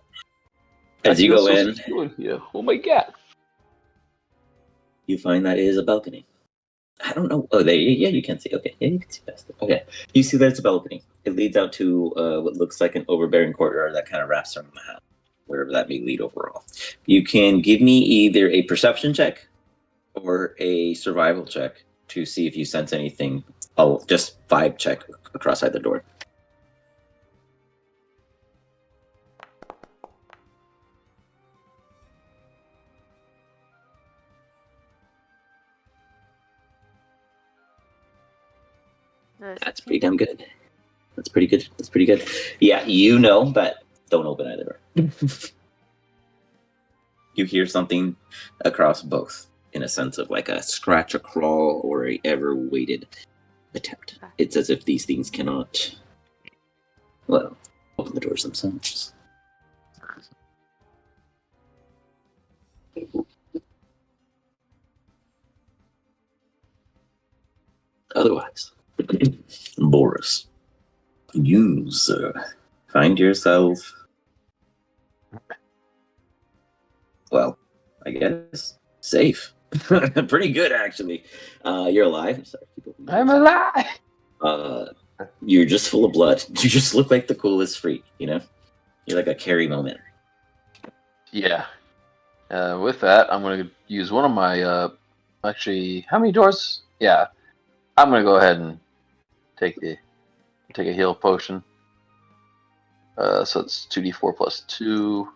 G: As you go in,
B: Here. Oh my god.
G: you find that it is a balcony. I don't know. Oh, you can see. Okay, yeah, you can see past it. Okay, you see that it's a balcony. It leads out to what looks like an overbearing courtyard that kind of wraps around the house, wherever that may lead overall. You can give me either a perception check or a survival check to see if you sense anything. Oh, just vibe check across either door. That's pretty damn good. That's pretty good. Yeah, you know, but don't open either door. You hear something across both, in a sense of like a scratch, a crawl, or a ever-waited attempt. It's as if these things cannot, well, open the doors themselves. Otherwise, Boris, you, sir, find yourself, well, I guess, safe. Pretty good, actually. You're alive. I'm sorry, keep opening
B: I'm
G: doors.
B: alive.
G: You're just full of blood. You just look like the coolest freak, You're like a Carrie moment.
B: Yeah. With that, I'm going to use one of my. Actually, how many doors? Yeah. I'm going to go ahead and take a heal potion. So it's 2d4 plus 2.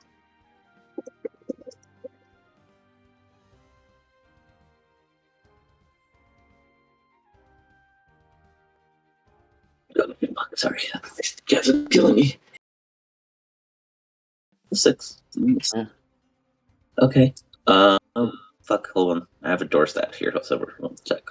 G: Sorry, you guys are killing me. 6.
B: Yeah.
G: Okay. Fuck. Hold on. I have a door stat here. So we'll check.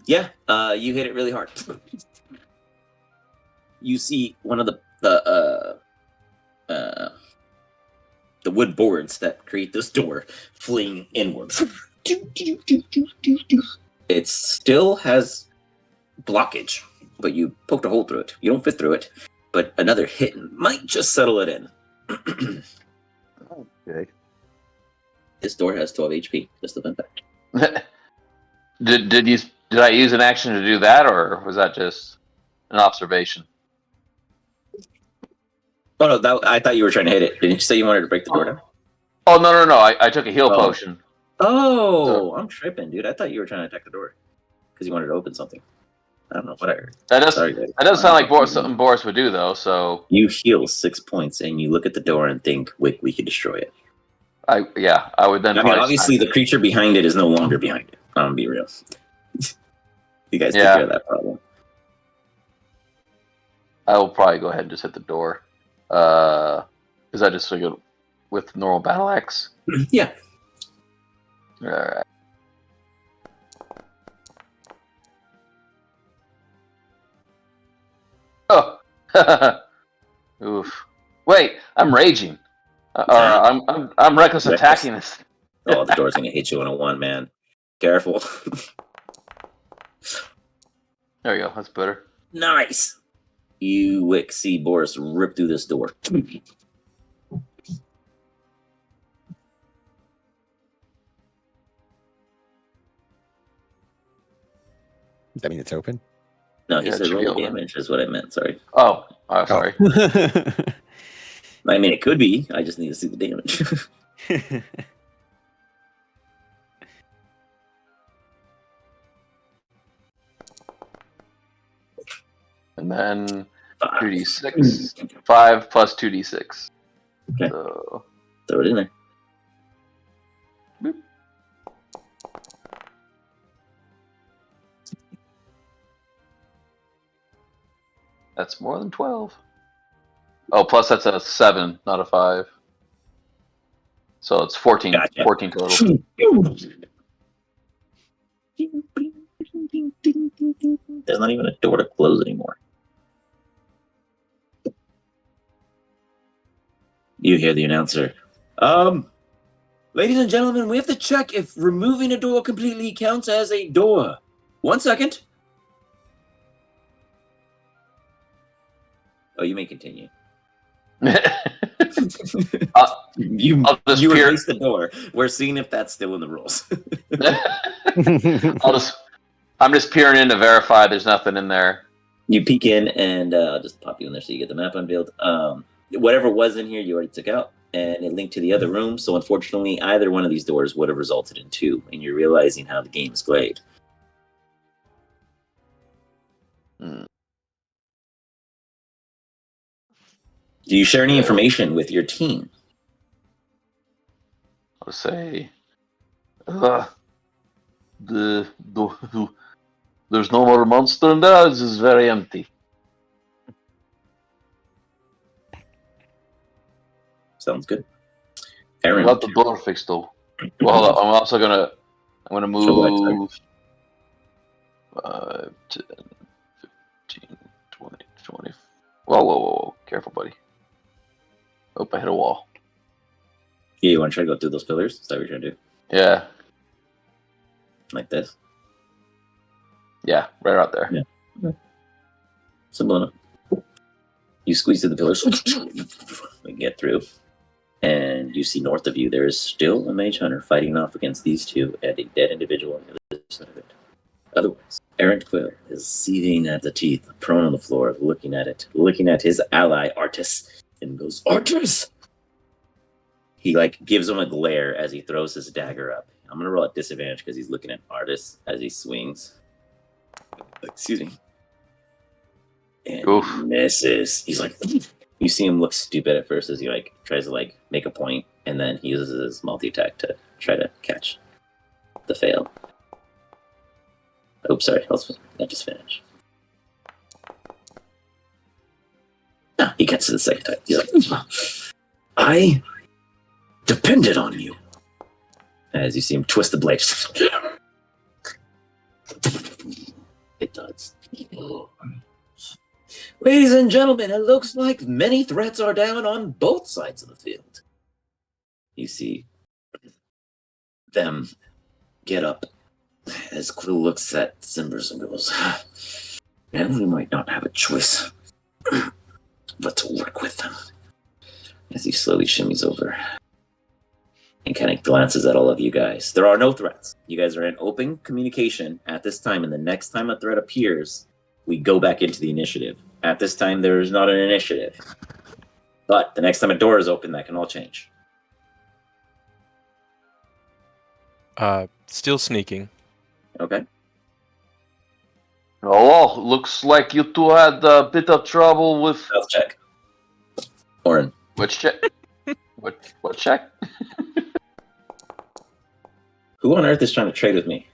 G: Yeah. You hit it really hard. You see one of the the wood boards that create this door fling inward. It still has blockage, but you poked a hole through it. You don't fit through it, but another hit might just settle it in.
B: Okay.
G: This door has 12 HP. Just a fun fact.
B: Did I use an action to do that, or was that just an observation?
G: Oh no, I thought you were trying to hit it. Didn't you say you wanted to break the door down?
B: Oh no! I took a heal potion.
G: Oh, I'm tripping, dude. I thought you were trying to attack the door because you wanted to open something. I don't know what I heard.
B: That does
G: Sorry, guys.
B: that does sound like something Boris would do, though. So
G: You heal 6 points and you look at the door and think, "Wait, we could destroy it."
B: I would then.
G: I mean, obviously, the creature behind it is no longer behind it. I'm gonna be real. You guys take care of that problem.
B: I will probably go ahead and just hit the door. Because I just figured with normal battle axe.
G: Yeah.
B: All right. Oh. Oof. Wait, I'm raging. I'm reckless attacking this.
G: Oh, the door's gonna hit you on a 1, man. Careful.
B: There we go. That's better.
G: Nice. You see Boris rip through this door.
E: Does that mean it's open?
G: No, he
B: Yeah, it
G: said
B: should
G: roll
B: be
G: the
B: open.
G: damage is what I meant. Sorry.
B: Oh, sorry.
G: I mean, it could be. I just need to see the damage.
B: And then
G: 5.
B: 2d6. 5 plus 2d6.
G: Okay.
B: So,
G: Throw it in there.
B: boop. That's more than 12. Oh, plus that's a 7, not a 5. So it's 14.
G: Gotcha.
B: 14 total.
G: There's not even a door to close anymore. You hear the announcer. Ladies and gentlemen, we have to check if removing a door completely counts as a door. 1 second. Oh, you may continue. You
B: I'll just
G: you
B: peer-
G: erase the door. We're seeing if that's still in the rules.
B: I'm just peering in to verify there's nothing in there.
G: You peek in, and I'll just pop you in there so you get the map unveiled. Whatever was in here, you already took out, and it linked to the other room. So unfortunately, either one of these doors would have resulted in 2, and you're realizing how the game is played.
B: Hmm.
G: Do you share any information with your team?
B: I'll say, there's no more monster in there. This is very empty.
G: Sounds good.
B: I
G: Aaron,
B: got the door fixed though. Well, I'm also gonna move 5, 10, 15, 20, 20. Whoa. Careful, buddy. Oh, I hit a wall.
G: yeah, you want to try to go through those pillars? Is that what you're trying to do?
B: Yeah.
G: Like this?
B: Yeah, right out there.
G: Yeah. Okay. Simple enough. You squeeze through the pillars and get through. And you see north of you, there is still a mage hunter fighting off against these two and a dead individual on the other side of it. Otherwise, Errant Quill is seething at the teeth, prone on the floor, looking at it, looking at his ally, Artis, and goes, Artis! He, gives him a glare as he throws his dagger up. I'm going to roll at disadvantage because he's looking at Artis as he swings. Excuse me. And
B: Oof.
G: he misses. He's like, you see him look stupid at first as he tries to make a point, and then he uses his multi-attack to try to catch the fail. Oops, sorry. I just finished. No, he gets to the second time. He's like, I depended on you. As you see him twist the blade. It does. Ladies and gentlemen, it looks like many threats are down on both sides of the field. You see them get up as Clue looks at Cimbers and goes, and we might not have a choice but to work with them. As he slowly shimmies over and kind of glances at all of you guys. There are no threats. You guys are in open communication at this time, and the next time a threat appears, we go back into the initiative. At this time, there is not an initiative. But the next time a door is open, that can all change.
F: Still sneaking.
G: Okay?
B: Oh, looks like you two had a bit of trouble with...
G: Health check. Oren.
B: Which check? What check?
G: Who on earth is trying to trade with me?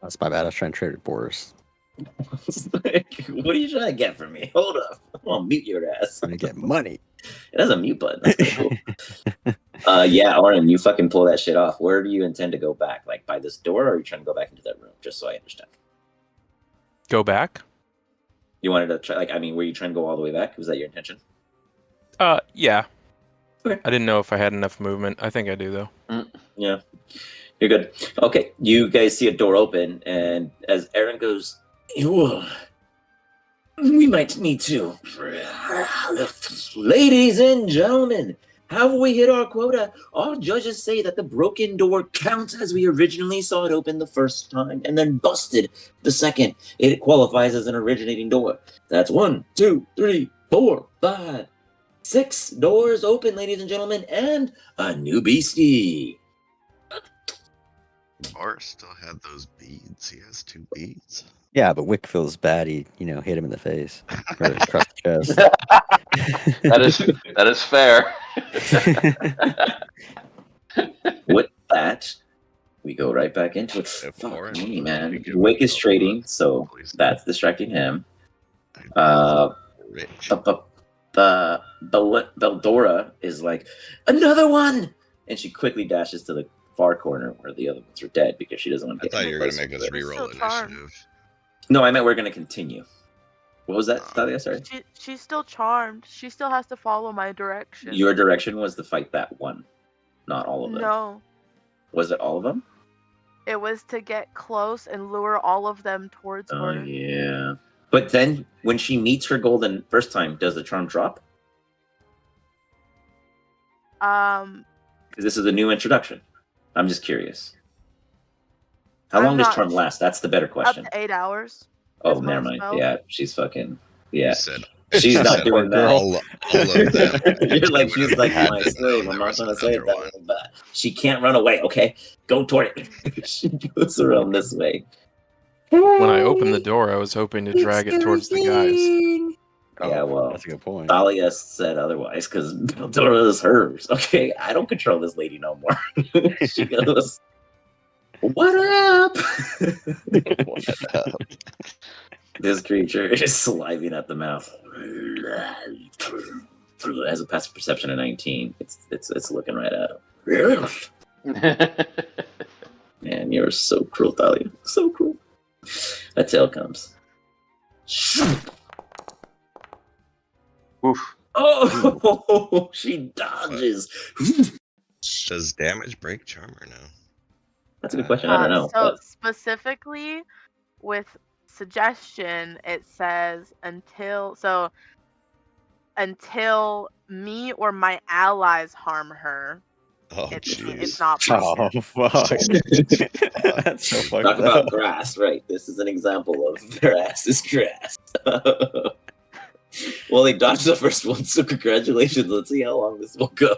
E: That's my bad. I was trying to trade with Boris.
G: What are you trying to get from me? Hold up. I'm gonna mute your ass.
E: Trying to get money.
G: It has a mute button. That's pretty cool. Yeah, Oren, you fucking pull that shit off. Where do you intend to go back? Like by this door, or are you trying to go back into that room? Just so I understand.
F: Go back?
G: You wanted to try, were you trying to go all the way back? Was that your intention?
F: Yeah.
G: Okay.
F: I didn't know if I had enough movement. I think I do, though.
G: Yeah. You're good. Okay, you guys see a door open, and as Aaron goes, we might need to. Ladies and gentlemen, have we hit our quota? Our judges say that the broken door counts as we originally saw it open the first time and then busted the second. It qualifies as an originating door. That's 1, 2, 3, 4, 5, 6 doors open, ladies and gentlemen, and a new beastie.
D: Boris still had those beads. He has 2 beads.
E: Yeah, but Wick feels bad. He, hit him in the face or across the chest.
B: That is fair.
G: With that, we go right back into it.
D: If
G: Fuck
D: Oren
G: me,
D: was
G: man.
D: speaking
G: Wick
D: with
G: is trading, so
D: please.
G: that's distracting him.
D: Rich.
G: Beldora is like, another one! And she quickly dashes to the far corner where the other ones are dead because she doesn't want to
D: I
G: get
D: thought
G: any
D: you were going to
G: closer
D: make
G: to
D: us
G: it.
D: reroll
C: Still charmed.
D: initiative.
G: No, I meant we're going to continue. What was that, Thalia? Sorry.
C: She's still charmed. She still has to follow my direction.
G: Your direction was to fight that one, not all of them.
C: No,
G: Was it all of them?
C: it was to get close and lure all of them towards
G: Oh,
C: her.
G: yeah. But then when she meets her goal the first time, does the charm drop? Because this is a new introduction. I'm just curious. How
C: I'm
G: long does
C: not
G: charm
C: su-
G: last? That's the better
C: Up
G: question.
C: to 8 hours.
G: Oh,
C: is
G: never
C: my
G: mind.
C: spell.
G: Yeah, she's fucking.
D: You
G: Yeah,
D: said,
G: she's
D: you
G: not
D: said
G: doing that.
D: all of them.
G: You're like,
D: She would
G: she's
D: have
G: like
D: had
G: my
D: to
G: slave.
D: know
G: I'm
D: there
G: not
D: was
G: gonna say it
D: another
G: that
D: one.
G: way, but she can't run away. Okay, go toward it. She goes around this way.
F: When I opened the door, I was hoping to drag it towards the guys.
G: Yeah, well,
E: That's a good point.
G: Thalia said otherwise because Dora is hers. Okay, I don't control this lady no more. She goes, "What up?"
D: What up?
G: This creature is sliving at the mouth. Has a passive perception of 19. It's looking right at him. Man, you're so cruel, Thalia. So cruel. A tail comes.
B: Oof.
G: Oh, she dodges.
D: Does damage break charm or no?
G: That's a good question. I don't know.
C: So
G: But
C: specifically with suggestion, it says until me or my allies harm her,
D: Oh,
C: it's
D: jeez.
C: not
E: Oh,
C: broken.
E: fuck. That's so fucked
G: talk
E: up.
G: about grass, right? This is an example of their ass is grass. Well, they dodged the first one, so congratulations. Let's see how long this will go.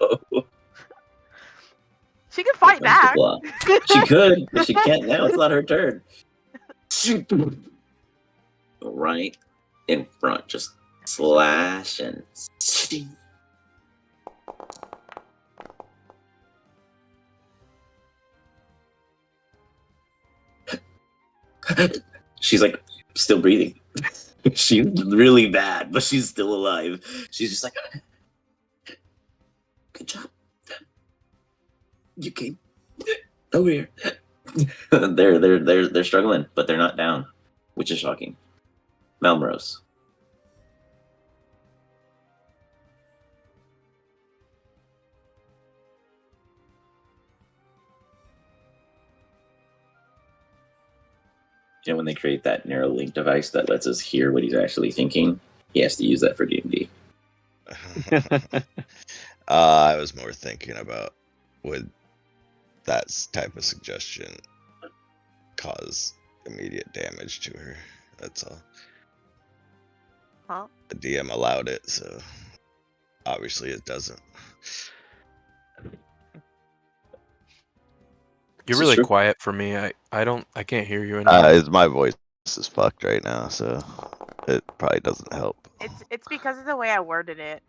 C: She can fight
G: Comes the
C: back.
G: block. She could, but she can't now. It's not her turn. Right in front, just slash and sting. She's like still breathing. She's really bad, but she's still alive. She's just like, good job. You came over here. They're struggling, but they're not down, which is shocking. Melrose. You know, when they create that narrow link device that lets us hear what he's actually thinking, he has to use that for D&D.
D: I was more thinking about would that type of suggestion cause immediate damage to her. That's all.
C: Huh?
D: The DM allowed it, so obviously it doesn't.
F: You're
G: This is
F: really
G: true.
F: quiet for me. I can't hear you anymore.
D: My voice is fucked right now, so it probably doesn't help.
C: It's because of the way I worded it.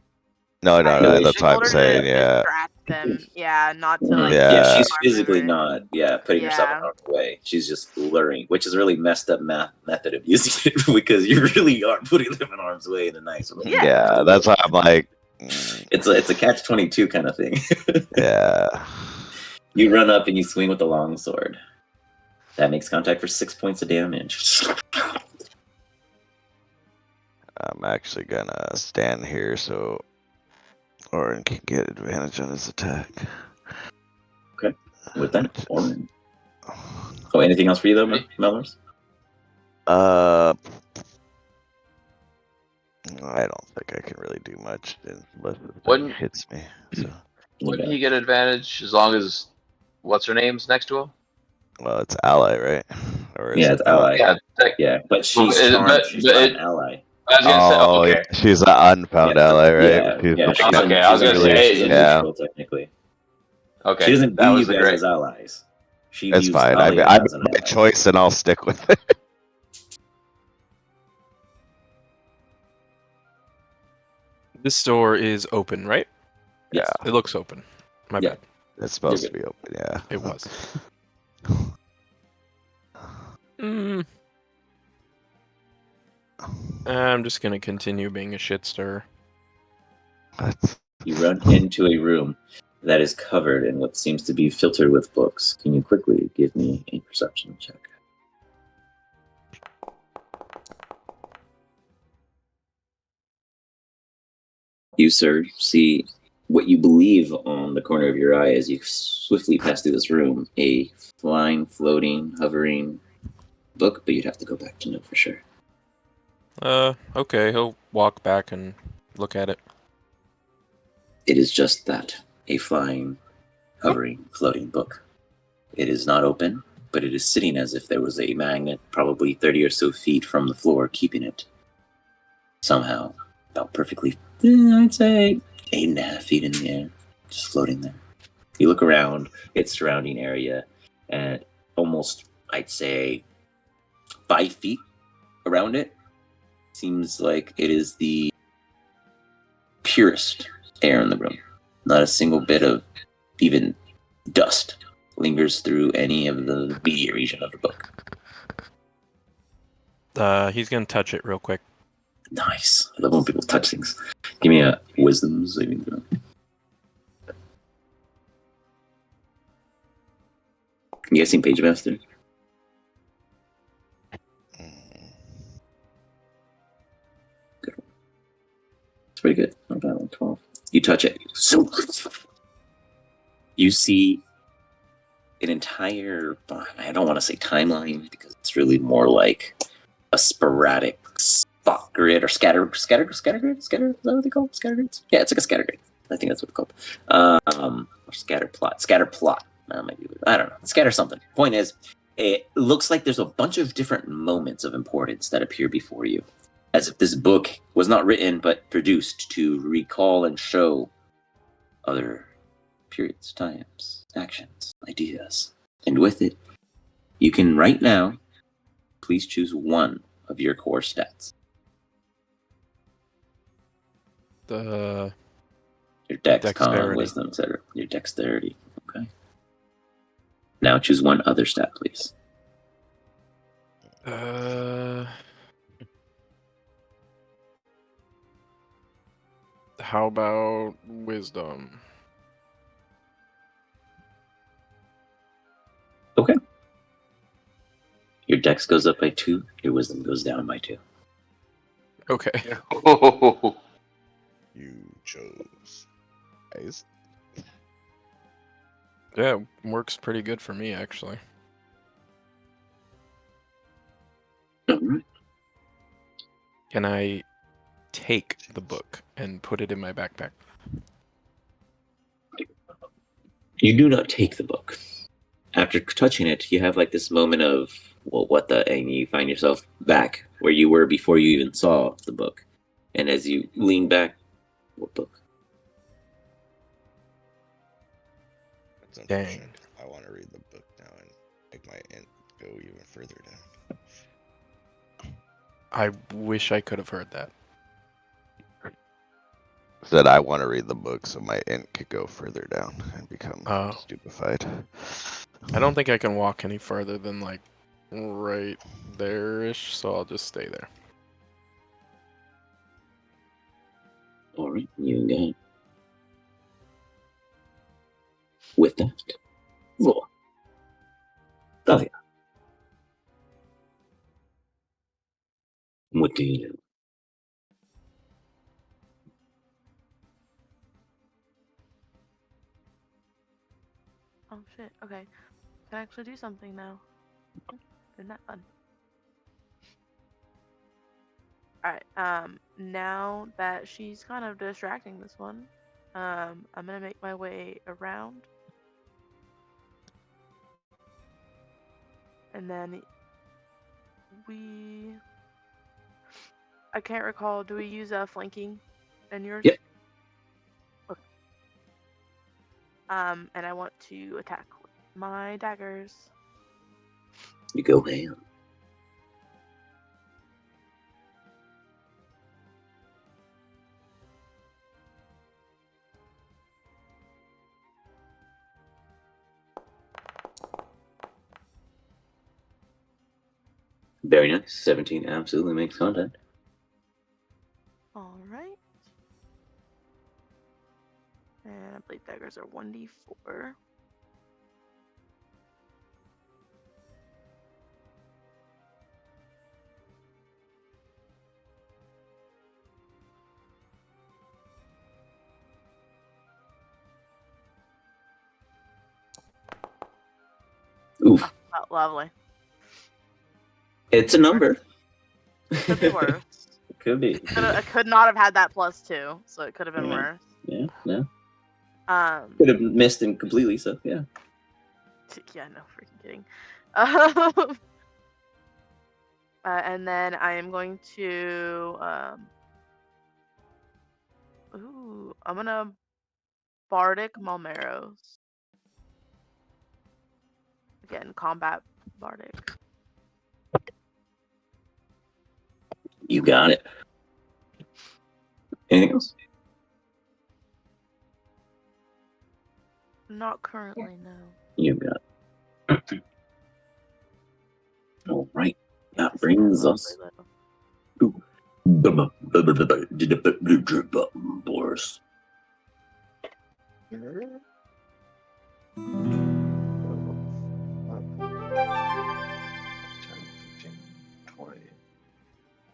D: No,
C: I
D: that's what
C: told
D: I'm
C: her
D: saying.
C: to
D: Yeah,
C: distract them. Yeah, not to
G: Mhm.
C: like.
D: Yeah.
G: Yeah, she's
C: harm
G: physically
C: them or-
G: not, putting herself in
C: Yeah.
G: harm's way. She's just luring, which is a really messed up method of using it because you really are putting them in harm's way in a nice way.
C: Yeah.
D: yeah. That's why I'm like,
G: It's a catch-22 kind of thing.
D: yeah.
G: You run up and you swing with the long sword. That makes contact for 6 points of damage.
D: I'm actually gonna stand here so Orin can get advantage on his attack.
G: With that, Orin. Oh, anything else for you though, Mellors?
D: I don't think I can really do much unless it
B: Wouldn't-
D: hits me. So,
B: Wouldn't he get advantage as long as what's her name's next to him?
D: well, it's ally, right? Or is
G: Yeah,
D: it
G: it's
D: not?
G: ally.
B: Yeah.
G: Yeah, but she's
B: Well,
G: charmed. She's not an ally.
B: I was gonna say.
D: Oh,
B: Okay.
D: yeah, she's an unfound ally, right?
G: Yeah,
D: She's
G: yeah.
D: the
G: She's
D: one
B: Okay,
D: that
B: I was gonna
D: really-
B: say,
G: she's a
D: yeah.
G: neutral technically.
B: Okay.
G: She doesn't
B: that
G: view you
B: was the
G: guys
B: great.
G: as allies. She
D: It's
G: views
D: fine. I
G: Talia
D: made
G: as an
D: my
G: ally.
D: choice, and I'll stick with it.
F: This door is open, right?
G: Yes.
F: It looks open. My
G: Yeah.
F: bad.
D: It's supposed
G: You're
D: to be open, yeah.
F: It was. Mm, I'm just gonna continue being a shit stirrer.
D: What?
G: You run into a room that is covered in what seems to be filtered with books. Can you quickly give me a perception check? You, sir, see what you believe on the corner of your eye as you swiftly pass through this room. A flying, floating, hovering book, but you'd have to go back to know for sure.
F: Okay, he'll walk back and look at it.
G: It is just that, a flying, hovering, floating book. It is not open, but it is sitting as if there was a magnet probably 30 or so feet from the floor, keeping it somehow about perfectly, I'd say 8.5 feet in the air, just floating there. You look around its surrounding area, and almost, I'd say, 5 feet around it seems like it is the purest air in the room. Not a single bit of even dust lingers through any of the media region of the book.
F: He's gonna touch it real quick.
G: Nice. I love when people touch things. Give me a wisdom saving throw. You guys seen Page Master? It's pretty good. Not bad, like 12. You touch it. You see an entire, I don't want to say timeline, because it's really more like a sporadic spot grid or scatter grid? Is that what they call it? Scatter grids? Yeah, it's like a scatter grid. I think that's what it's called. Or scatter plot. Maybe, I don't know. Scatter something. Point is, it looks like there's a bunch of different moments of importance that appear before you, as if this book was not written but produced to recall and show other periods, times, actions, ideas. And with it, you can right now, please choose one of your core stats.
F: The
G: Your dex, con,
F: Dexterity.
G: wisdom, etc. Your dexterity. Okay. Now choose one other stat, please.
F: How about wisdom?
G: Okay. Your dex goes up by 2. Your wisdom goes down by 2.
F: Okay.
D: You chose. Nice.
F: Yeah, works pretty good for me actually.
A: All right.
F: Can I take the book and put it in my backpack?
A: You do not take the book. After touching it, you have like this moment of, well, what the, and you find yourself back where you were before you even saw the book. And as you lean back, what book?
D: That's
F: Dang.
D: unfortunate. I want to read the book now and make my int go even further down.
F: I wish I could have heard that.
D: Said I want to read the book so my int could go further down and become
F: Oh.
D: stupefied.
F: I don't think I can walk any further than like right there-ish, so I'll just stay there.
A: All right, you got it. With that, roll. Talia. What do you do?
C: Oh shit. Okay. Can I actually do something now? Isn't that fun? Alright, now that she's kind of distracting this one, I'm gonna make my way around. And then I can't recall, do we use flanking in yours?
A: Yep.
C: Okay. And I want to attack with my daggers.
A: You go ham. Very nice. 17 absolutely makes contact.
C: Alright. And I believe daggers are 1d4.
A: Oof.
C: Oh, lovely.
A: It's a number.
C: Could be worse.
A: Could be.
C: I could not have had that +2, so it could have been
A: Yeah.
C: worse.
A: Yeah, no.
C: Um,
A: Could have missed him completely, so yeah.
C: yeah, no freaking kidding. And then I am going to I'm gonna Bardic Malmeros. Again, combat Bardic.
A: You got it. Anything else?
C: Not currently, no.
A: You got it. All right. That brings us. Ooh. Boris.
B: 20,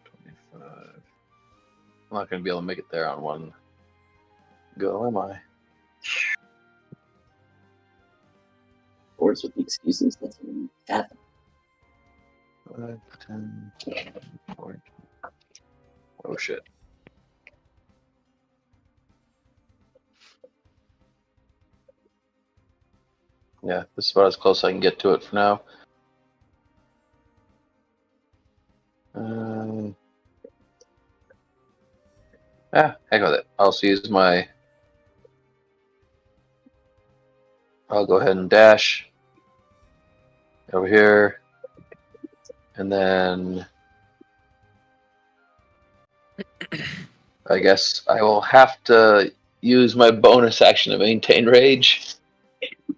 B: 25. I'm not going to be able to make it there on one go, am I?
A: Boris with the excuses. That's what
B: 5, 10, 20. Oh shit. Yeah, this is about as close as I can get to it for now. Yeah, heck with it. I'll use my. I'll go ahead and dash over here, and then I guess I will have to use my bonus action to maintain rage.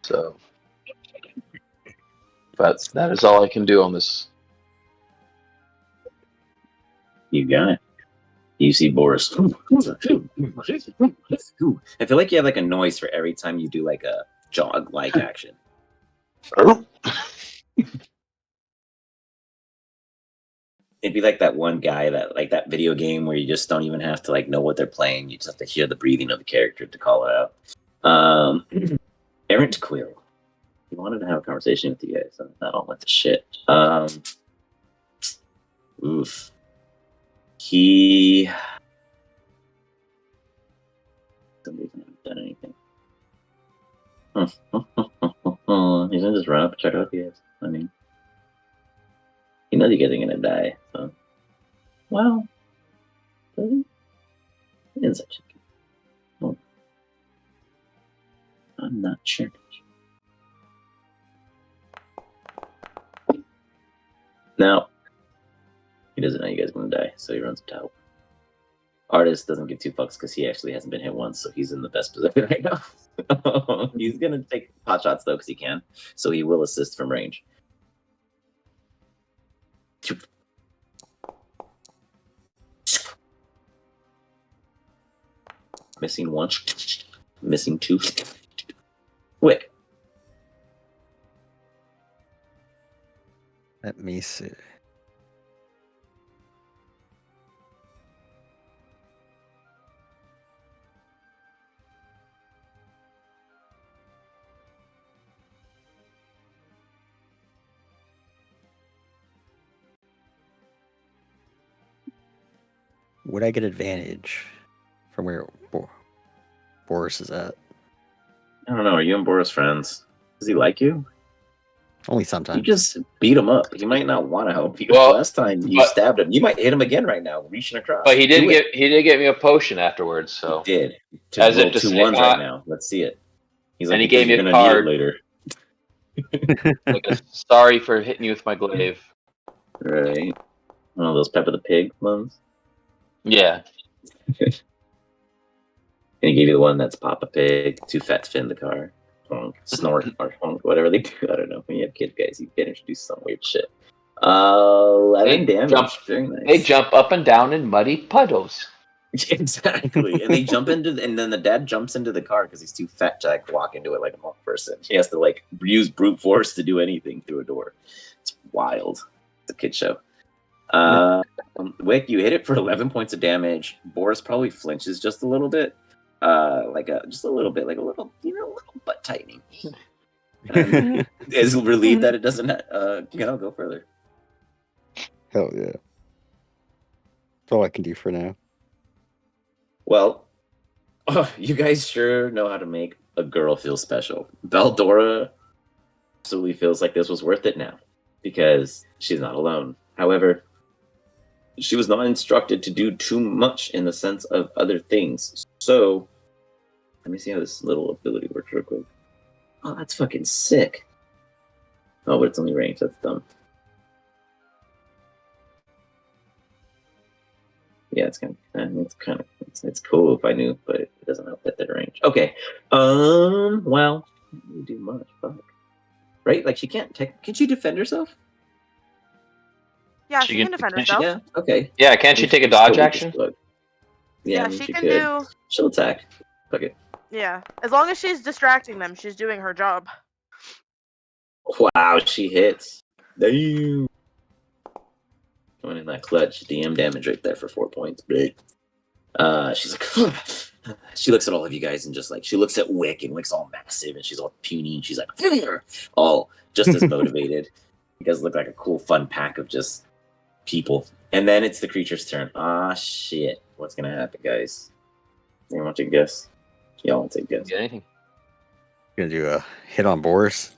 B: So, but that is all I can do on this.
A: You got it. You see Boris. I feel like you have like a noise for every time you do like a jog-like action. It'd be like that one guy that like that video game where you just don't even have to like know what they're playing. You just have to hear the breathing of the character to call it out. Errant Quill. He wanted to have a conversation with you guys. I don't let the shit.
G: Oof. He doesn't even have done anything. He's gonna just run up and check out the guys. I mean, he knows you guys are gonna die, so. Well, does he? He is such a good. Well, I'm not sure. Now, he doesn't know you guys are gonna die, so he runs up to help. Artist doesn't give two fucks because he actually hasn't been hit once, so he's in the best position right now. He's gonna take pot shots though because he can, so he will assist from range. Missing one, missing two. Quick.
E: Let me see. Would I get advantage from where Boris is at?
G: I don't know. Are you and Boris friends? Does he like you?
E: Only
G: You
E: sometimes.
G: just beat him up. He might not want to help you.
B: Well,
G: Last time you stabbed him, you might hit him again right now, reaching across.
B: But he did
G: Do it.
B: get me a potion afterwards. So
G: He did. To
B: As
G: roll
B: if to
G: two
B: say,
G: ones right now. Let's see it. He's like,
B: and he
G: because
B: gave me
G: you're
B: a
G: gonna
B: card.
G: need it later.
B: like sorry for hitting you with my glaive.
G: Right. One of those Peppa the Pig ones.
B: Yeah.
G: And he gave you the one that's Papa Pig, too fat to fit in the car. Honk, snort, or honk, whatever they do. I don't know. When you have kids, guys, you get introduced to some weird shit. 11 damage. Very nice.
B: They jump up and down in muddy puddles.
G: Exactly. And they jump into, and then the dad jumps into the car because he's too fat to like walk into it like a normal person. He has to like use brute force to do anything through a door. It's wild. It's a kid show. Wick, you hit it for 11 points of damage. Boris probably flinches just a little bit. Just a little bit, like a little butt tightening. Is relieved that it doesn't, go further.
E: Hell yeah. That's all I can do for now.
G: Well, you guys sure know how to make a girl feel special. Beldora absolutely feels like this was worth it now because she's not alone. However, she was not instructed to do too much in the sense of other things. So, let me see how this little ability works real quick. Oh, that's fucking sick. Oh, but it's only range. That's dumb. Yeah, it's it's cool if I knew, but it doesn't help at that range. Okay. Well, you do much. Fuck. Right? Like she can't. Can she defend herself?
C: Yeah, she can defend herself.
G: Yeah. Okay.
B: Yeah, can't she take a dodge action?
G: Yeah, I mean, she can do. She'll attack. Fuck it.
C: Yeah, as long as she's distracting them, she's doing her job.
G: Wow, she hits. Damn. Going in that clutch, DM damage right there for 4 points. She's like, she looks at all of you guys and just like, she looks at Wick, and Wick's all massive and she's all puny and she's like, all just as motivated. You guys look like a cool, fun pack of just people. And then it's the creature's turn. Ah, shit. What's gonna happen, guys? Anyone want to guess? Y'all want to take a guess?
B: Get anything?
E: You're gonna do a hit on Boris?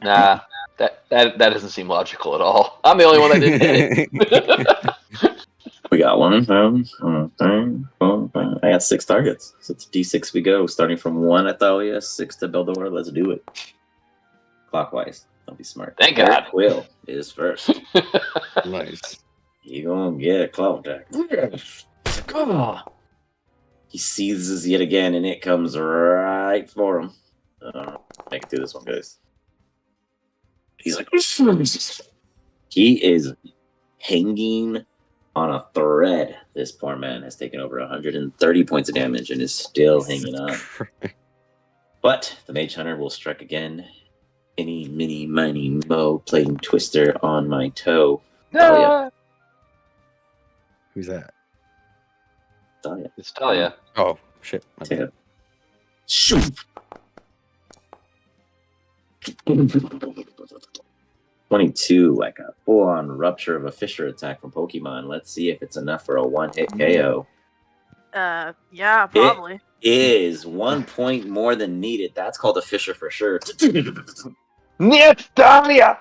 B: Nah, that doesn't seem logical at all. I'm the only one that didn't hit it.
G: We got 1, 2, 3, 4, 5. I got 6 targets. So it's D6 we go. Starting from 1 at Thalia, 6 to Beldor. Let's do it. Clockwise. Don't be smart.
B: Thank God.
G: Quill is first.
E: Nice.
G: You gonna get a claw attack. Come on. He seizes yet again, and it comes right for him. I can do this one, guys. He's like, he is hanging on a thread. This poor man has taken over 130 points of damage and is still hanging on. But the Mage Hunter will strike again. Any, mini, miny, mo, playing Twister on my toe. Talia.
E: Who's that?
G: Talia.
B: It's Talia.
E: Oh, shit. My bad.
G: Shoot! 22, like a full-on rupture of a fissure attack from Pokemon. Let's see if it's enough for a one-hit KO.
C: Yeah, probably.
G: Is 1 point more than needed. That's called a fissure for sure.
B: Natalia!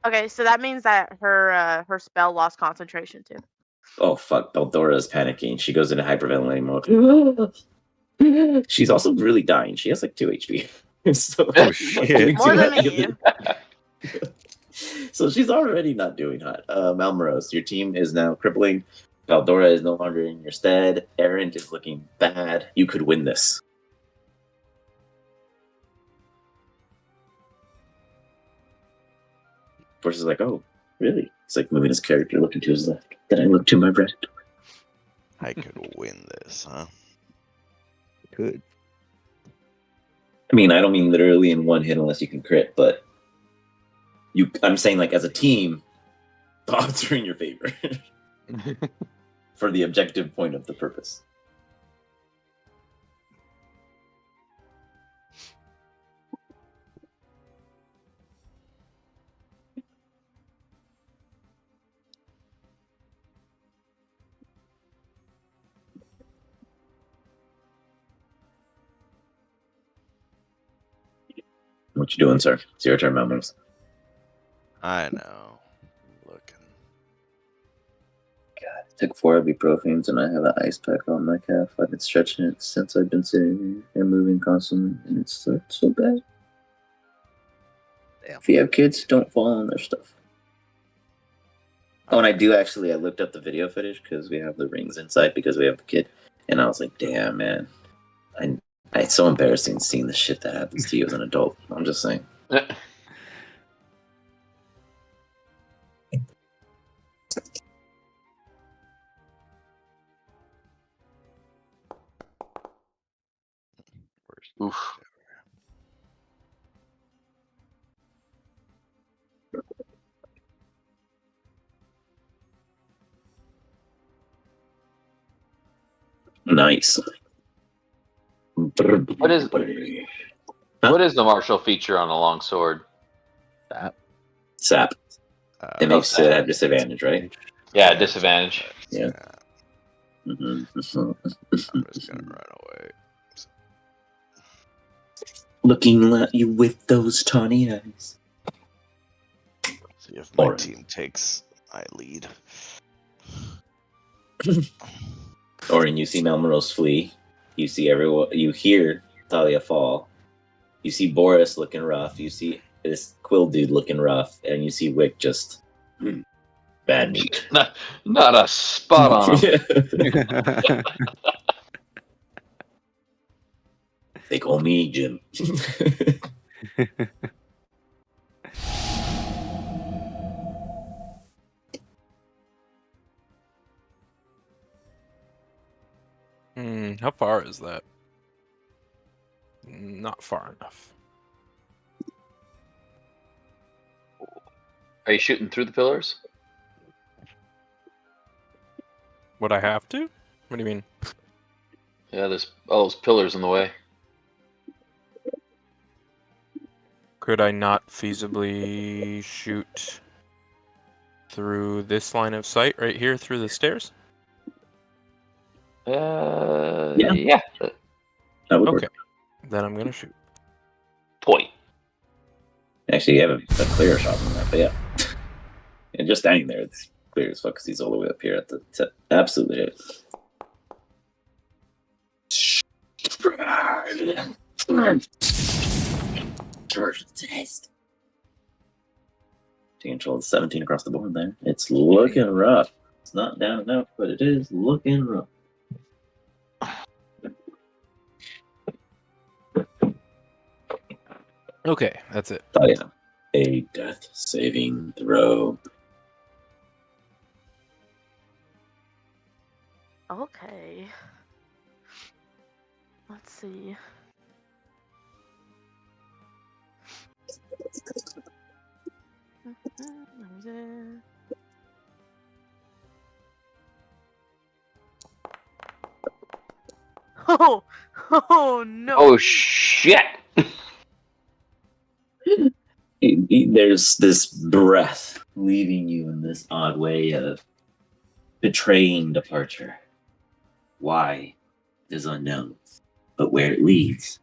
C: Okay, so that means that her spell lost concentration too.
G: Oh fuck, Beldora's panicking. She goes into hyperventilating mode. She's also really dying. She has like 2 HP. So,
E: Oh, shit.
C: More than me.
G: So she's already not doing hot. Malmoros, your team is now crippling. Valdora is no longer in your stead. Errant is looking bad. You could win this. Force is like, oh, really? He's like moving his character, looking to his left. Then I look to my right.
D: I could win this, huh?
E: Good.
G: I mean, I don't mean literally in one hit unless you can crit, but I'm saying like as a team, the odds are in your favor for the objective point of the purpose. What you doing, sir? It's your turn, Malmoros.
D: I know. Looking.
G: Took 4 ibuprofens and I have an ice pack on my calf. I've been stretching it since I've been sitting here and moving constantly, and it's so bad.
E: Damn.
G: If you have kids, don't fall on their stuff. Oh, and I looked up the video footage because we have the rings inside because we have the kid, and I was like, damn, man. It's so embarrassing seeing the shit that happens to you as an adult. I'm just saying.
B: Oof.
G: Nice.
B: What is the martial feature on a long sword?
G: Sap? It makes
B: sap.
G: it have disadvantage, right?
B: Yeah, disadvantage.
G: Yeah.
D: I'm just gonna run away.
G: Looking at you with those tawny eyes.
D: See if my
G: Alright.
D: team takes my lead.
G: Orin, you see Malmoros flee. You see everyone. You hear Thalia fall. You see Boris looking rough. You see this Quill dude looking rough, and you see Wick just bad meat.
B: Not a spot on him.
G: They call me Jim.
F: How far is that? Not far enough.
B: Are you shooting through the pillars?
F: Would I have to? What do you mean?
B: Yeah, there's all those pillars in the way.
F: Could I not feasibly shoot through this line of sight right here through the stairs?
B: Yeah.
G: That would
F: Okay.
G: work.
F: Then I'm gonna shoot.
B: Point.
G: Actually, you have a clear shot on that, but yeah. And just standing there, it's clear as fuck because he's all the way up here at the tip. Absolutely. Charge the test. Taking control of 17 across the board there. It's looking rough. It's not down enough, but it is looking rough.
F: Okay, that's it.
G: Oh, yeah. A death saving throw.
C: Okay. Let's see. Oh no!
B: Oh shit!
G: You There's this breath leaving you in this odd way of betraying departure. Why is unknown, but where it leads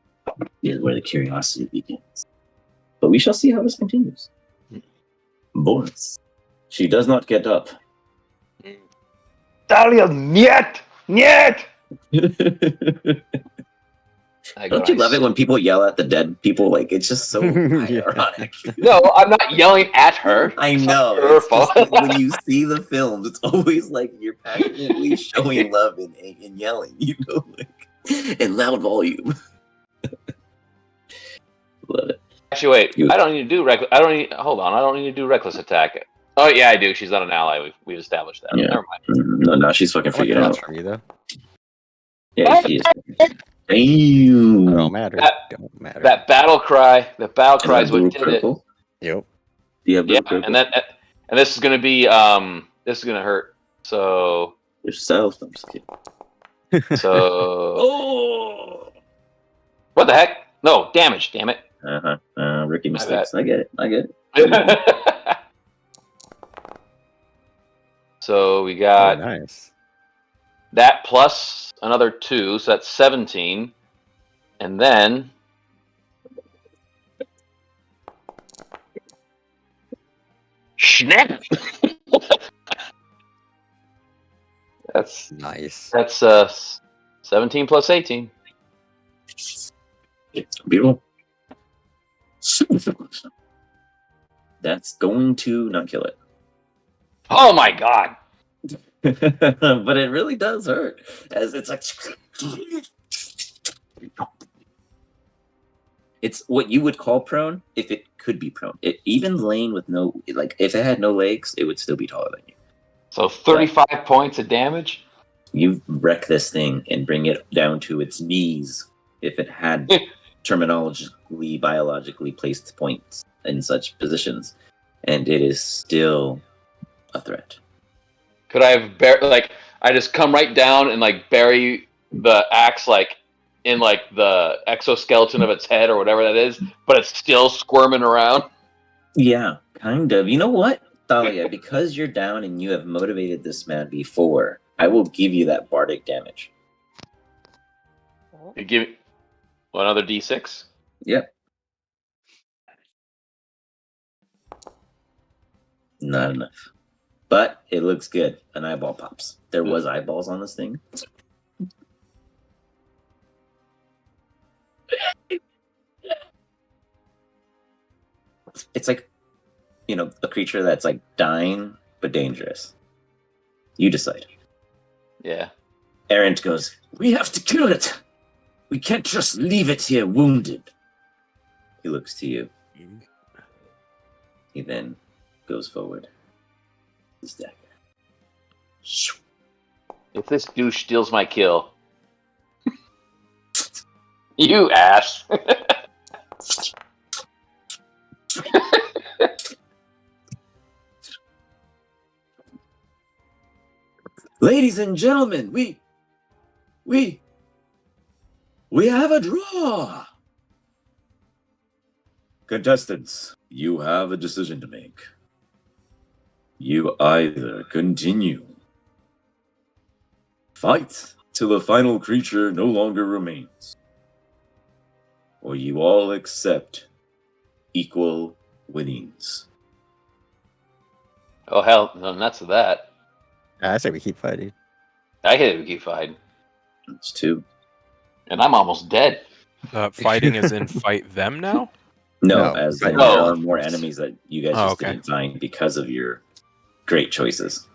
G: is where the curiosity begins. But we shall see how this continues. Boris, she does not get up.
B: Dalia, niet! Niet!
G: Don't you love it when people yell at the dead people? Like, it's just so ironic.
B: No, I'm not yelling at her.
G: I know.
B: Her
G: It's just,
B: fault.
G: when you see the films, it's always like you're passionately showing love and yelling, you know, like, in loud volume. Love it.
B: Actually, wait. I don't need to do reckless. Hold on. I don't need to do reckless attack. Oh yeah, I do. She's not an ally. We've established that.
G: Yeah.
B: Never mind.
G: No, she's fucking figured out.
E: From you though.
G: Yeah, she is. Damn.
E: Don't matter. Don't matter.
B: That battle cry. The battle cry is what did it.
G: Purple?
E: Yep.
G: Yeah,
B: And this is gonna be this is gonna hurt. So
G: yourself. I'm just kidding.
B: So
G: Oh.
B: what the heck? No damage. Damn it.
G: Rookie mistakes. I get it.
B: So we got
E: nice.
B: that plus another 2, so that's 17. And then snap. That's
E: nice.
B: That's 17 plus 18.
G: Beautiful. That's going to not kill it.
B: Oh my god.
G: But it really does hurt, as it's like it's what you would call prone if it could be prone. It even laying with no, like, if it had no legs, it would still be taller than you.
B: So 35 points of damage.
G: You wreck this thing and bring it down to its knees. If it had terminologically, biologically placed points in such positions, and it is still a threat.
B: Could I have I just come right down and like bury the axe like in like the exoskeleton of its head or whatever that is, but it's still squirming around?
G: Yeah, kind of. You know what, Thalia, because you're down and you have motivated this man before, I will give you that bardic damage.
B: You give me another D6?
G: Yep. Not enough. But it looks good. An eyeball pops. There was eyeballs on this thing. It's like, you know, a creature that's like dying but dangerous. You decide.
B: Yeah.
G: Errant goes, "We have to kill it. We can't just leave it here wounded." He looks to you. He then goes forward. His dagger.
B: If this douche steals my kill. You ass.
G: Ladies and gentlemen, we have a draw. Contestants, you have a decision to make. You either continue, fight till the final creature no longer remains, or you all accept equal winnings.
B: Oh hell, no nuts of that.
E: I say we keep fighting.
B: I hate it we keep fighting.
G: That's 2.
B: And I'm almost dead.
F: Fighting as in fight them now?
G: No,
E: No,
G: as
E: right.
G: in there are more enemies that you guys just
F: okay.
G: didn't find because of your great choices.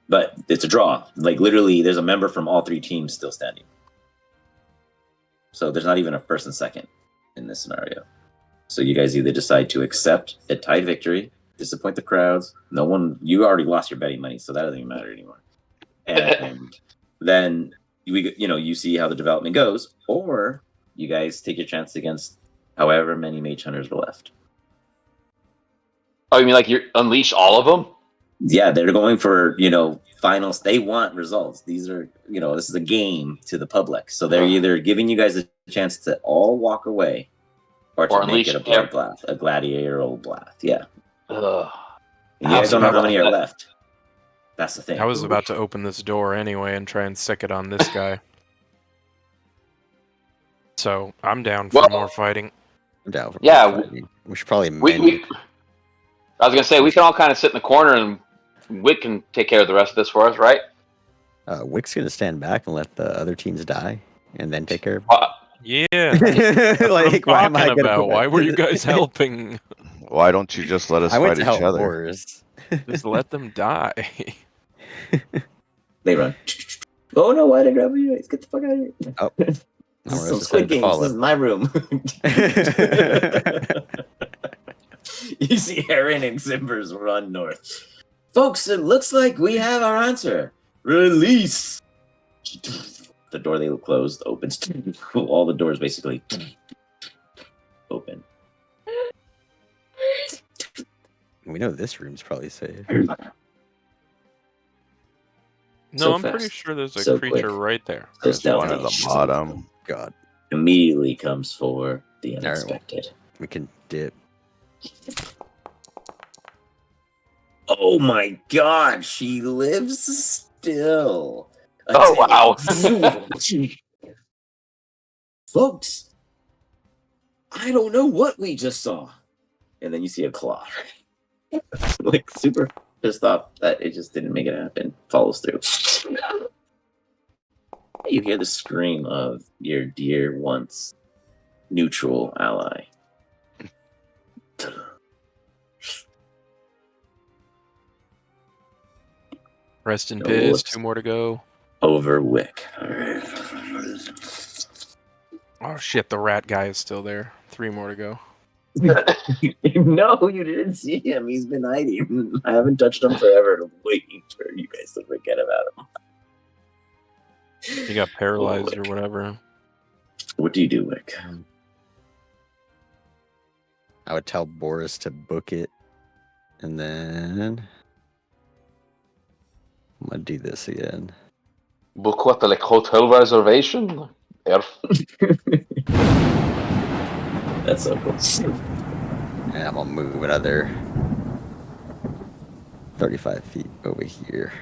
G: But it's a draw. Like, literally, there's a member from all 3 teams still standing. So there's not even a first and second in this scenario. So you guys either decide to accept a tied victory, disappoint the crowds. No one, you already lost your betting money, so that doesn't even matter anymore. And then you see how the development goes, or you guys take your chance against however many mage hunters are left.
B: Oh, you mean like you unleash all of them?
G: Yeah, they're going for, finals. They want results. These are, this is a game to the public. So they're either giving you guys a chance to all walk away
A: Or
B: Or
A: to make it
B: unleash
A: a blood blast, a gladiatorial blast. Yeah.
B: Ugh.
A: And you
F: I
A: guys
F: was
A: don't know
F: about
A: how many
B: to-
A: are left. That's the thing.
F: I was about to open this door anyway and try and stick it on this guy. So I'm down for
B: Well-
F: more fighting.
E: I'm down for
B: Yeah,
E: more fighting. We should probably
B: We,
E: mend.
B: we, I was gonna say we can all kind of sit in the corner and Wick can take care of the rest of this for us, right?
E: Wick's gonna stand back and let the other teams die, and then take care of.
F: Yeah.
E: Like, why am I
F: talking
E: gonna?
F: about? Why were you guys helping?
D: Why don't you just let us
E: I went
D: fight
E: to
D: each
E: help
D: other?
E: Boris.
F: Just let them die.
A: They run. Oh no! Why did I grab you guys? Get the fuck out of here!
E: Oh,
A: This is some Squid Games. This is my room. You see Aaron and Zimbers run north. Folks, it looks like we have our answer. Release. The door they closed opens. All the doors basically open.
E: We know this room's probably safe.
F: No,
A: So
F: I'm pretty
A: fast,
F: sure there's a
A: so
F: creature
A: quick.
F: right there.
A: So
D: There's one at the
A: stealthy.
D: bottom.
E: God,
A: Immediately comes for the
E: well.
A: unexpected.
E: we can dip.
A: Oh my god, she lives still.
B: Oh, wow.
A: Folks, I don't know what we just saw. And then you see a claw. Like super pissed off that it just didn't make it happen. Follows through. You hear the scream of your dear once neutral ally.
F: Rest in
A: No
F: peace.
A: looks.
F: 2 more to go.
A: Over Wick.
F: Oh shit, the rat guy is still there. 3 more to go.
A: No, you didn't see him. He's been hiding. I haven't touched him forever. I'm waiting for you guys to forget about him.
F: He got paralyzed or
A: Wick.
F: whatever.
A: What do you do, Wick?
E: I would tell Boris to book it, and then I'm gonna do this again.
B: Book what, like hotel reservation?
A: That's so cool.
E: And I'm gonna move another 35 feet over here.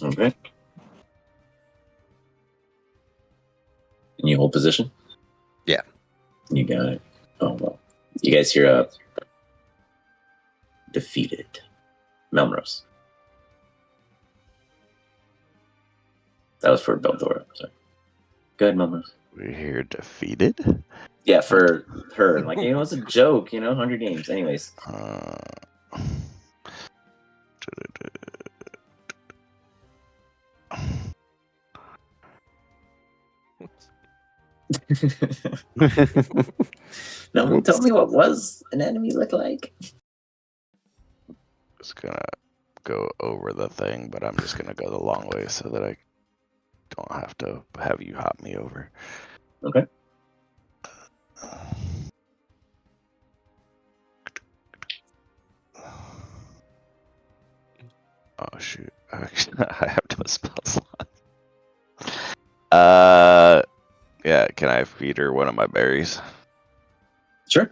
A: Okay. And you hold position?
E: Yeah.
A: You got it. Oh, well. You guys hear a defeated Melrose. That was for Beldora. Sorry. Go ahead, Melrose.
D: We're here defeated.
A: Yeah, for her. Like, it's a joke, Hunger Games. Anyways. No, tell me what was an enemy look like.
D: Just gonna go over the thing, but I'm just gonna go the long way so that I don't have to have you hop me over.
A: Okay.
D: Oh shoot! Actually, I have no spell slot. Yeah. Can I feed her one of my berries?
A: Sure.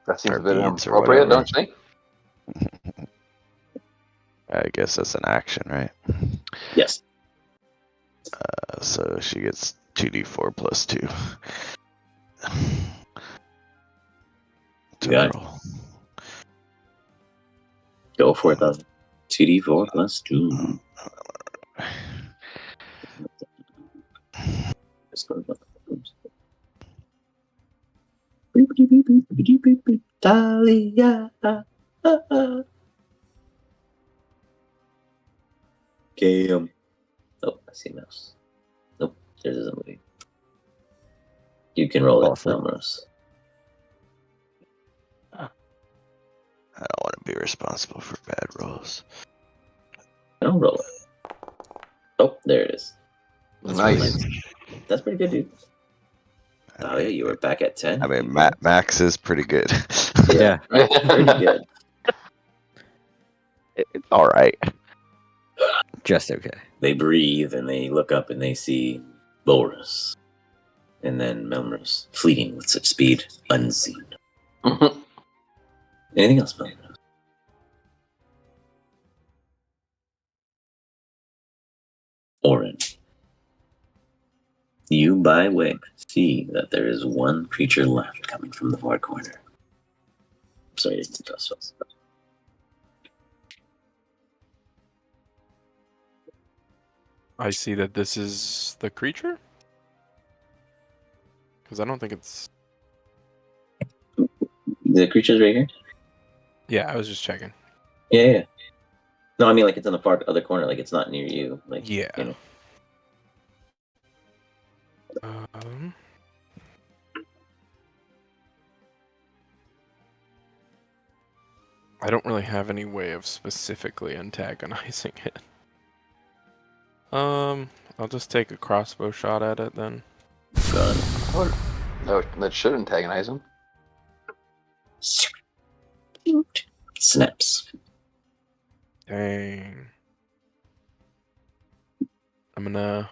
B: That seems
D: Or
B: a bit
D: beans or
B: inappropriate,
D: whatever.
B: don't you think?
D: I guess that's an action, right?
A: Yes.
D: So she gets 2d4 plus 2. To
A: Got it.
D: roll.
A: Go for it, though. 2d4 plus 2. Talia. Cam. Oh, I see mouse. Nope, there's a movie. You can roll it,
E: Awesome.
A: Melrose.
D: I don't want to be responsible for bad rolls.
A: I'll roll it. Oh, there it is.
B: Nice.
A: That's pretty good, dude. Talia, you were back at 10.
D: I mean, Max is pretty good.
E: Yeah.
A: Pretty good.
D: It's all right.
E: Just okay.
A: They breathe and they look up and they see Boris And then Melrose, fleeting with such speed, unseen. Anything else, Melrose? Orin. You, by Wig, see that there is one creature left coming from the far corner. Sorry, I didn't trust us.
F: I see that this is the creature? Because I don't think it's...
A: The creature's right here?
F: Yeah, I was just checking.
A: Yeah. No, I mean, like, it's in the far other corner. Like, it's not near you. Like,
F: Yeah.
A: You know.
F: I don't really have any way of specifically antagonizing it. I'll just take a crossbow shot at it then.
A: Gun.
B: That should antagonize him.
A: Snaps.
F: Dang. I'm gonna...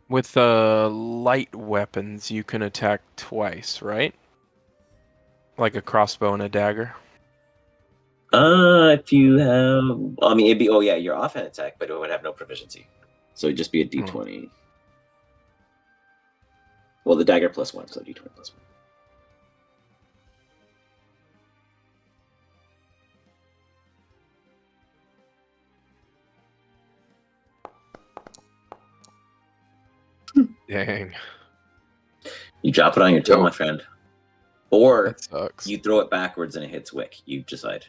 F: With light weapons, you can attack twice, right? Like a crossbow and a dagger?
A: If you have... I mean, it'd be... Oh, yeah, your offhand attack, but it would have no proficiency. So it'd just be a d20. Well, the dagger +1, so d20 +1.
F: Dang.
A: You drop it on your toe, my friend. Or
F: That sucks.
A: you throw it backwards and it hits Wick. You decide.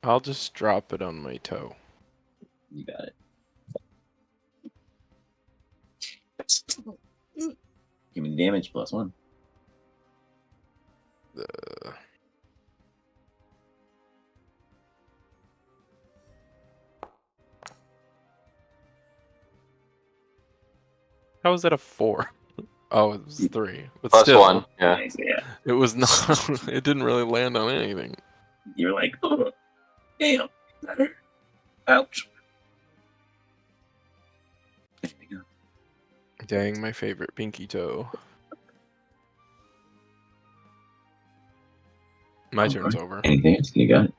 F: I'll just drop it on my toe.
A: You got it. Give me the damage +1.
F: How is that a 4? Oh, it was 3. But
B: +1,
F: still,
B: yeah.
A: Nice, yeah.
F: it was not. It didn't really land on anything.
A: You're like, oh, damn, that hurt. Ouch. There we go.
F: Dang, my favorite pinky toe. My turn's over.
A: Anything else? You got it.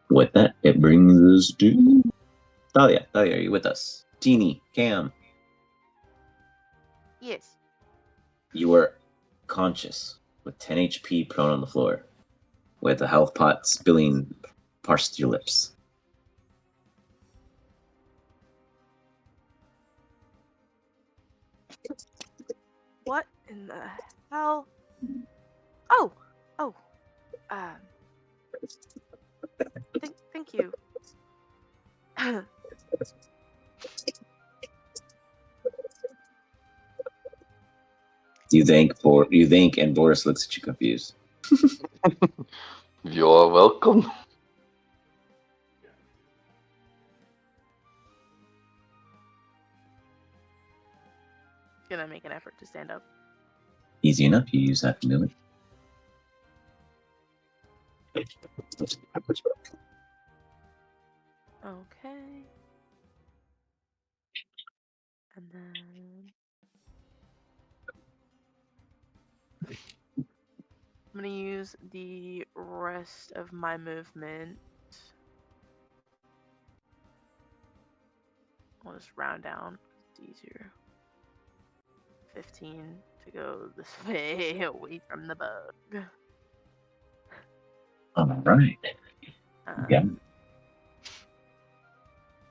A: With that, it brings us to Thalia. Thalia, are you with us? Teeny, Cam,
C: Yes.
A: you are conscious with 10 HP prone on the floor, with a health pot spilling past your lips.
C: What in the hell? Oh. Thank you.
A: You think, and Boris looks at you confused.
B: You're welcome.
C: Gonna make an effort to stand up.
A: Easy enough. You use that to do it.
C: Okay. And then I'm gonna use the rest of my movement. I'll just round down. It's easier. 15 to go this way away from the bug.
A: All right. Yeah.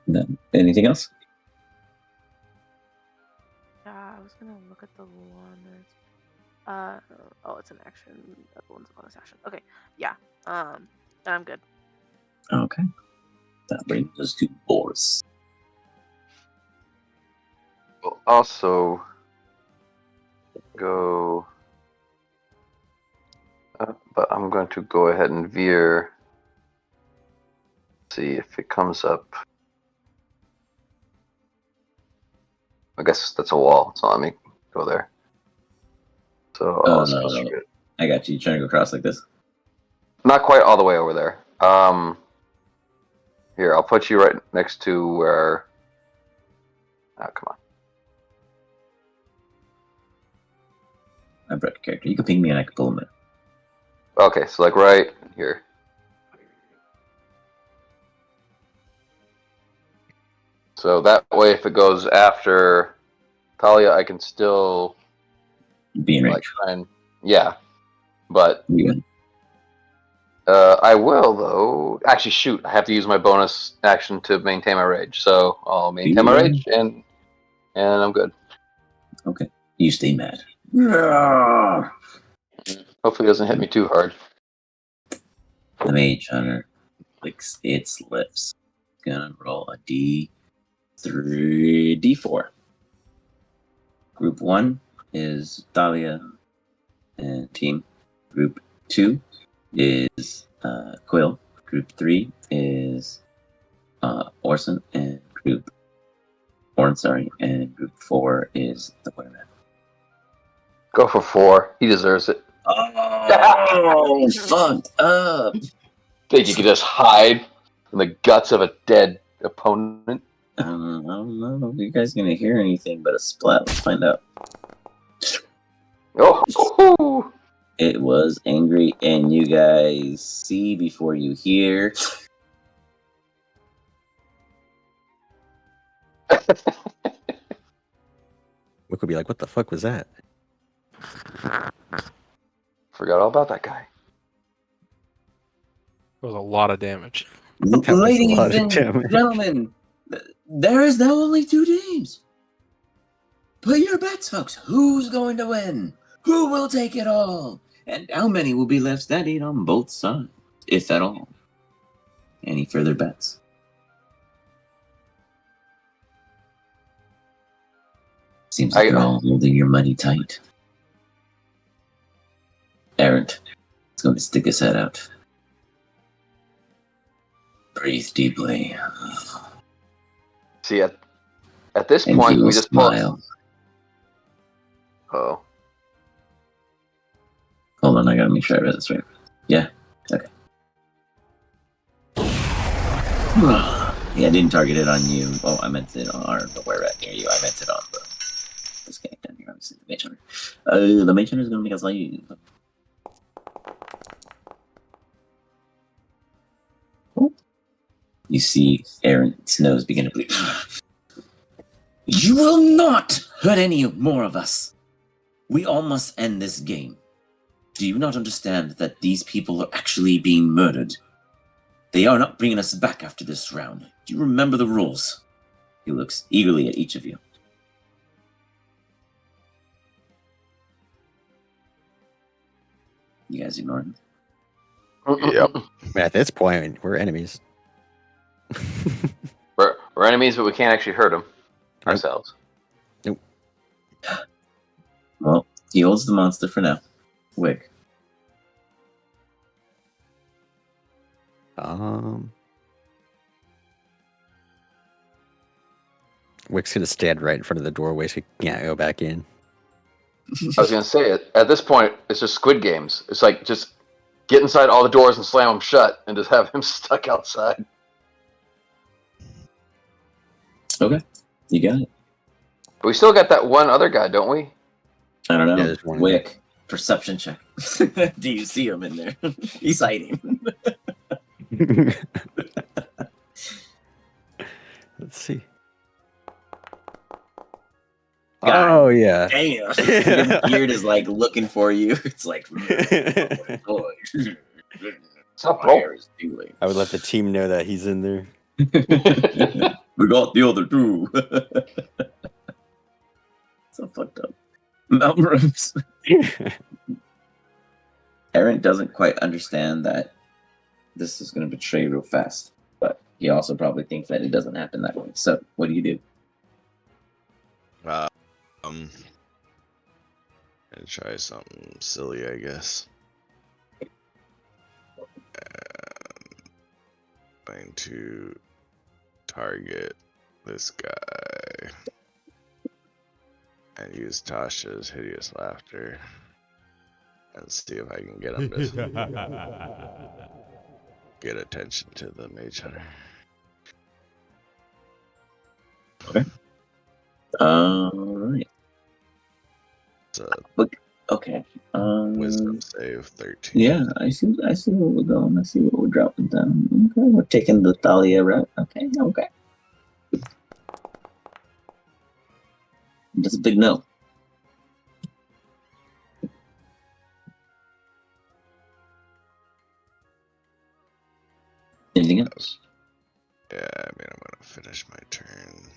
A: Then, anything else?
C: I was gonna look at the one that's oh, it's an action. The other one's a bonus action. Okay, yeah. Then I'm good.
A: Okay. That brings us to Boris.
B: We'll also go, but I'm going to go ahead and veer. See if it comes up. I guess that's a wall, so let me go there. So I'll also
A: I got you. You trying to go across like this?
B: Not quite all the way over there. Here, I'll put you right next to where. Oh, come on.
G: I brought a character. You can ping me and I can pull him in.
B: Okay, so like right here. So that way, if it goes after Talia, I can still
G: Be in range.
B: like try and but
G: Yeah.
B: I will though. Actually, shoot, I have to use my bonus action to maintain my rage. So I'll maintain my rage and I'm good.
G: Okay. You stay mad. The
B: Hopefully, it doesn't hit me too hard.
G: mage hunter licks its lips. Gonna roll a D4. Group 1 is Dahlia and team. Group 2 is Quill. Group 3 is Orson and Group 4, and Group 4 is the Wereman.
B: Go for 4. He deserves it.
G: Oh, fucked up.
B: Think you could just hide in the guts of a dead opponent?
G: I don't know if you guys gonna hear anything but a splat. Let's find out.
B: Oh,
G: It was angry, and you guys see before you hear.
E: We could be like, what the fuck was that?
B: forgot all about that guy.
F: It was a lot of damage.
E: That was a
G: Ladies
E: lot of
G: and
E: damage.
G: gentlemen, there is now only 2 teams. Put your bets, folks. Who's going to win? Who will take it all? And how many will be left standing on both sides, if at all? Any further bets? Seems like you're all holding your money tight. Errant is going to stick his head out. Breathe deeply.
B: See, at this
G: And
B: point,
G: he will
B: we just pull.
G: smile.
B: Oh,
G: Hold on, I gotta make sure I read this right. Yeah, okay. Yeah, I didn't target it on you. Oh, I meant it on the where at near you. I meant it on this guy down here, obviously, the mage hunter. The mage hunter is gonna make us leave. You see Aaron's nose begin to bleed. You will not hurt any more of us. We all must end this game. Do you not understand that these people are actually being murdered? They are not bringing us back after this round. Do you remember the rules? He looks eagerly at each of you. You guys ignore him?
D: Yep.
E: At this point, we're enemies.
B: we're enemies, but we can't actually hurt them ourselves.
G: Well, he holds the monster for now. Wick.
E: Wick's gonna stand right in front of the doorway so he can't go back in.
B: I was gonna say it. At this point, it's just Squid Games. It's like just get inside all the doors and slam them shut, and just have him stuck outside.
G: Okay, you got it.
B: But we still got that one other guy, don't we?
G: I don't know.
E: Yeah, there's one in
G: Wick, perception check. Do you see him in there? He's hiding.
E: Let's see.
G: God
E: Oh yeah.
G: Damn. Your beard is like looking for you. It's like
B: What's up,
G: my
B: bro?
G: hair is tingling.
E: I would let the team know that he's in there.
G: We got the other 2. So fucked up. Mountain rooms. Aaron doesn't quite understand that this is going to betray real fast, but he also probably thinks that it doesn't happen that way. So, what do you do?
D: And try something silly, I guess. Going to target this guy and use Tasha's hideous laughter. and see if I can get him to get attention to the mage hunter.
G: Alright.
D: It's a
G: Okay.
D: wisdom save 13.
G: Yeah, I see where we're going. I see what we're dropping down. Okay, we're taking the Thalia route. Okay. That's a big no. Anything else?
D: Yeah, I mean, I'm gonna finish my turn.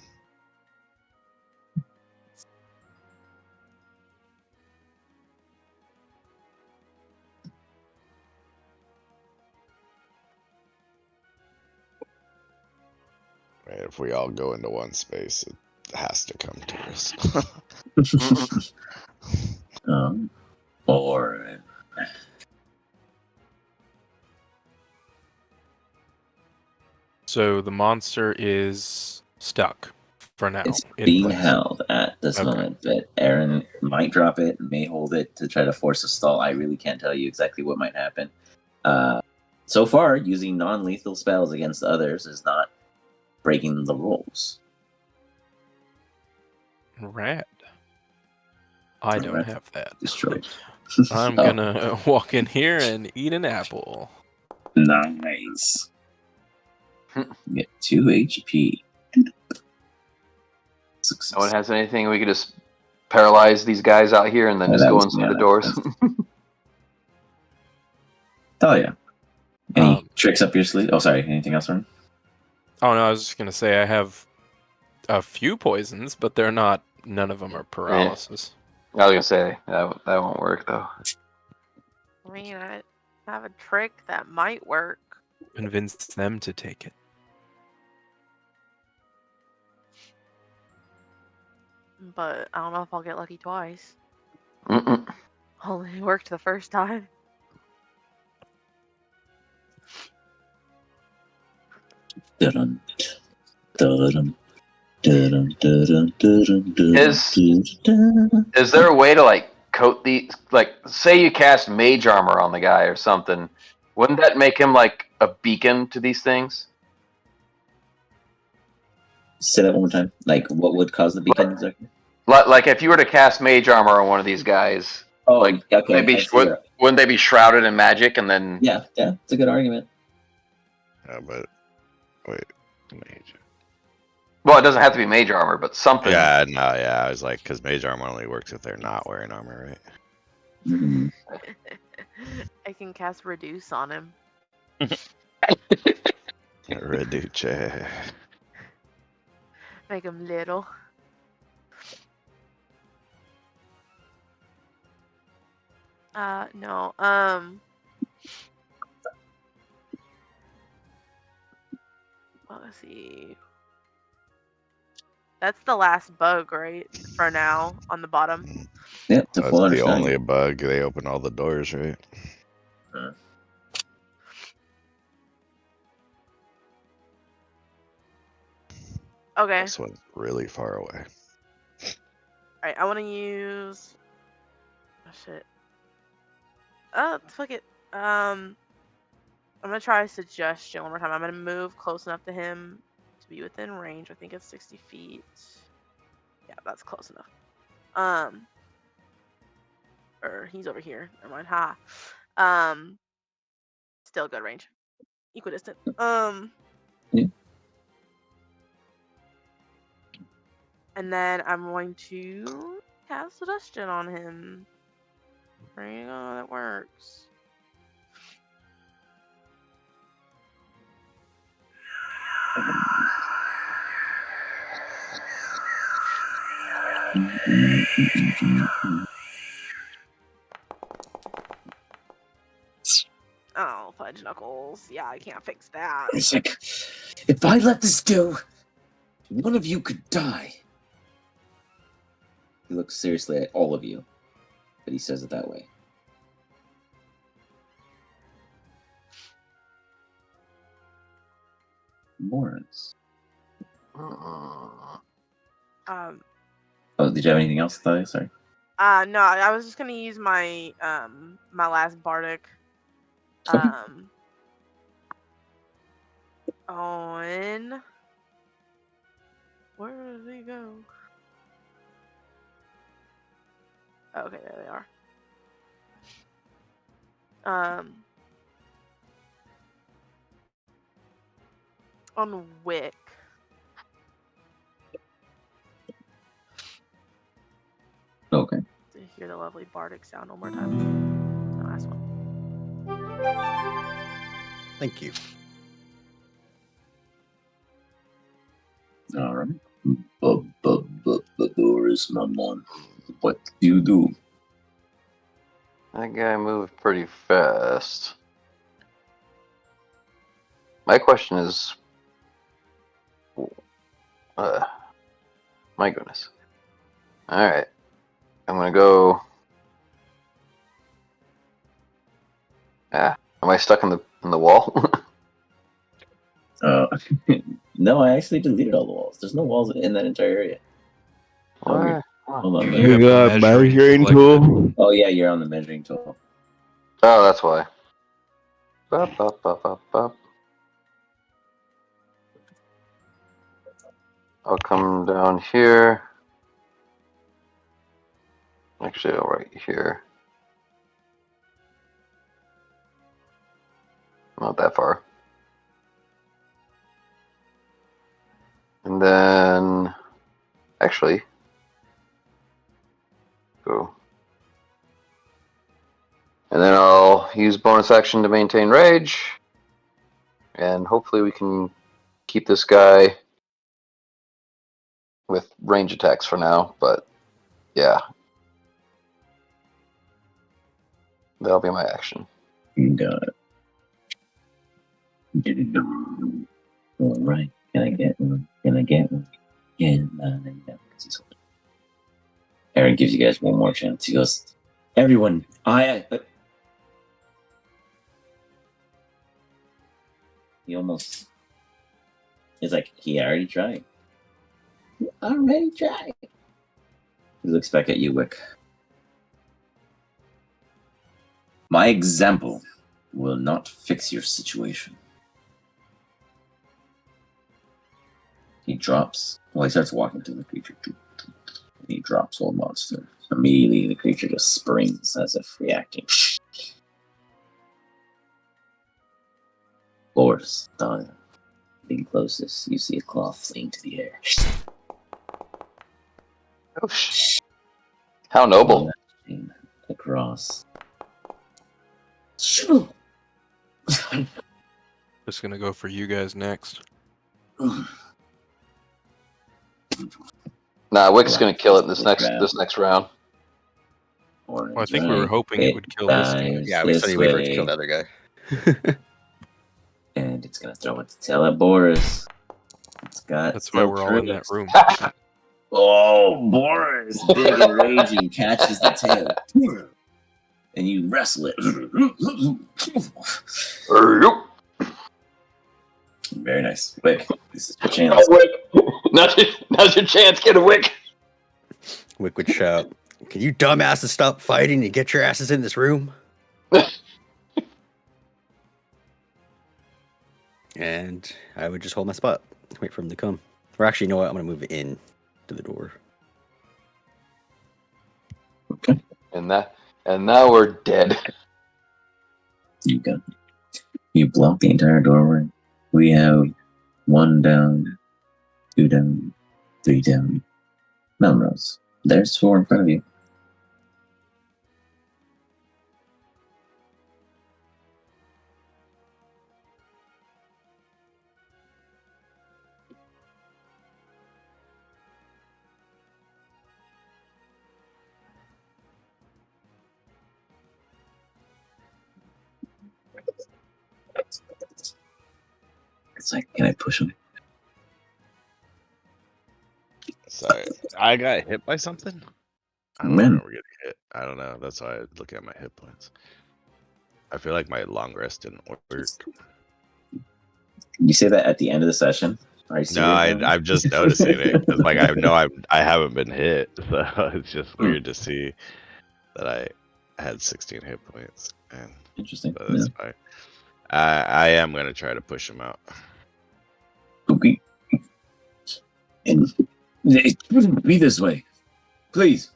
D: Right, if we all go into one space, it has to come to us.
G: Or
F: So the monster is stuck for now.
G: it's
F: in
G: being
F: place.
G: held at this
F: Okay.
G: moment, but Aaron might drop it, may hold it to try to force a stall. I really can't tell you exactly what might happen. So far, using non-lethal spells against others is not breaking the rules.
F: Rad. I don't
G: Rad.
F: have that.
G: Destroyed.
F: I'm
G: Oh,
F: gonna walk in here and eat an apple.
G: nice. Get 2 HP.
B: No one
G: Success.
B: has anything. We could just paralyze these guys out here and then
G: Oh,
B: just
G: that
B: go
G: was-
B: inside
G: yeah,
B: the
G: that-
B: doors.
G: Oh yeah. Any
F: Um,
G: tricks up your sleeve? Oh, sorry. Anything else, Ron?
F: Oh no, I was just gonna say I have a few poisons, but none of them are paralysis.
B: I was gonna say that won't work though.
C: I mean, I have a trick that might work.
F: Convince them to take it.
C: But I don't know if I'll get lucky twice.
B: Mm-mm.
C: Only worked the first time.
G: Dun, dun, dun, dun, dun,
B: Is there a way to like coat these? Like, say you cast mage armor on the guy or something, wouldn't that make him like a beacon to these things?
G: Say that one more time. Like, what would cause the beacon? Exactly?
B: Like if you were to cast mage armor on one of these guys,
G: Oh,
B: like
G: okay. I see where-
B: wouldn't they be shrouded in magic and then?
G: Yeah, it's a good argument.
D: But wait, mage.
B: Well, it doesn't have to be mage armor, but something.
D: Yeah, no, yeah. I was like, because mage armor only works if they're not wearing armor, right?
G: Mhm.
C: I can cast Reduce on him.
D: Reduce.
C: Make him little. No. Well, let's see. That's the last bug, right? For now, on the bottom.
G: Yep, the
D: That's
G: full
D: the
G: understanding.
D: only bug. They open all the doors, right?
C: Okay.
D: This one's really far away.
C: Alright, I want to use. Oh shit. Fuck it. I'm gonna try a suggestion one more time. I'm gonna move close enough to him to be within range. I think it's 60 feet. Yeah, that's close enough. Or he's over here. Never mind. Ha. Still good range. Equidistant.
G: Yeah.
C: And then I'm going to cast suggestion on him. There you go. That works. Oh, fudge knuckles. Yeah, I can't fix that.
G: It's like, if I let this go, one of you could die. He looks seriously at all of you, but he says it that way. Morris.
B: Mm-mm.
C: Um,
G: Oh, did you have anything else, Thalia? Sorry.
C: No, I was just gonna use my my last bardic on where did they go? Okay, there they are. On Wick.
G: Okay.
C: To hear the lovely bardic sound one more time. The last one.
E: Thank you.
G: All right. Boris, my man. What do you do?
B: That guy moved pretty fast. My question is, my goodness. All right, I'm gonna go. Am I stuck in the wall?
G: No, I actually deleted all the walls. There's no walls in that entire area. Oh, weird. Hold on.
F: You have
D: got
F: the measuring
D: tool.
G: Oh yeah, you're on the measuring tool.
B: Oh, that's why. Bop, bop, bop, bop, bop. I'll come down here. Actually, I'll right here. Not that far. And then, actually, go. And then I'll use bonus action to maintain rage. And hopefully we can keep this guy with range attacks for now. But yeah, that'll be my action.
G: Got it. All right. Can I get one? Can I get one? Yeah, no, because he's holding. Aaron gives you guys one more chance. He goes, everyone, but he almost. He's like, he already tried. He already tried. He looks back at you, Wick. My example will not fix your situation. He drops. Well, he starts walking to the creature. He drops Old Monster. Immediately, the creature just springs as if reacting. Boris, being closest, you see a claw fling to the air.
B: Oh, how noble.
G: Across.
F: Just gonna go for you guys next.
B: Nah, Wick's gonna kill it in this next round.
F: Well, I think we were hoping it would kill this guy.
E: Yeah, we said he waited for it to kill the other guy.
G: And it's gonna throw its tail at Boris. It's got.
F: That's why we're all in that room.
G: Oh, Boris, big and raging, catches the tail, and you wrestle it. Very nice, Wick. This is your chance.
B: Oh, Wick! Now's your chance. Get a Wick.
E: Wick would shout, "Can you dumbasses stop fighting and get your asses in this room?" And I would just hold my spot, wait for him to come. Or actually, you know what? I'm gonna move in to the door.
G: Okay.
B: And now we're dead.
G: You got it. You block the entire doorway. We have 1 down, 2 down, 3 down. Melrose. There's 4 in front of you. It's like, can I push him?
D: Sorry, I got hit by something. I don't
G: When?
D: remember getting hit. I don't know. That's why I look at my hit points. I feel like my long rest didn't work.
G: You say that at the end of the session? I see.
D: No, I'm just noticing it because, like, I know I haven't been hit, so it's just weird to see that I had 16 hit points, and
G: Interesting.
D: so that's fine. I am gonna try to push him out.
H: Okay. And it shouldn't be this way. Please.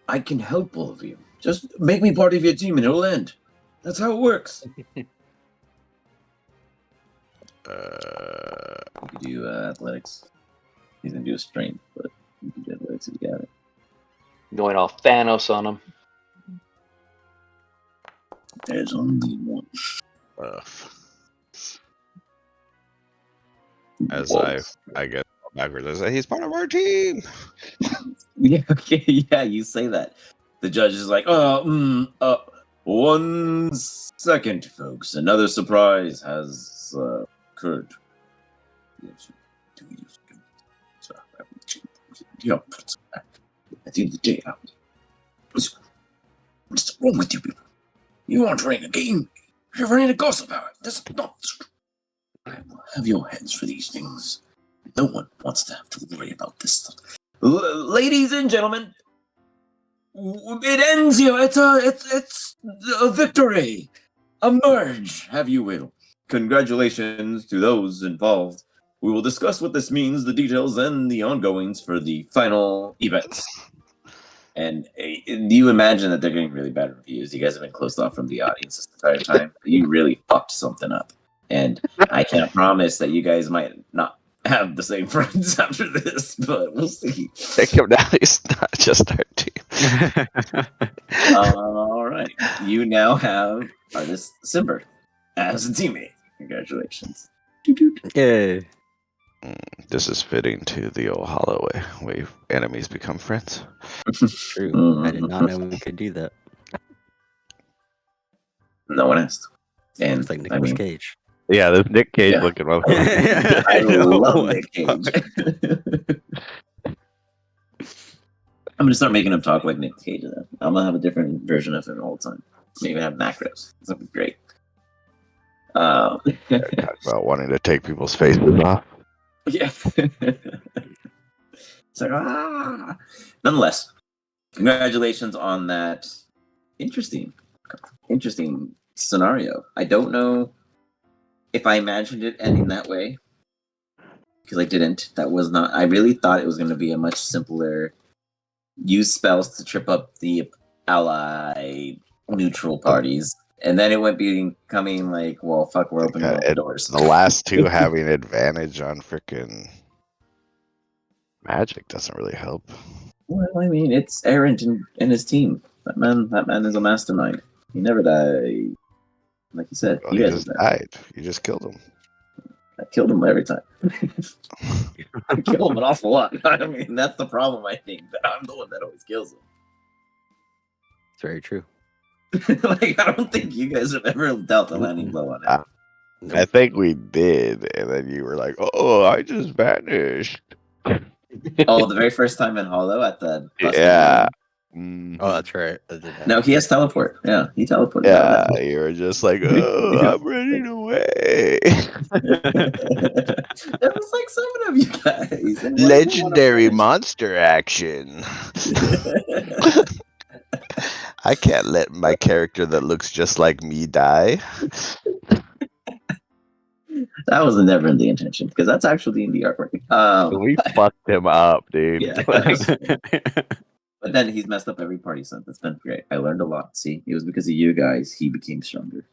H: I can help all of you. Just make me part of your team and it'll end. That's how it works.
G: You could do athletics. He's gonna do a strength, but you can do athletics if you got it.
B: Going all Thanos on him.
H: There's only one.
D: As
G: Whoa.
D: I guess backwards, I say he's part of our team.
G: Yeah, okay, yeah, you say that. The judge is like,
H: 1 second, folks. Another surprise has occurred. Yeah. At the end of the day, what's wrong with you people? You aren't running a game. You're running a gossip hour. That's not. I will have your heads for these things. No one wants to have to worry about this stuff. Ladies and gentlemen, it ends here. It's a victory. A merge, have you will. Congratulations to those involved. We will discuss what this means, the details, and the ongoings for the final events. And do you imagine that they're getting really bad reviews? You guys have been closed off from the audience this entire time. You really fucked something up. And I can't promise that you guys might not have the same friends after this, but we'll see.
D: Take him down. He's not just our team.
G: All right. You now have Artist Simber as a teammate. Congratulations.
E: Yay.
D: This is fitting to the old Holloway way enemies become friends.
E: True. I did not know we could do that.
G: No one asked. And
E: It's like
G: I
E: Nicolas
G: mean,
E: Cage.
D: Yeah, this Nick Cage
G: Yeah.
D: looking one.
G: I love Nick Cage. I'm gonna start making him talk like Nick Cage. I'm gonna have a different version of him all the time. Maybe have macros. That'd be great.
D: Talk about wanting to take people's faces off.
G: Yeah. So, nonetheless, congratulations on that interesting scenario. I don't know if I imagined it ending that way, because I didn't. That was not. I really thought it was going to be a much simpler use spells to trip up the ally neutral parties, and then it went becoming like, well, fuck, we're opening all the doors.
D: The last two having advantage on freaking magic doesn't really help.
G: Well, I mean, it's Aaron and his team. That man is a mastermind. He never died. Like you said,
D: Well,
G: you
D: he
G: guys
D: just
G: have died.
D: died. You just killed him.
G: I killed him every time. I kill him an awful lot. I mean, that's the problem, I think. That I'm the one that always kills him.
E: It's very true.
G: Like, I don't think you guys have ever dealt a landing blow on him.
E: Nope.
D: I think we did, and then you were like, "Oh, I just vanished."
G: Oh, the very first time in Hollow at the bus
D: Yeah.
G: stop.
E: Oh, that's right. That did happen.
G: No, he has teleport. Yeah, he teleported.
D: Yeah, you were just like, "Oh, I'm running away."
G: There was like 7 of you guys. And
D: Legendary monster action. I can't let my character that looks just like me die.
G: That was never the intention, because that's actually in the artwork.
D: We fucked him up, dude.
G: Yeah. But then he's messed up every party since. That's been great. I learned a lot. See, it was because of you guys he became stronger.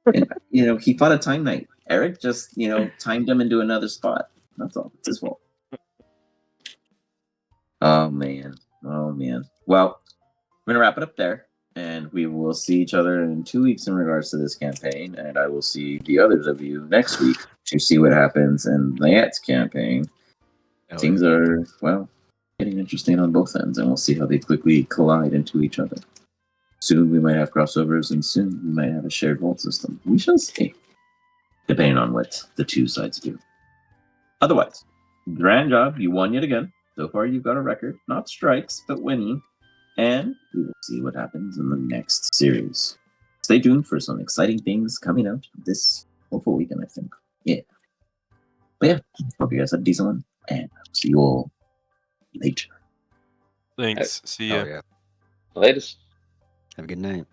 G: And he fought a time knight. Eric just timed him into another spot. That's all. It's his fault. Oh man. Well, we're gonna wrap it up there, and we will see each other in 2 weeks in regards to this campaign, and I will see the others of you next week to see what happens in Lance campaign. Things are getting interesting on both ends, and we'll see how they quickly collide into each other. Soon we might have crossovers, and soon we might have a shared vault system. We shall see, depending on what the two sides do. Otherwise, grand job. You won yet again. So far, you've got a record. Not strikes, but winning. And we will see what happens in the next series. Stay tuned for some exciting things coming out this hopeful weekend, I think. Yeah. But
H: But yeah, hope you guys have a decent one, and I'll see you all later.
F: Thanks. See
E: Oh
F: ya.
E: yeah.
B: Latest.
E: Have a good night.